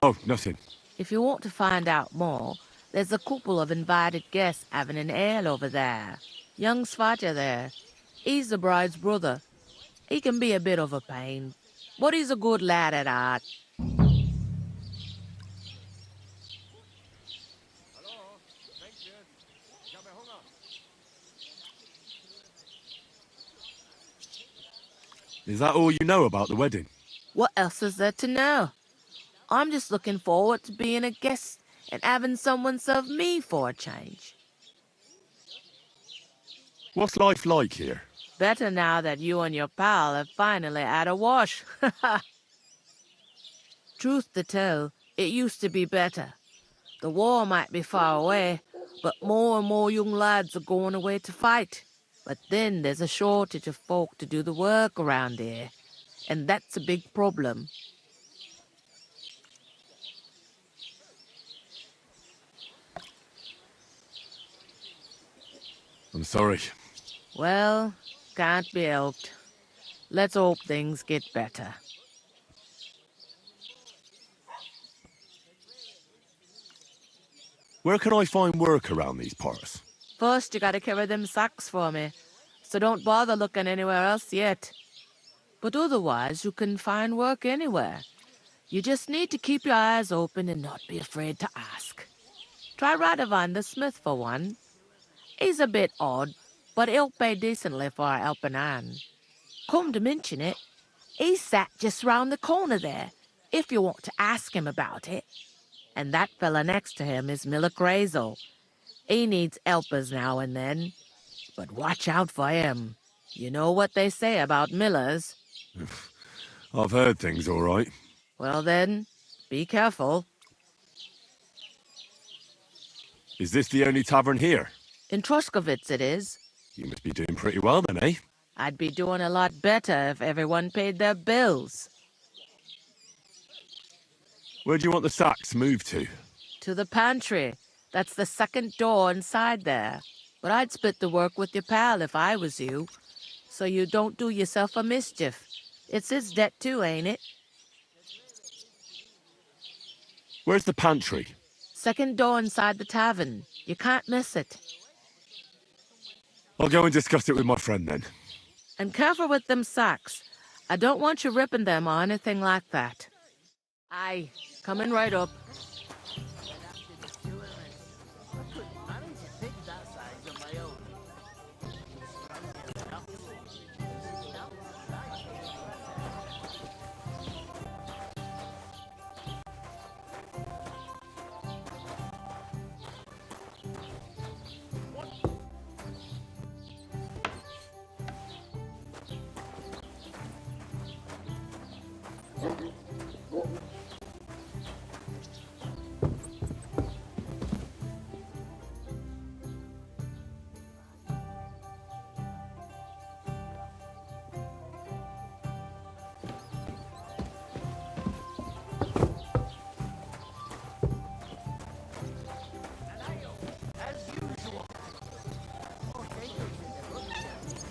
Oh, nothing. If you want to find out more, there's a couple of invited guests having an ale over there. Young Svaja there. He's the bride's brother. He can be a bit of a pain, but he's a good lad at heart. Is that all you know about the wedding? What else is there to know? I'm just looking forward to being a guest and having someone serve me for a change. What's life like here? Better now that you and your pal have finally had a wash. Truth to tell, it used to be better. The war might be far away, but more and more young lads are going away to fight. But then there's a shortage of folk to do the work around here, and that's a big problem. I'm sorry. Well, can't be helped. Let's hope things get better. Where can I find work around these parts? First, you gotta carry them sacks for me, so don't bother looking anywhere else yet. But otherwise, you can find work anywhere. You just need to keep your eyes open and not be afraid to ask. Try Radovan the smith for one. He's a bit odd, but he'll pay decently for a helping hand. Come to mention it, he's sat just round the corner there, if you want to ask him about it. And that fella next to him is Miller Crazel. He needs helpers now and then, but watch out for him. You know what they say about Millers. I've heard things all right. Well then, be careful. Is this the only tavern here? In Truscovitz it is. You must be doing pretty well then, eh? I'd be doing a lot better if everyone paid their bills. Where do you want the sacks moved to? To the pantry. That's the second door inside there. But I'd split the work with your pal if I was you, so you don't do yourself a mischief. It's his debt too, ain't it? Where's the pantry? Second door inside the tavern. You can't miss it. I'll go and discuss it with my friend then. And careful with them sacks. I don't want you ripping them or anything like that. Aye, coming right up.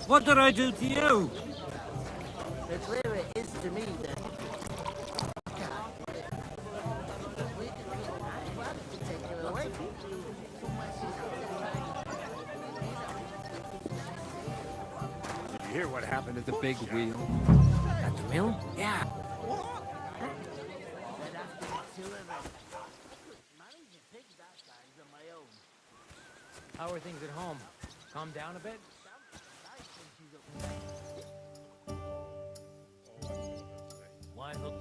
What did I do to you? The clearer it is to me, then. Did you hear what happened at the big wheel? At the mill? Yeah. How are things at home? Calm down a bit? Why look?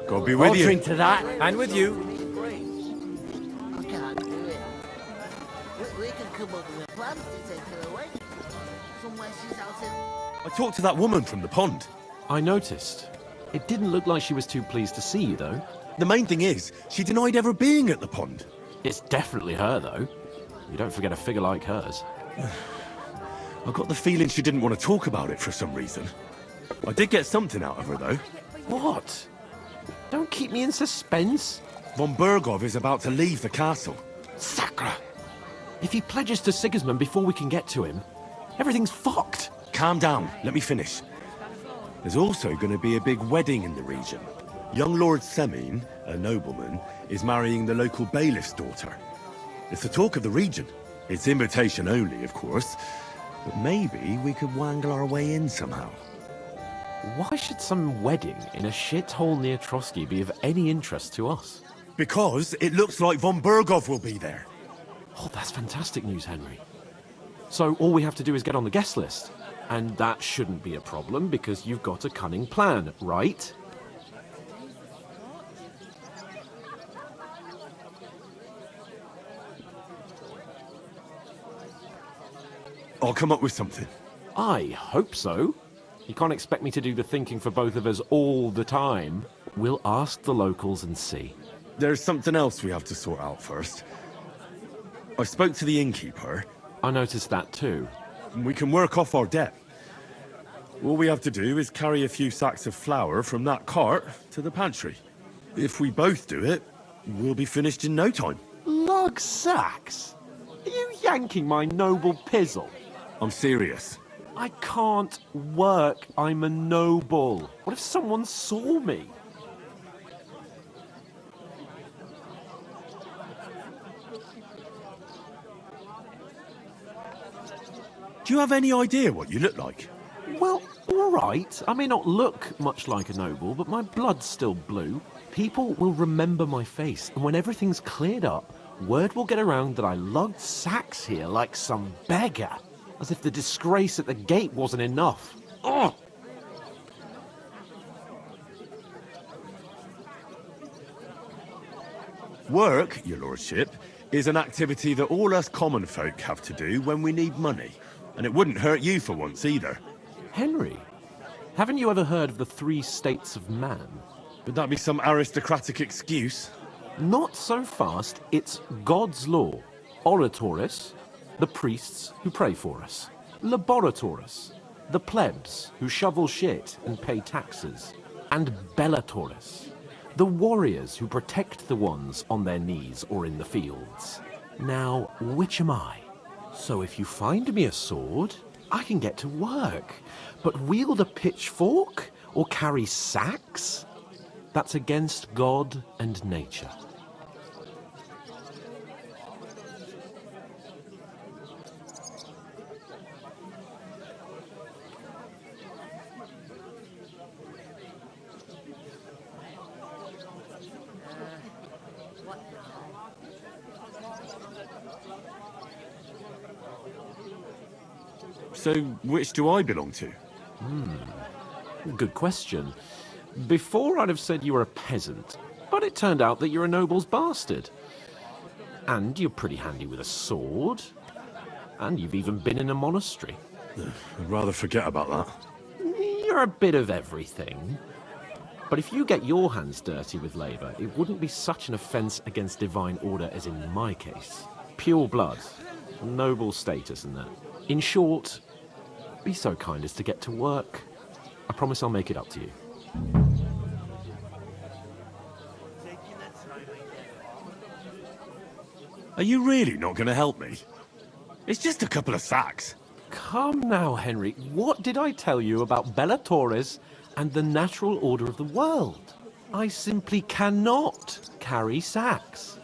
God be with I'll you. drink to that, and with you. I can't do it. We can come up with a plan to take her away. Somewhere she's out in... I talked to that woman from the pond. I noticed. It didn't look like she was too pleased to see you, though. The main thing is, she denied ever being at the pond. It's definitely her, though. You don't forget a figure like hers. I got the feeling she didn't want to talk about it for some reason. I did get something out of her, though. What? Don't keep me in suspense. Von Bergov is about to leave the castle. Sacre! If he pledges to Sigismund before we can get to him, everything's fucked. Calm down. Let me finish. There's also going to be a big wedding in the region. Young Lord Semin, a nobleman, is marrying the local bailiff's daughter. It's the talk of the region. It's invitation only, of course. But maybe we could wangle our way in somehow. Why should some wedding in a shithole near Trotsky be of any interest to us? Because it looks like von Bergov will be there. Oh, that's fantastic news, Henry. So all we have to do is get on the guest list. And that shouldn't be a problem because you've got a cunning plan, right? I'll come up with something. I hope so. You can't expect me to do the thinking for both of us all the time. We'll ask the locals and see. There's something else we have to sort out first. I spoke to the innkeeper. I noticed that too. We can work off our debt. All we have to do is carry a few sacks of flour from that cart to the pantry. If we both do it, we'll be finished in no time. Lug sacks? Are you yanking my noble pizzle? I'm serious. I can't work. I'm a noble. What if someone saw me? Do you have any idea what you look like? Well, all right. I may not look much like a noble, but my blood's still blue. People will remember my face, and when everything's cleared up, word will get around that I lugged sacks here like some beggar. As if the disgrace at the gate wasn't enough. Ugh! Work, your lordship, is an activity that all us common folk have to do when we need money. And it wouldn't hurt you for once either. Henry, haven't you ever heard of the 3 states of man? Would that be some aristocratic excuse? Not so fast. It's God's law. Oratoris, the priests who pray for us. Laboratoris, the plebs who shovel shit and pay taxes. And Bellatoris, the warriors who protect the ones on their knees or in the fields. Now, which am I? So if you find me a sword, I can get to work. But wield a pitchfork or carry sacks? That's against God and nature. So, which do I belong to? Good question. Before I'd have said you were a peasant, But it turned out that you're a noble's bastard. And you're pretty handy with a sword. And you've even been in a monastery. I'd rather forget about that. You're a bit of everything. But if you get your hands dirty with labour, it wouldn't be such an offence against divine order as in my case. Pure blood, noble status and that. In short, be so kind as to get to work. I promise I'll make it up to you. Are you really not going to help me? It's just a couple of sacks. Come now, Henry. What did I tell you about Bella Torres and the natural order of the world? I simply cannot carry sacks.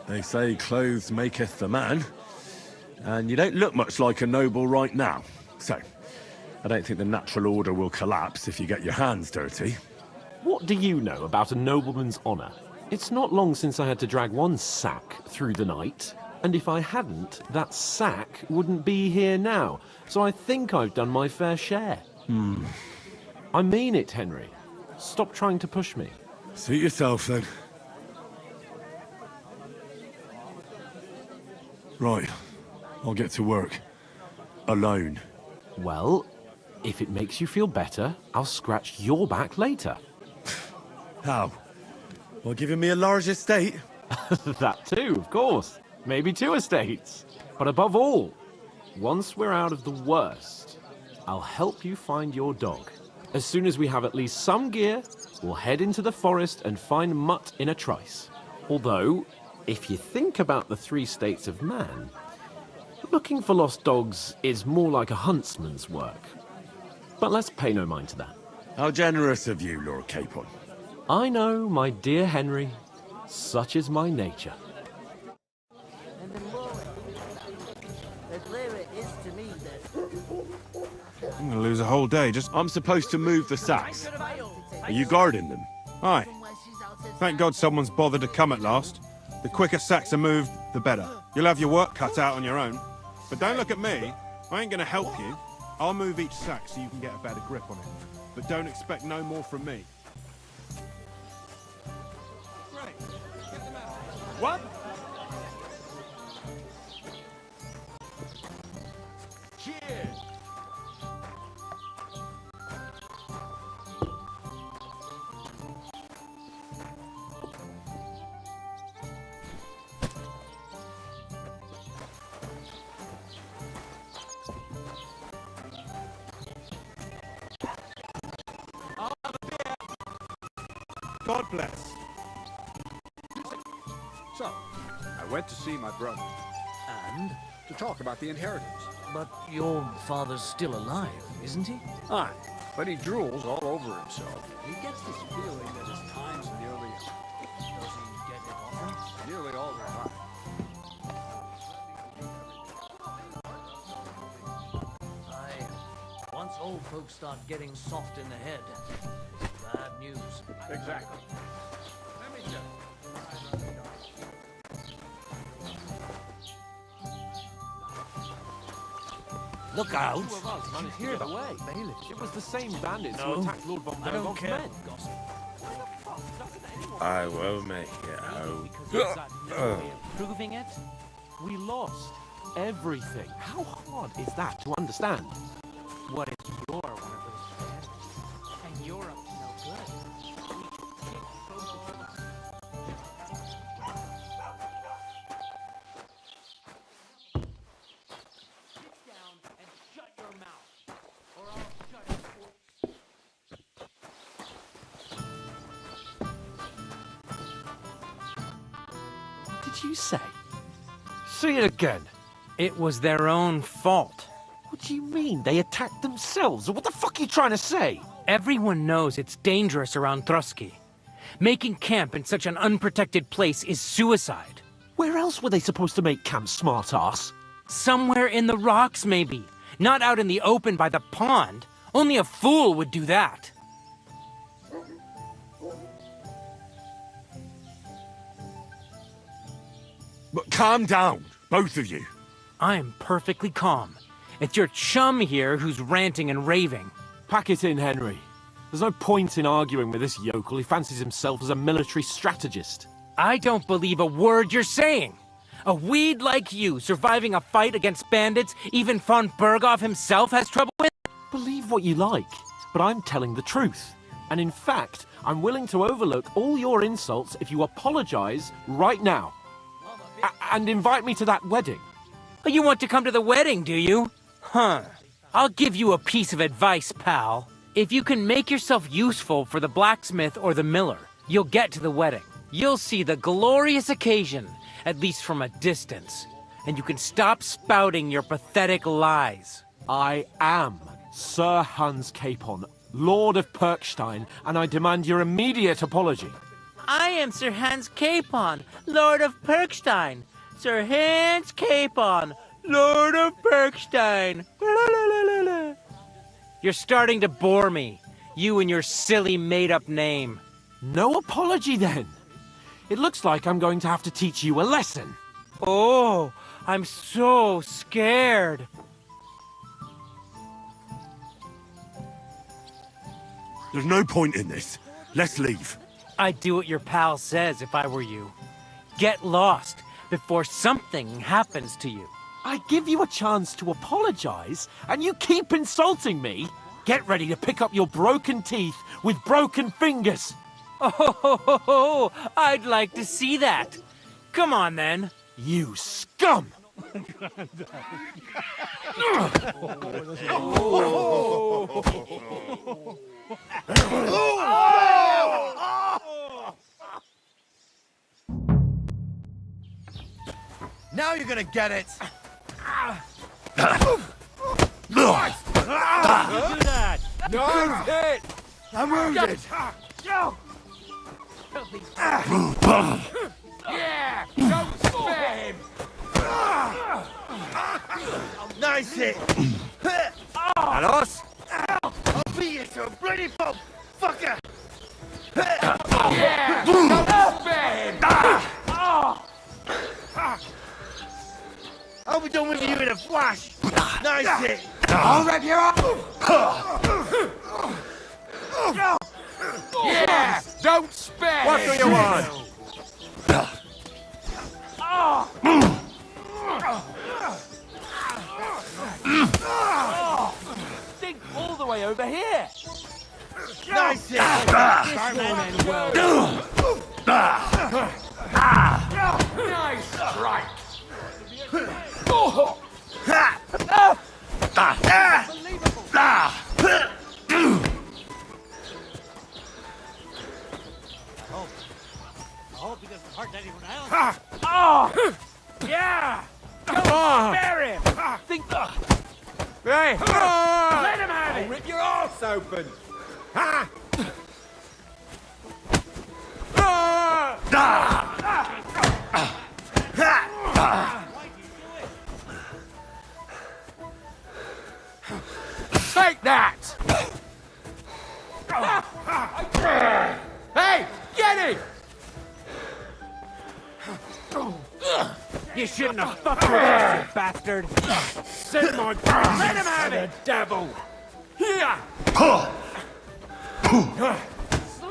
They say clothes maketh the man, and you don't look much like a noble right now. So, I don't think the natural order will collapse if you get your hands dirty. What do you know about a nobleman's honour? It's not long since I had to drag one sack through the night, and if I hadn't, that sack wouldn't be here now. So I think I've done my fair share. I mean it, Henry. Stop trying to push me. Suit yourself, then. Right. I'll get to work. Alone. Well, if it makes you feel better, I'll scratch your back later. How? Well, giving me a large estate? That too, of course. Maybe 2 estates. But above all, once we're out of the worst, I'll help you find your dog. As soon as we have at least some gear, we'll head into the forest and find Mutt in a trice. Although, if you think about the 3 states of man, looking for lost dogs is more like a huntsman's work. But let's pay no mind to that. How generous of you, Lord Capon. I know, my dear Henry. Such is my nature. And the more the clearer it is to me that I'm gonna lose a whole day just... I'm supposed to move the sacks. Are you guarding them? Aye. Thank God someone's bothered to come at last. The quicker sacks are moved, the better. You'll have your work cut out on your own. But don't look at me. I ain't gonna help you. I'll move each sack so you can get a better grip on it. But don't expect no more from me. What? Cheers! I'll have a beer. God bless. So, I went to see my brother. And to talk about the inheritance. But your father's still alive, isn't he? Aye, but he drools all over himself. He gets this feeling that his time's nearly up. Does he get it often? Nearly all the time. Aye. Once old folks start getting soft in the head, bad news. Exactly. Let me just... Look out! Two of us managed to get away. It was the same bandits who No, attacked Lord von I don't Berghoff's care. men. I will make it out. Because of that no way of proving it, we lost everything. How hard is that to understand? What if you're one of those fans? And you're up to no good? Sit down and shut your mouth, or I'll shut it for... Did you say? Say it again. It was their own fault. What do you mean? They attacked themselves? What the fuck are you trying to say? Everyone knows it's dangerous around Trotsky. Making camp in such an unprotected place is suicide. Where else were they supposed to make camp, smart-ass? Somewhere in the rocks, maybe. Not out in the open by the pond. Only a fool would do that. But calm down, both of you. I'm perfectly calm. It's your chum here who's ranting and raving. Pack it in, Henry. There's no point in arguing with this yokel. He fancies himself as a military strategist. I don't believe a word you're saying. A weed like you surviving a fight against bandits even von Berghoff himself has trouble with? Believe what you like, but I'm telling the truth. And in fact, I'm willing to overlook all your insults if you apologize right now. And invite me to that wedding. Oh, you want to come to the wedding, do you? Huh. I'll give you a piece of advice, pal. If you can make yourself useful for the blacksmith or the miller, you'll get to the wedding. You'll see the glorious occasion, at least from a distance. And you can stop spouting your pathetic lies. I am Sir Hans Capon, Lord of Perkstein, and I demand your immediate apology. I am Sir Hans Capon, Lord of Perkstein. Sir Hans Capon, Lord of Perkstein. You're starting to bore me. You and your silly made-up name. No apology, then. It looks like I'm going to have to teach you a lesson. Oh, I'm so scared. There's no point in this. Let's leave. I'd do what your pal says if I were you. Get lost before something happens to you. I give you a chance to apologize, and you keep insulting me. Get ready to pick up your broken teeth with broken fingers. Oh, I'd like to see that. Come on, then. You scum! Now you're gonna get it! You do that! No, hit! I'm wounded! Yeah! Don't spare him! Nice hit! Alos? I'll beat you to a bloody pulp, fucker! Yeah! Don't spare him! I'll be done with you in a flash! Nice hit! I'll wrap you up! Yeah! Don't spare What him! do you want? Think all the way over here. Nice hit! This won't end well. Nice strike! I hope he doesn't hurt anyone else. Oh! Yeah! Don't spare him! Think... Hey! Let him have it! Rip your arse open! Take that! Hey! Get him! You shouldn't have fucked with us, you bastard! Send my Let him have it! Devil! Here!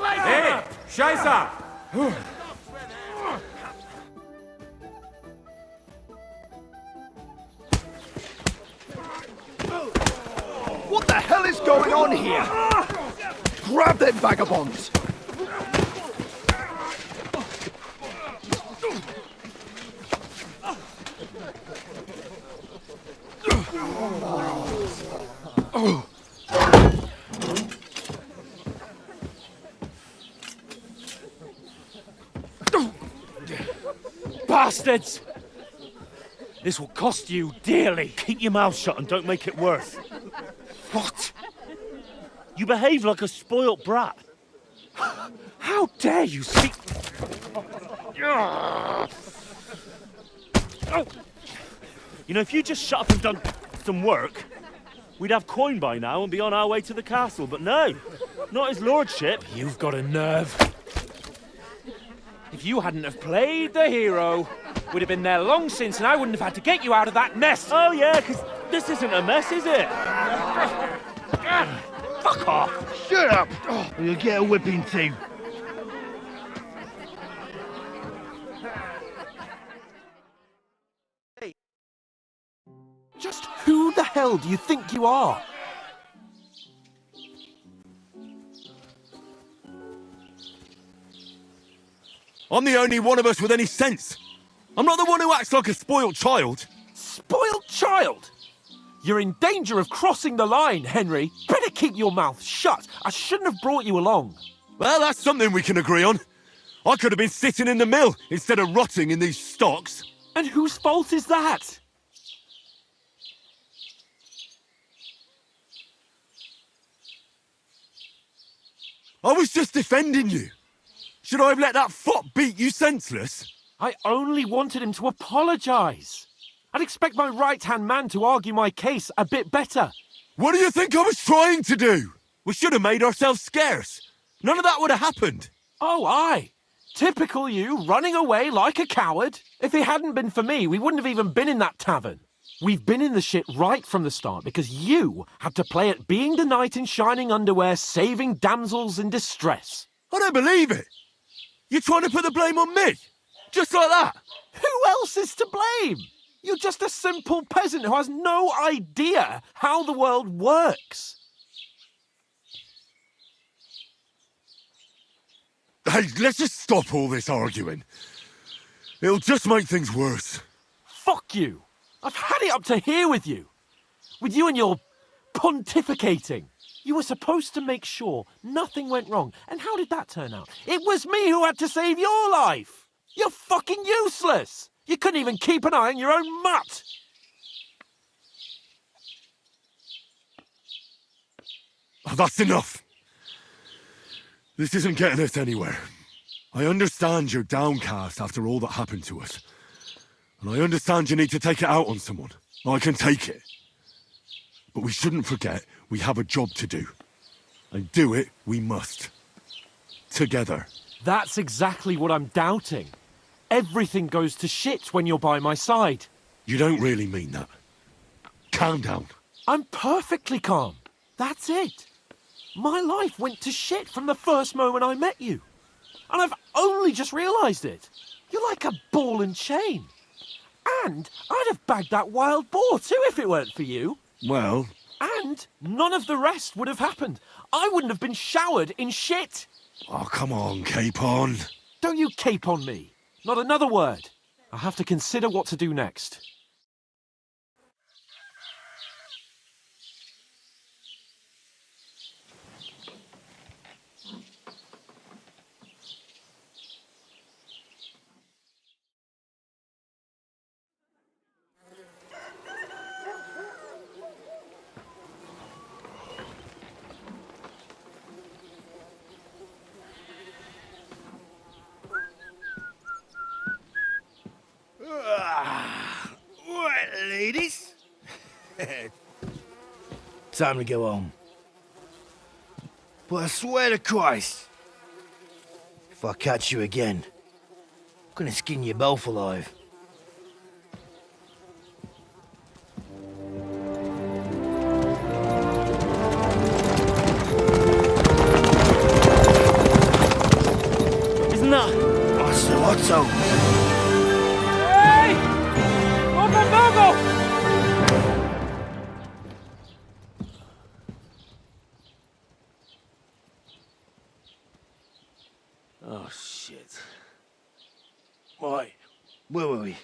Hey! Scheiße! What the hell is going on here? Grab them vagabonds! Bastards! This will cost you dearly. Keep your mouth shut and don't make it worse. What? You behave like a spoilt brat. How dare you speak... You know, if you just shut up and done some work, we'd have coin by now and be on our way to the castle. But no, not his lordship. You've got a nerve. If you hadn't have played the hero, we'd have been there long since and I wouldn't have had to get you out of that nest. Oh, yeah, because this isn't a mess, is it? Fuck off! Shut up! Or you'll get a whipping too. Just who the hell do you think you are? I'm the only one of us with any sense. I'm not the one who acts like a spoiled child. Spoiled child? You're in danger of crossing the line, Henry. Better keep your mouth shut. I shouldn't have brought you along. Well, that's something we can agree on. I could have been sitting in the mill instead of rotting in these stocks. And whose fault is that? I was just defending you. Should I have let that fop beat you senseless? I only wanted him to apologise. I'd expect my right-hand man to argue my case a bit better. What do you think I was trying to do? We should have made ourselves scarce. None of that would have happened. Oh, aye. Typical you, running away like a coward. If it hadn't been for me, we wouldn't have even been in that tavern. We've been in the shit right from the start because you had to play at being the knight in shining underwear saving damsels in distress. I don't believe it. You're trying to put the blame on me? Just like that? Who else is to blame? You're just a simple peasant who has no idea how the world works. Hey, let's just stop all this arguing. It'll just make things worse. Fuck you. I've had it up to here with you. With you and your pontificating. You were supposed to make sure nothing went wrong. And how did that turn out? It was me who had to save your life. You're fucking useless. You couldn't even keep an eye on your own mutt. Oh, that's enough. This isn't getting us anywhere. I understand you're downcast after all that happened to us. And I understand you need to take it out on someone. I can take it. But we shouldn't forget we have a job to do. And do it we must. Together. That's exactly what I'm doubting. Everything goes to shit when you're by my side. You don't really mean that. Calm down. I'm perfectly calm. That's it. My life went to shit from the first moment I met you. And I've only just realised it. You're like a ball and chain. And I'd have bagged that wild boar too if it weren't for you. Well... And none of the rest would have happened. I wouldn't have been showered in shit. Oh, come on, Capon. Don't you cape on me. Not another word. I have to consider what to do next. Right, ladies. Time to go home. But I swear to Christ, if I catch you again, I'm gonna skin you both alive. Isn't that... Ocelotto! Hey! Open Bogo! Oh, shit. Right, where were we?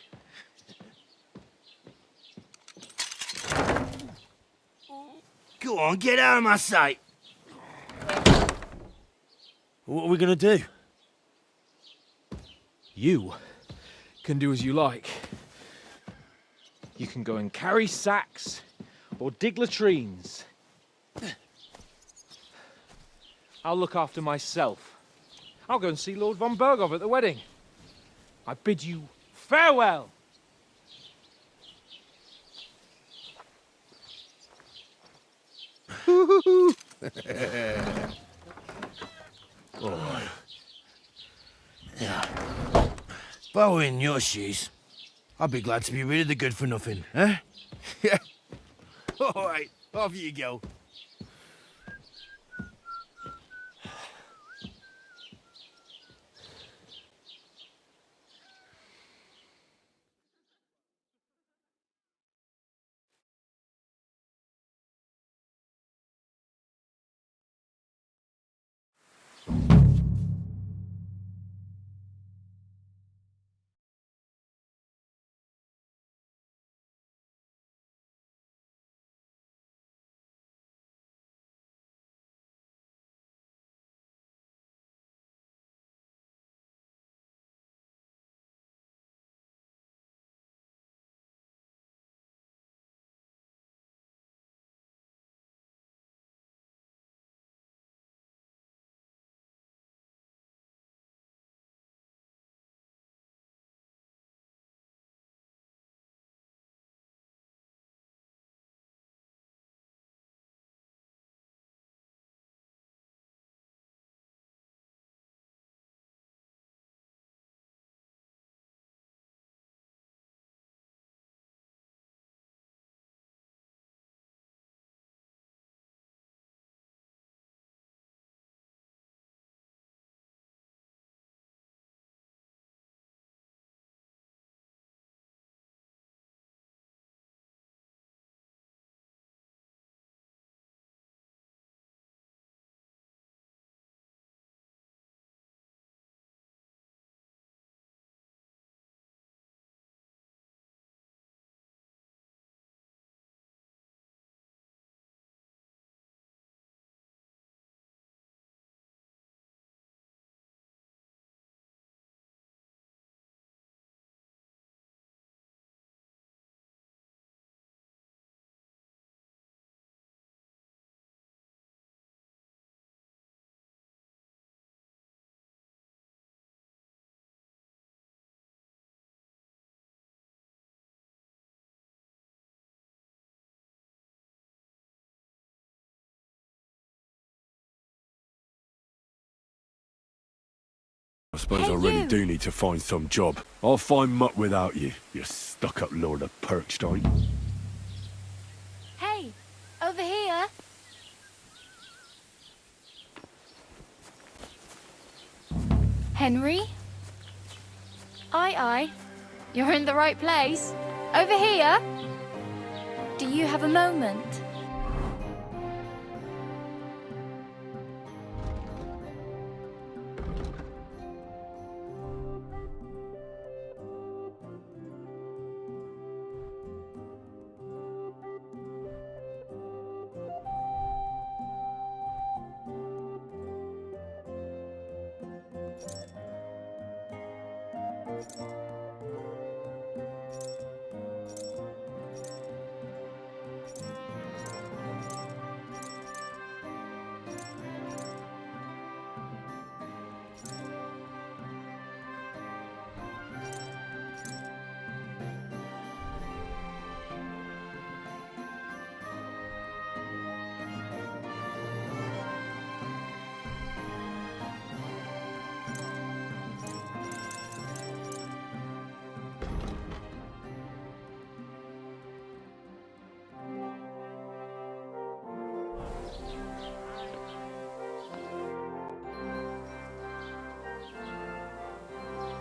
Go on, get out of my sight! What are we gonna do? You can do as you like. You can go and carry sacks or dig latrines. I'll look after myself. I'll go and see Lord von Bergov at the wedding. I bid you farewell. All right. If I were in your shoes, I'd be glad to be rid of the good-for-nothing, eh? Yeah. All right, off you go. I suppose I really do need to find some job. I'll find mutt without you, you stuck-up lord of Perkstein. Hey, over here. Henry? Aye. You're in the right place. Over here. Do you have a moment?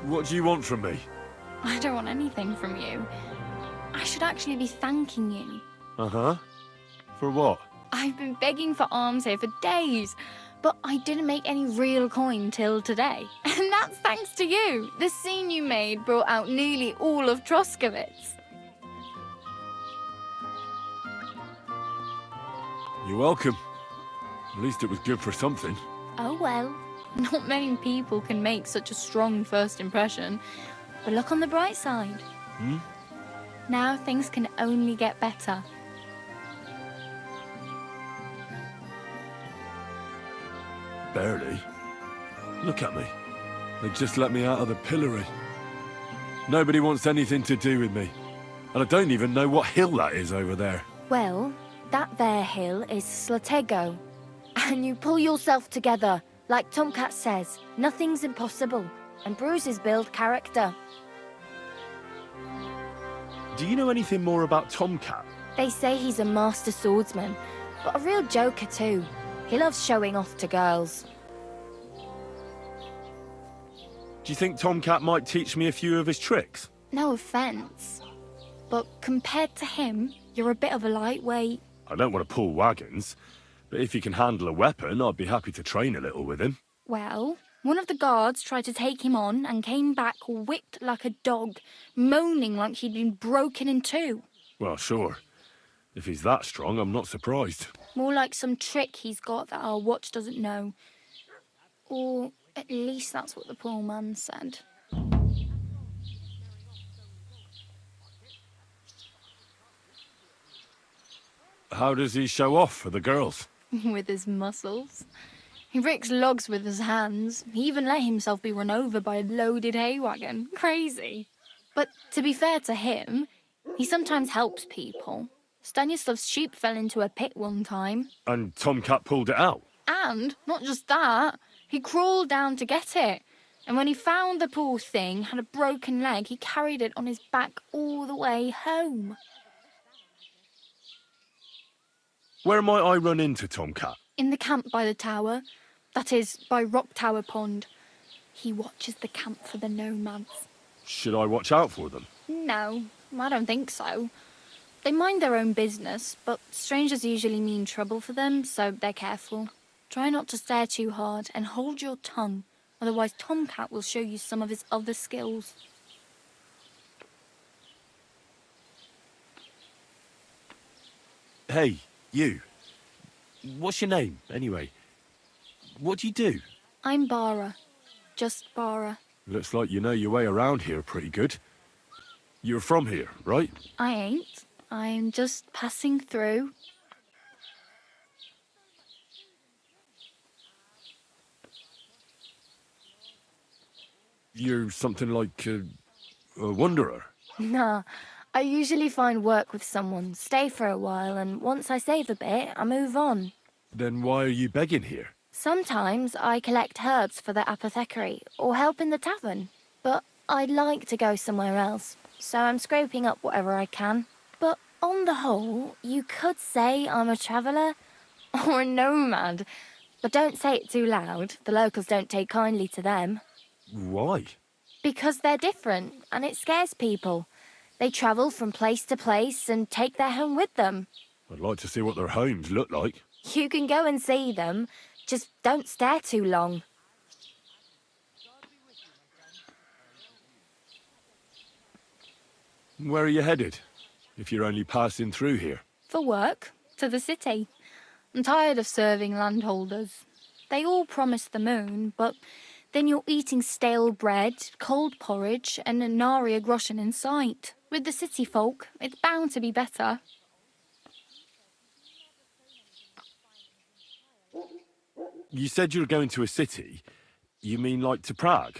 What do you want from me? I don't want anything from you. I should actually be thanking you. Uh-huh. For what? I've been begging for alms here for days, but I didn't make any real coin till today. And that's thanks to you. The scene you made brought out nearly all of Troskowitz. You're welcome. At least it was good for something. Oh well. Not many people can make such a strong first impression. But look on the bright side. Hmm? Now things can only get better. Barely. Look at me. They just let me out of the pillory. Nobody wants anything to do with me. And I don't even know what hill that is over there. Well, that there hill is Slatego. And you pull yourself together. Like Tomcat says, nothing's impossible. and bruises build character. Do you know anything more about Tomcat? They say he's a master swordsman, but a real joker too. He loves showing off to girls. Do you think Tomcat might teach me a few of his tricks? No offense, but compared to him, you're a bit of a lightweight. I don't want to pull wagons, but if he can handle a weapon, I'd be happy to train a little with him. Well, one of the guards tried to take him on and came back whipped like a dog, moaning like he'd been broken in two. Well, sure. If he's that strong, I'm not surprised. More like some trick he's got that our watch doesn't know. Or at least that's what the poor man said. How does he show off for the girls? With his muscles. He ricks logs with his hands. He even let himself be run over by a loaded hay wagon. Crazy. But to be fair to him, he sometimes helps people. Stanislav's sheep fell into a pit one time. And Tomcat pulled it out? And, not just that, he crawled down to get it. And when he found the poor thing had a broken leg, he carried it on his back all the way home. Where might I run into Tomcat? In the camp by the tower. That is, by Rock Tower Pond. He watches the camp for the nomads. Should I watch out for them? No, I don't think so. They mind their own business, but strangers usually mean trouble for them, so they're careful. Try not to stare too hard and hold your tongue, otherwise Tomcat will show you some of his other skills. Hey, you. What's your name, anyway? What do you do? I'm Bara. Just Bara. Looks like you know your way around here pretty good. You're from here, right? I ain't. I'm just passing through. You're something like a wanderer. Nah, I usually find work with someone, stay for a while, and once I save a bit, I move on. Then why are you begging here? Sometimes I collect herbs for the apothecary or help in the tavern, but I'd like to go somewhere else, so I'm scraping up whatever I can. But on the whole, you could say I'm a traveller or a nomad, but don't say it too loud. The locals don't take kindly to them. Why? Because they're different, and it scares people. They travel from place to place and take their home with them. I'd like to see what their homes look like. You can go and see them, just don't stare too long. Where are you headed, if you're only passing through here? For work, to the city. I'm tired of serving landholders. They all promise the moon, but then you're eating stale bread, cold porridge, and a nary a groschen in sight. With the city folk, it's bound to be better. You said you were going to a city. You mean like to Prague?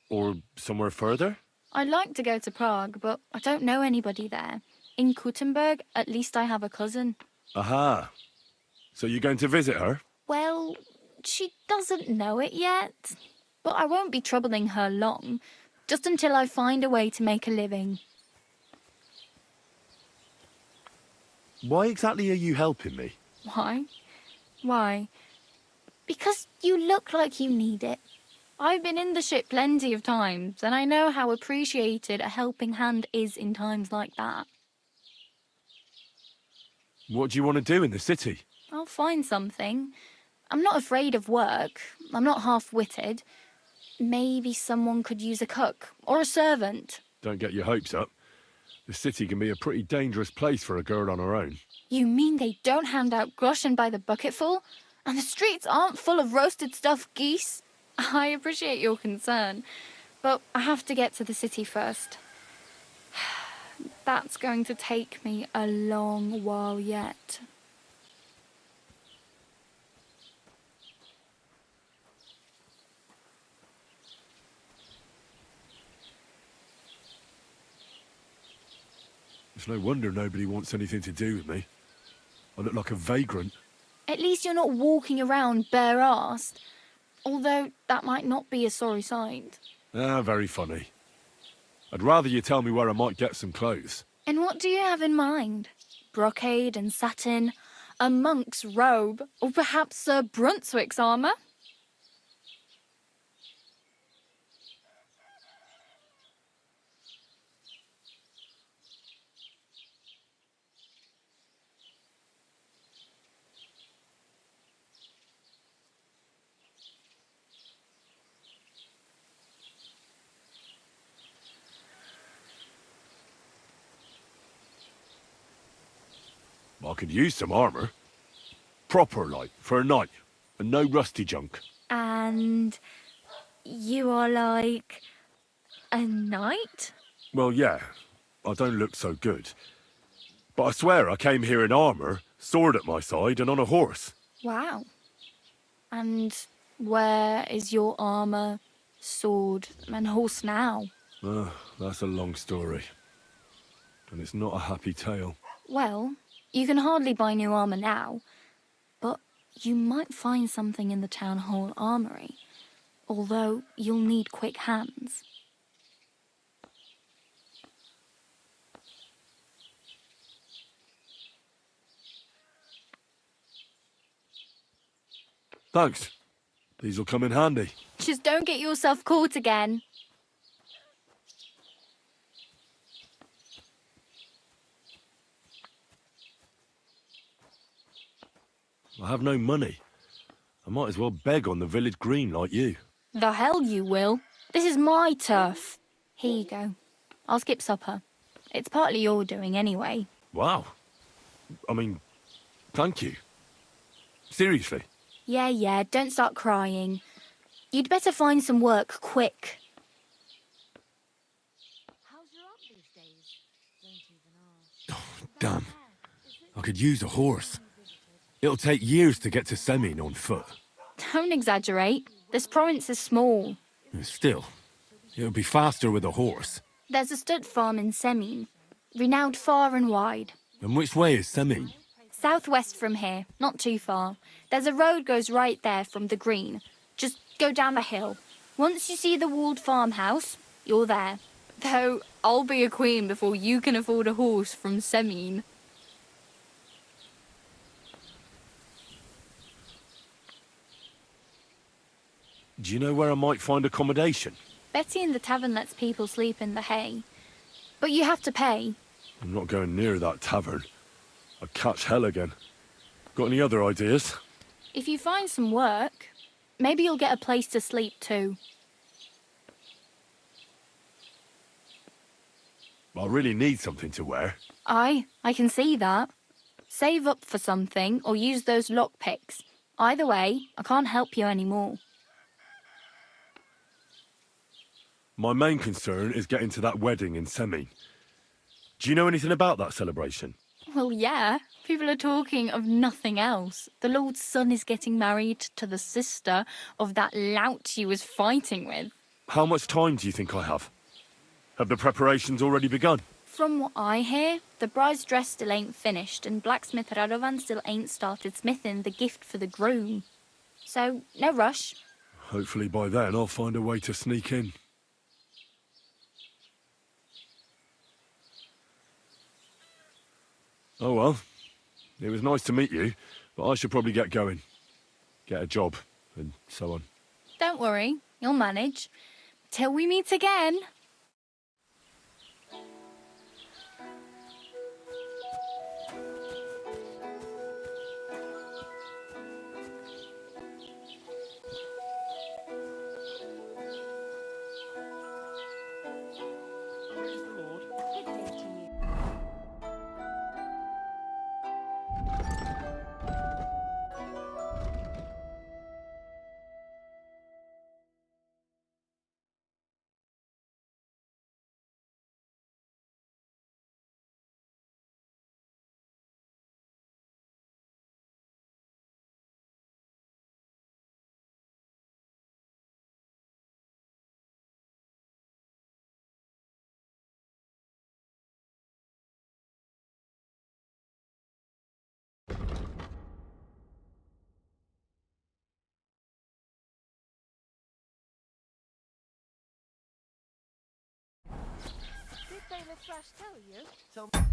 Or somewhere further? I'd like to go to Prague, but I don't know anybody there. In Kuttenberg, at least I have a cousin. Aha. So you're going to visit her? Well, she doesn't know it yet. But I won't be troubling her long, just until I find a way to make a living. Why exactly are you helping me? Why? Why? Because you look like you need it. I've been in the ship plenty of times, and I know how appreciated a helping hand is in times like that. What do you want to do in the city? I'll find something. I'm not afraid of work. I'm not half-witted. Maybe someone could use a cook or a servant. Don't get your hopes up. The city can be a pretty dangerous place for a girl on her own. You mean they don't hand out groschen by the bucketful? And the streets aren't full of roasted stuffed geese? I appreciate your concern, but I have to get to the city first. That's going to take me a long while yet. It's no wonder nobody wants anything to do with me. I look like a vagrant. At least you're not walking around bare-arsed. Although that might not be a sorry sight. Ah, very funny. I'd rather you tell me where I might get some clothes. And what do you have in mind? Brocade and satin, a monk's robe, or perhaps Sir Brunswick's armour? I could use some armour. Proper, like, for a night. And no rusty junk. And you are like a knight? Well, yeah. I don't look so good. But I swear I came here in armour, sword at my side, and on a horse. Wow. And where is your armour, sword, and horse now? That's a long story. And it's not a happy tale. Well, you can hardly buy new armour now, but you might find something in the town hall armoury, although you'll need quick hands. Thanks. These'll come in handy. Just don't get yourself caught again. I have no money. I might as well beg on the village green like you. The hell you will. This is my turf. Here you go. I'll skip supper. It's partly your doing anyway. Wow. I mean, thank you. Seriously. Yeah, don't start crying. You'd better find some work quick. Damn. I could use a horse. It'll take years to get to Semin on foot. Don't exaggerate. This province is small. Still, it'll be faster with a horse. There's a stud farm in Semin, renowned far and wide. And which way is Semin? Southwest from here, not too far. There's a road goes right there from the green. Just go down the hill. Once you see the walled farmhouse, you're there. Though I'll be a queen before you can afford a horse from Semin. Do you know where I might find accommodation? Betty in the tavern lets people sleep in the hay. But you have to pay. I'm not going near that tavern. I'd catch hell again. Got any other ideas? If you find some work, maybe you'll get a place to sleep too. I really need something to wear. I can see that. Save up for something or use those lockpicks. Either way, I can't help you anymore. My main concern is getting to that wedding in Semin. Do you know anything about that celebration? Well, yeah. People are talking of nothing else. The Lord's son is getting married to the sister of that lout you was fighting with. How much time do you think I have? Have the preparations already begun? From what I hear, the bride's dress still ain't finished and blacksmith Radovan still ain't started smithing the gift for the groom. So, no rush. Hopefully by then I'll find a way to sneak in. Oh well, it was nice to meet you, but I should probably get going. Get a job, and so on. Don't worry, you'll manage. Till we meet again. Little Thrash tell you? So